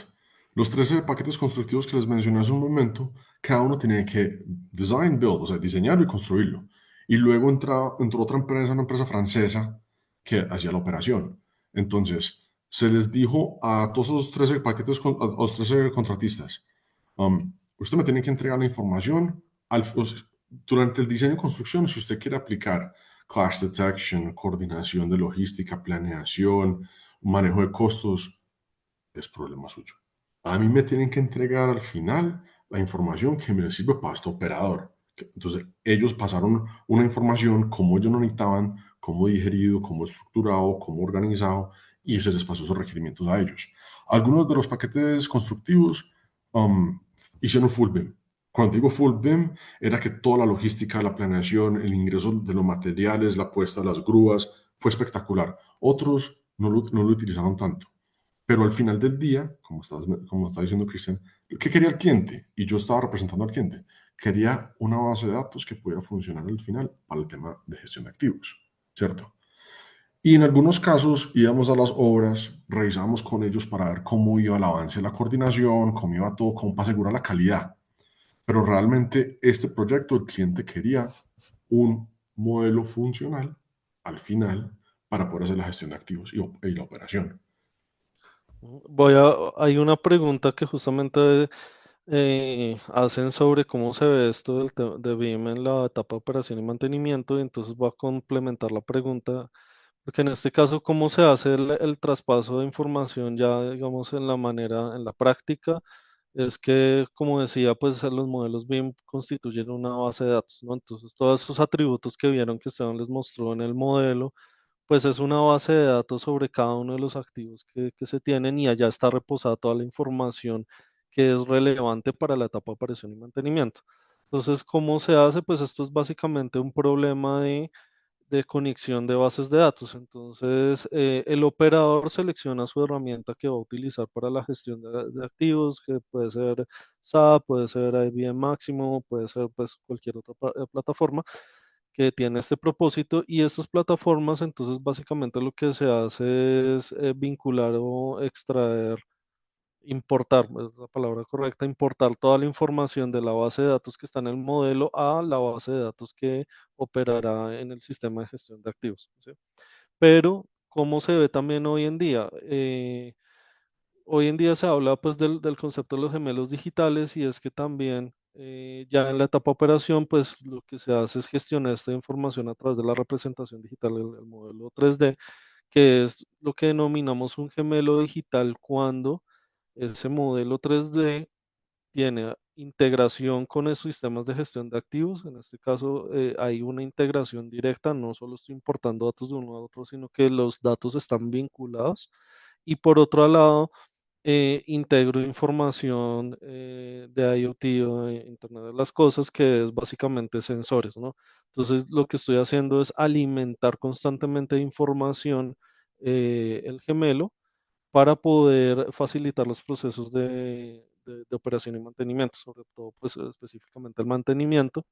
Los 13 paquetes constructivos que les mencioné hace un momento, cada uno tenía que Design Build, o sea, diseñarlo y construirlo. Y luego entró otra empresa, una empresa francesa, que hacía la operación. Entonces, se les dijo a todos esos 13 paquetes, a los 13 contratistas, usted me tiene que entregar la información durante el diseño y construcción, si usted quiere aplicar clash detection, coordinación de logística, planeación, manejo de costos, es problema suyo. A mí me tienen que entregar al final la información que me sirve para este operador. Entonces, ellos pasaron una información como ellos lo necesitaban, cómo digerido, cómo estructurado, cómo organizado, y ese les pasó esos requerimientos a ellos. Algunos de los paquetes constructivos hicieron full BIM. Cuando digo full BIM, era que toda la logística, la planeación, el ingreso de los materiales, la puesta de las grúas, fue espectacular. Otros no lo utilizaron tanto. Pero al final del día, como está diciendo Cristian, ¿qué quería el cliente? Y yo estaba representando al cliente. Quería una base de datos que pudiera funcionar al final para el tema de gestión de activos, ¿cierto? Y en algunos casos íbamos a las obras, revisábamos con ellos para ver cómo iba el avance de la coordinación, cómo iba todo, cómo para asegurar la calidad. Pero realmente este proyecto el cliente quería un modelo funcional al final para poder hacer la gestión de activos y la operación. Hay una pregunta que justamente hacen sobre cómo se ve esto de BIM en la etapa de operación y mantenimiento, y entonces voy a complementar la pregunta, porque en este caso, ¿cómo se hace el traspaso de información ya, digamos, en la manera, en la práctica? Es que, como decía, pues los modelos BIM constituyen una base de datos, ¿no? Entonces, todos esos atributos que vieron que Esteban les mostró en el modelo, pues es una base de datos sobre cada uno de los activos que se tienen, y allá está reposada toda la información que es relevante para la etapa de operación y mantenimiento. Entonces, ¿cómo se hace? Pues esto es básicamente un problema de conexión de bases de datos. Entonces, el operador selecciona su herramienta que va a utilizar para la gestión de activos, que puede ser SAP, puede ser IBM Máximo, puede ser pues cualquier otra plataforma que tiene este propósito, y estas plataformas entonces básicamente lo que se hace es vincular o extraer, importar, es la palabra correcta, importar toda la información de la base de datos que está en el modelo a la base de datos que operará en el sistema de gestión de activos, ¿sí? Pero, ¿cómo se ve también hoy en día? Hoy en día se habla pues del concepto de los gemelos digitales, y es que también ya en la etapa de operación pues lo que se hace es gestionar esta información a través de la representación digital, el modelo 3D, que es lo que denominamos un gemelo digital cuando ese modelo 3D tiene integración con esos sistemas de gestión de activos. En este caso hay una integración directa, no solo estoy importando datos de uno a otro, sino que los datos están vinculados. Y por otro lado, integro información de IoT o de Internet de las Cosas, que es básicamente sensores, ¿no? Entonces, lo que estoy haciendo es alimentar constantemente de información el gemelo para poder facilitar los procesos de operación y mantenimiento, sobre todo, pues específicamente el mantenimiento,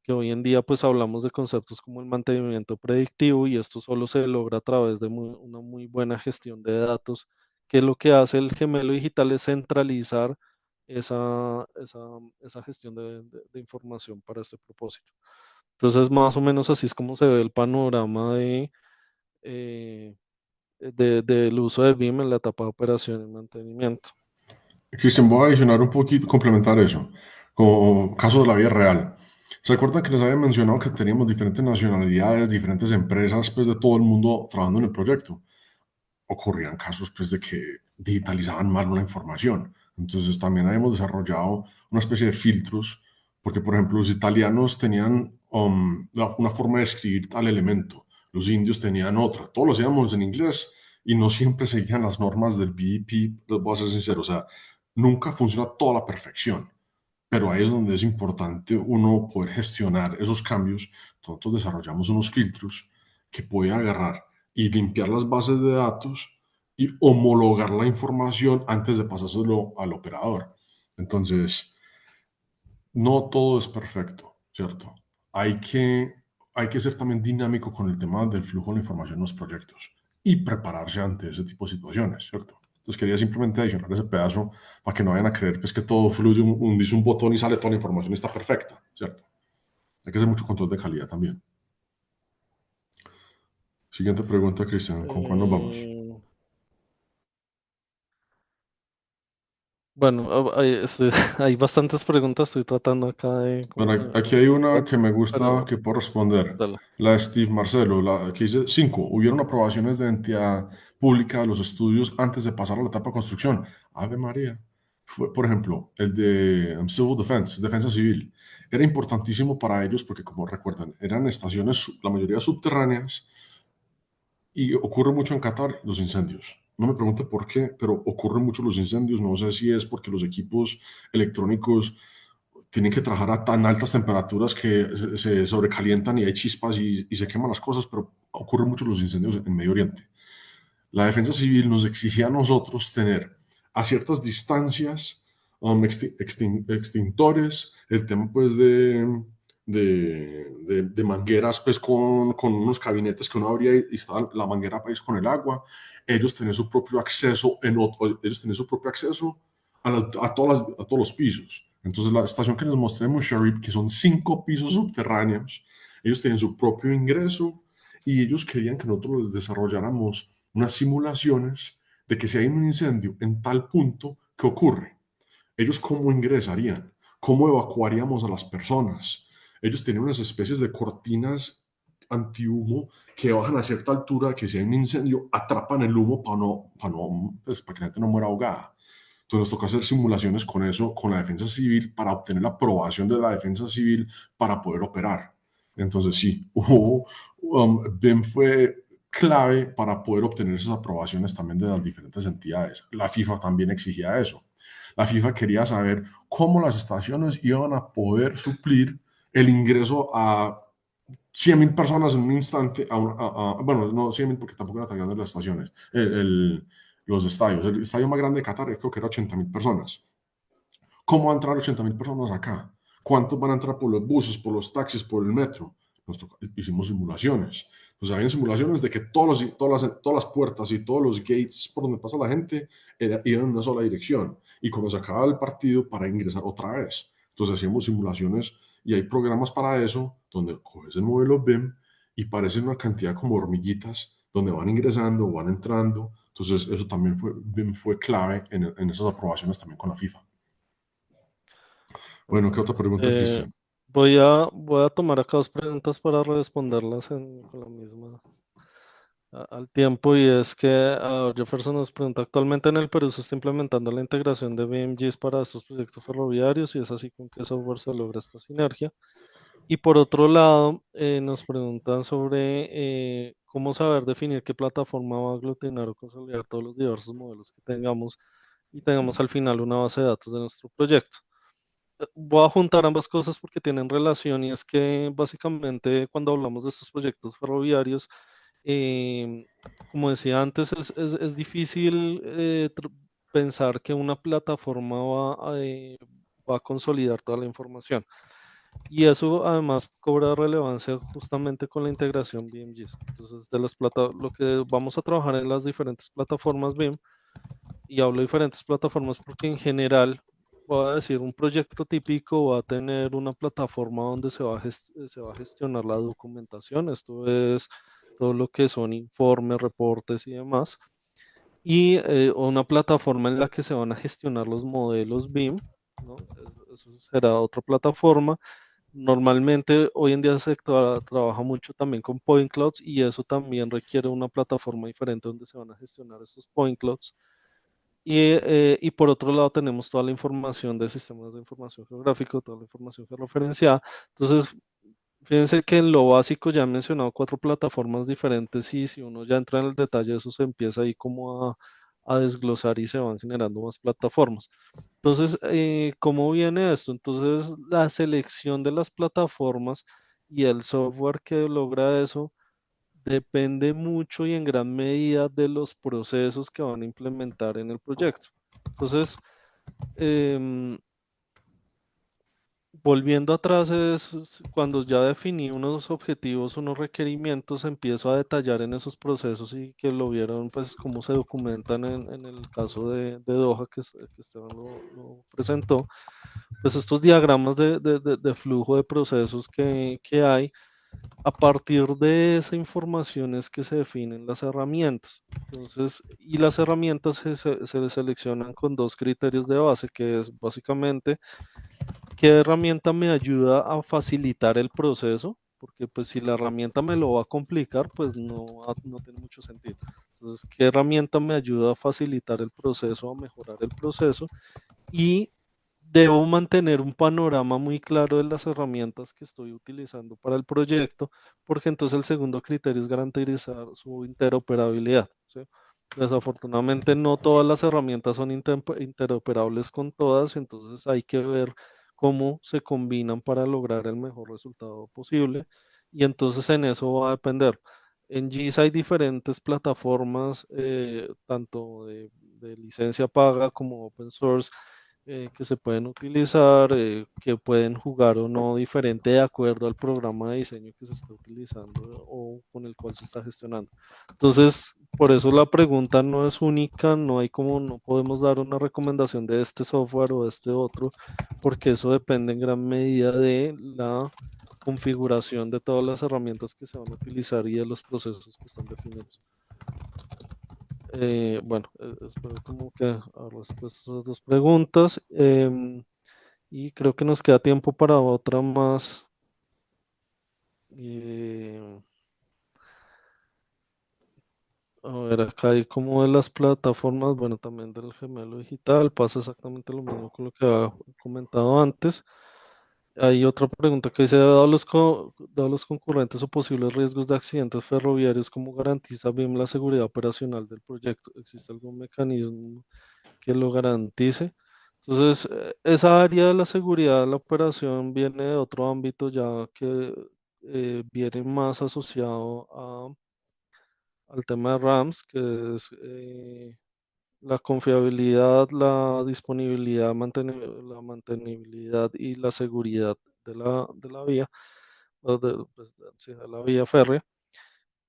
que hoy en día pues hablamos de conceptos como el mantenimiento predictivo, y esto solo se logra a través de una muy buena gestión de datos, que lo que hace el gemelo digital es centralizar esa gestión de información para este propósito. Entonces, más o menos así es como se ve el panorama eh, del uso de BIM en la etapa de operación y mantenimiento. Cristian, voy a adicionar un poquito, complementar eso, como caso de la vida real. ¿Se acuerdan que les había mencionado que teníamos diferentes nacionalidades, diferentes empresas, pues de todo el mundo trabajando en el proyecto? Ocurrían casos pues de que digitalizaban mal una información. Entonces también habíamos desarrollado una especie de filtros, porque por ejemplo los italianos tenían una forma de escribir tal elemento, los indios tenían otra, todos lo hacíamos en inglés y no siempre seguían las normas del BEP, les voy a ser sincero, o sea, nunca funciona toda la perfección. pero ahí es donde es importante uno poder gestionar esos cambios. Nosotros desarrollamos unos filtros que puede agarrar y limpiar las bases de datos y homologar la información antes de pasárselo al operador. Entonces, no todo es perfecto, ¿cierto? Hay que, hay que ser también dinámico con el tema del flujo de la información en los proyectos y prepararse ante ese tipo de situaciones, ¿cierto? Entonces quería simplemente adicionar ese pedazo para que no vayan a creer pues, que todo fluye, dice un botón y sale toda la información y está perfecta, ¿cierto? Hay que hacer mucho control de calidad también. Siguiente pregunta, Cristian, ¿con cuál nos vamos? Bueno, hay bastantes preguntas, estoy tratando acá de... Bueno, aquí hay una que me gusta pero que puedo responder. dale. La de Steve Marcelo, la que dice 5. Hubieron aprobaciones de entidad pública de los estudios antes de pasar a la etapa de construcción. Ave María. Fue, por ejemplo, el de Civil Defense, defensa civil. Era importantísimo para ellos porque, como recuerdan, eran estaciones, la mayoría subterráneas, y ocurre mucho en Qatar los incendios. No me pregunte por qué, pero ocurren mucho los incendios. No sé si es porque los equipos electrónicos tienen que trabajar a tan altas temperaturas que se sobrecalientan y hay chispas y se queman las cosas, pero ocurren mucho los incendios en Medio Oriente. La defensa civil nos exigía a nosotros tener a ciertas distancias extintores, el tema pues de mangueras pues con unos gabinetes que uno abría y estaba la manguera pues con el agua, ellos tenían su propio acceso, ellos tenían su propio acceso a todos los pisos. Entonces la estación que les mostré en Musharraf, que son 5 pisos subterráneos, ellos tienen su propio ingreso y ellos querían que nosotros les desarrolláramos unas simulaciones de que si hay un incendio en tal punto, ¿qué ocurre? Ellos cómo ingresarían, cómo evacuaríamos a las personas. Ellos tenían unas especies de cortinas antihumo que bajan a cierta altura, que si hay un incendio, atrapan el humo pues, para que la gente no muera ahogada. Entonces nos toca hacer simulaciones con eso, con la defensa civil, para obtener la aprobación de la defensa civil para poder operar. Entonces sí, BIM fue clave para poder obtener esas aprobaciones también de las diferentes entidades. La FIFA también exigía eso. La FIFA quería saber cómo las estaciones iban a poder suplir el ingreso a 100.000 personas en un instante, bueno, no 100.000 porque tampoco era tan grande las estaciones, los estadios. El estadio más grande de Qatar creo que era 80.000 personas. ¿Cómo van a entrar 80.000 personas acá? ¿Cuántos van a entrar por los buses, por los taxis, por el metro? Hicimos simulaciones. Entonces, había simulaciones de que todas las puertas y todos los gates por donde pasa la gente iban en una sola dirección. Y cuando se acaba el partido, para ingresar otra vez. Entonces, hacíamos simulaciones y hay programas para eso, donde coges el modelo BIM y parecen una cantidad como hormiguitas, donde van ingresando, van entrando. Entonces, eso también BIM fue clave en esas aprobaciones también con la FIFA. Bueno, ¿qué otra pregunta, Cristian? Voy a tomar acá 2 preguntas para responderlas con la misma al tiempo, y es que Jefferson nos pregunta: actualmente en el Perú se está implementando la integración de BMGs para estos proyectos ferroviarios, y es así con qué software se logra esta sinergia. Y por otro lado, nos preguntan sobre cómo saber definir qué plataforma va a aglutinar o consolidar todos los diversos modelos que tengamos, y tengamos al final una base de datos de nuestro proyecto. Voy a juntar ambas cosas porque tienen relación, y es que básicamente cuando hablamos de estos proyectos ferroviarios, em, como decía antes, es difícil pensar que una plataforma va a consolidar toda la información. Y eso además cobra relevancia justamente con la integración BIM-GIS. Entonces, lo que vamos a trabajar en las diferentes plataformas BIM, y hablo de diferentes plataformas porque en general, voy a decir, un proyecto típico va a tener una plataforma donde se va a gestionar la documentación. Esto es todo lo que son informes, reportes y demás. Y una plataforma en la que se van a gestionar los modelos BIM, ¿no? Eso será otra plataforma. Normalmente hoy en día se trabaja mucho también con point clouds, y eso también requiere una plataforma diferente donde se van a gestionar estos point clouds. Y por otro lado tenemos toda la información de sistemas de información geográfico, toda la información georreferenciada. Entonces, fíjense que en lo básico ya he mencionado 4 plataformas diferentes, y si uno ya entra en el detalle de eso, se empieza ahí como a desglosar y se van generando más plataformas. Entonces, ¿cómo viene esto? Entonces, la selección de las plataformas y el software que logra eso depende mucho y en gran medida de los procesos que van a implementar en el proyecto. Entonces, em, volviendo atrás, cuando ya definí unos objetivos, unos requerimientos, empiezo a detallar en esos procesos y que lo vieron, pues, cómo se documentan en el caso de Doha, que Esteban lo presentó, pues estos diagramas de flujo de procesos que hay. A partir de esa información es que se definen las herramientas. Entonces, y las herramientas se seleccionan con dos criterios de base, que es básicamente qué herramienta me ayuda a facilitar el proceso, porque pues si la herramienta me lo va a complicar, pues no tiene mucho sentido. Entonces, qué herramienta me ayuda a facilitar el proceso, a mejorar el proceso, y debo mantener un panorama muy claro de las herramientas que estoy utilizando para el proyecto, porque entonces el segundo criterio es garantizar su interoperabilidad, ¿sí? Desafortunadamente no todas las herramientas son interoperables con todas, entonces hay que ver cómo se combinan para lograr el mejor resultado posible, y entonces en eso va a depender. En GIS hay diferentes plataformas, tanto de licencia paga como open source, que se pueden utilizar, que pueden jugar o no diferente de acuerdo al programa de diseño que se está utilizando o con el cual se está gestionando. Entonces, por eso la pregunta no es única, no podemos dar una recomendación de este software o de este otro, porque eso depende en gran medida de la configuración de todas las herramientas que se van a utilizar y de los procesos que están definidos. Bueno, espero como que haber respuesto a esas dos preguntas. Y creo que nos queda tiempo para otra más. Eh, a ver, acá hay como de las plataformas, bueno, también del gemelo digital, pasa exactamente lo mismo con lo que había comentado antes. Hay otra pregunta que dice, dado los concurrentes o posibles riesgos de accidentes ferroviarios, ¿cómo garantiza BIM la seguridad operacional del proyecto? ¿Existe algún mecanismo que lo garantice? Entonces, esa área de la seguridad de la operación viene de otro ámbito ya que viene más asociado al tema de RAMS, que es la confiabilidad, la disponibilidad, la mantenibilidad y la seguridad de la vía, sí, de la vía férrea.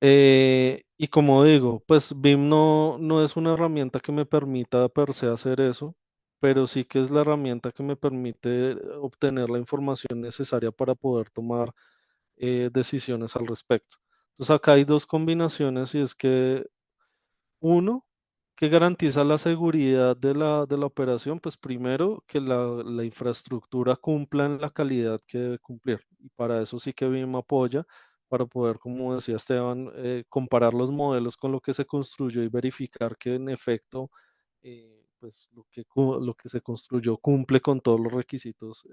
Y como digo, pues BIM no es una herramienta que me permita per se hacer eso, pero sí que es la herramienta que me permite obtener la información necesaria para poder tomar decisiones al respecto. Entonces acá hay dos combinaciones y es que uno, que garantiza la seguridad de la operación, pues primero que la infraestructura cumpla en la calidad que debe cumplir. Y para eso sí que BIM apoya, para poder, como decía Esteban, comparar los modelos con lo que se construyó y verificar que en efecto, pues lo que se construyó cumple con todos los requisitos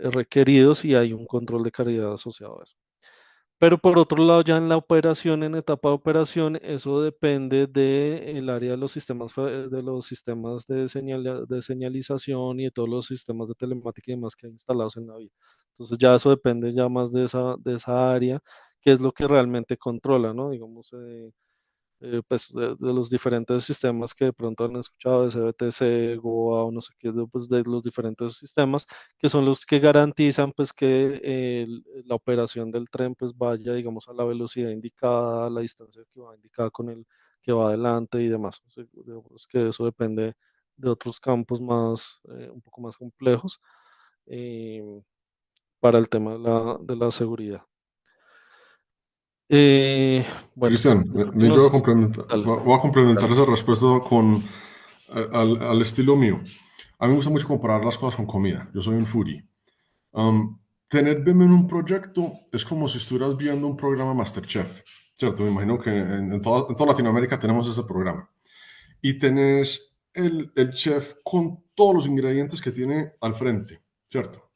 requeridos y hay un control de calidad asociado a eso. Pero por otro lado, ya en la operación, en etapa de operación, eso depende del área de los sistemas, de señalización y de todos los sistemas de telemática y demás que hay instalados en la vía. Entonces ya eso depende ya más de esa área, que es lo que realmente controla, ¿no? Digamos, pues de los diferentes sistemas que de pronto han escuchado, de CBTC, GOA o no sé qué, pues de los diferentes sistemas, que son los que garantizan pues que la operación del tren pues vaya, digamos, a la velocidad indicada, a la distancia que va indicada con el que va adelante y demás. O sea, digamos que eso depende de otros campos más, un poco más complejos, eh, para el tema de la seguridad. Bueno, Cristian, creo que yo dale, voy a complementar dale. esa respuesta al estilo mío. A mí me gusta mucho comparar las cosas con comida. Yo soy un foodie. Tener BIM en un proyecto es como si estuvieras viendo un programa MasterChef, ¿cierto? Me imagino que en toda Latinoamérica tenemos ese programa. Y tenés el chef con todos los ingredientes que tiene al frente, ¿cierto?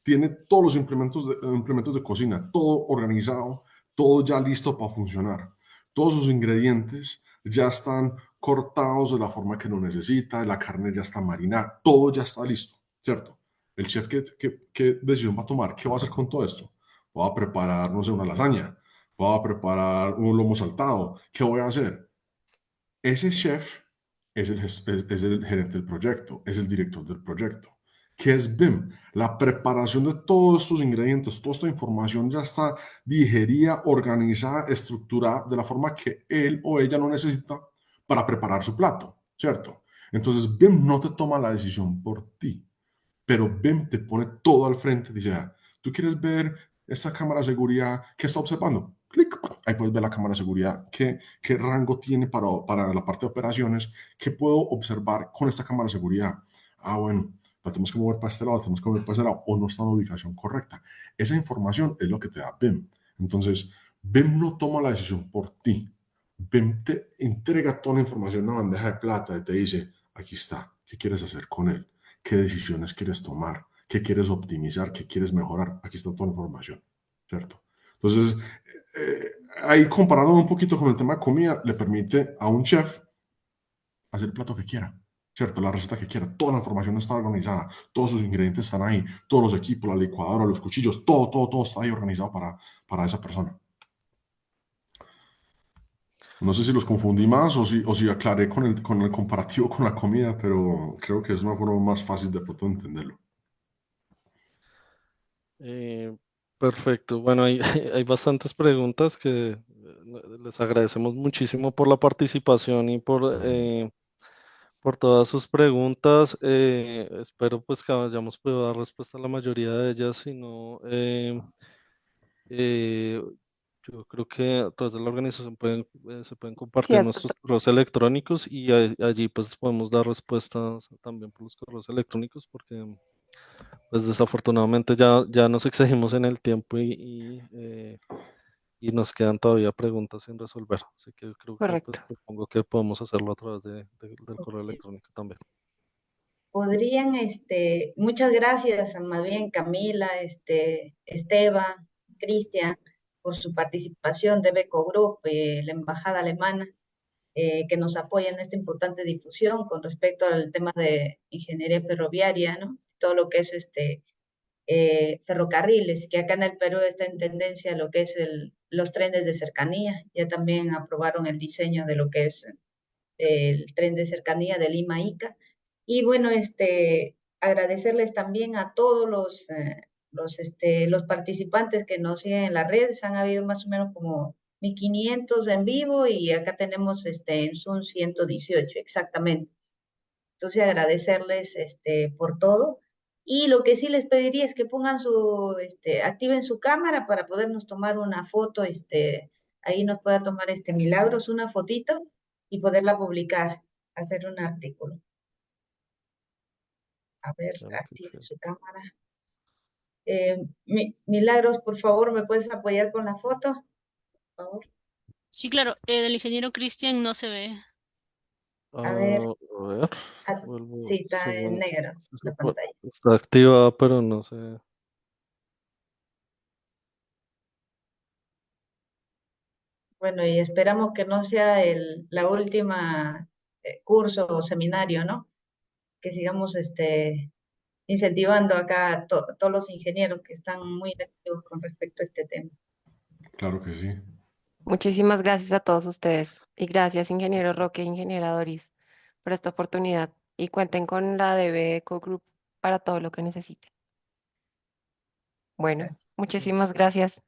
Tiene todos los implementos de cocina, todo organizado, todo ya listo para funcionar. Todos sus ingredientes ya están cortados de la forma que lo necesita, la carne ya está marinada, todo ya está listo, ¿cierto? El chef, ¿qué decisión va a tomar? ¿Qué va a hacer con todo esto? Voy a preparar, no sé, una lasaña, voy a preparar un lomo saltado, ¿qué voy a hacer? Ese chef es el gerente del proyecto, es el director del proyecto. ¿Qué es BIM? La preparación de todos estos ingredientes, toda esta información ya está digerida, organizada, estructurada de la forma que él o ella lo necesita para preparar su plato, ¿cierto? Entonces BIM no te toma la decisión por ti, pero BIM te pone todo al frente, dice, ¿tú quieres ver esta cámara de seguridad que está observando? Clic, ahí puedes ver la cámara de seguridad, qué rango tiene para la parte de operaciones, qué puedo observar con esta cámara de seguridad. Bueno, la tenemos que mover para este lado, la tenemos que mover para este lado, o no está en la ubicación correcta. Esa información es lo que te da BIM. Entonces, BIM no toma la decisión por ti. BIM te entrega toda la información en una bandeja de plata y te dice, aquí está, ¿qué quieres hacer con él? ¿Qué decisiones quieres tomar? ¿Qué quieres optimizar? ¿Qué quieres mejorar? Aquí está toda la información, ¿cierto? Entonces, ahí comparándolo un poquito con el tema de comida, le permite a un chef hacer el plato que quiera, ¿cierto? La receta que quiera, toda la información está organizada, todos sus ingredientes están ahí, todos los equipos, la licuadora, los cuchillos, todo está ahí organizado para esa persona. No sé si los confundí más o si aclaré con el comparativo con la comida, pero creo que es una forma más fácil de pronto entenderlo. Eh, Perfecto. Bueno, hay, hay bastantes preguntas que les agradecemos muchísimo por la participación y por todas sus preguntas. Espero pues que hayamos podido dar respuesta a la mayoría de ellas. Si no, eh, yo creo que a través de la organización se pueden compartir Cierto. nuestros correos electrónicos y allí pues podemos dar respuestas también por los correos electrónicos porque pues desafortunadamente ya nos excedimos en el tiempo y nos quedan todavía preguntas sin resolver. Así que creo que pues Correcto. propongo que podemos hacerlo a través del correo Ok. electrónico también. Podrían, muchas gracias a más bien Camila, Esteban, Cristian, por su participación de Beco Group, la embajada alemana, que nos apoya en esta importante difusión con respecto al tema de ingeniería ferroviaria, ¿no? Todo lo que es ferrocarriles, que acá en el Perú está en tendencia lo que es los trenes de cercanía. Ya también aprobaron el diseño de lo que es el tren de cercanía de Lima a Ica. Y bueno, agradecerles también a todos los participantes que nos siguen en las redes. Han habido más o menos como 1500 en vivo y acá tenemos en Zoom 118 exactamente. Entonces agradecerles por todo. Y lo que sí les pediría es que pongan activen su cámara para podernos tomar una foto, ahí nos pueda tomar Milagros una fotito y poderla publicar, hacer un artículo. A ver, Claro que activen sí. su cámara. Milagros, por favor, ¿me puedes apoyar con la foto? Por favor. Sí, claro, el ingeniero Cristian no se ve. A ver, A ver, vuelvo, sí, está en negro sí la pantalla. está activada, pero no sé. Bueno, y esperamos que no sea la última curso o seminario, ¿no? Que sigamos incentivando acá a todos los ingenieros que están muy activos con respecto a este tema. Claro que sí. Muchísimas gracias a todos ustedes y gracias, ingeniero Roque e ingeniera Doris, por esta oportunidad. Y cuenten con la DB Eco Group para todo lo que necesiten. Bueno, Gracias. muchísimas gracias.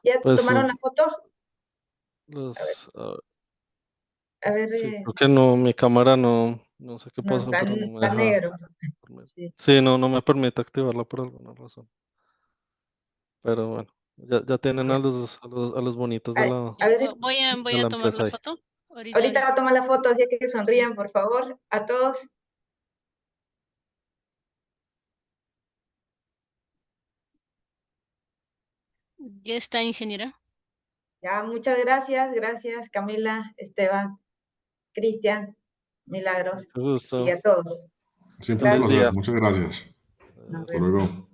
¿Ya Pues tomaron la foto? A ver, sí, creo que no, mi cámara no sé qué no, pasó, pero no me está deja. negro. Sí. Sí, no me permite activarla por alguna razón. Pero bueno, ya tienen a los bonitos de A ver, Voy de a la tomar la empresa ahí. foto. Ahorita, ahorita va ahorita. a tomar la foto, así que sonrían, por favor, a todos. Ya está, ingeniera. Ya, muchas gracias Camila, Esteban, Cristian, Milagros Mucho y gusto. a todos. Siempre un Feliz Gracias, placer. día. Muchas gracias. nos Hasta Adiós. vemos. luego.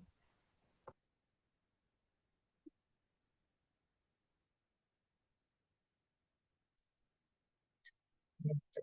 Listo.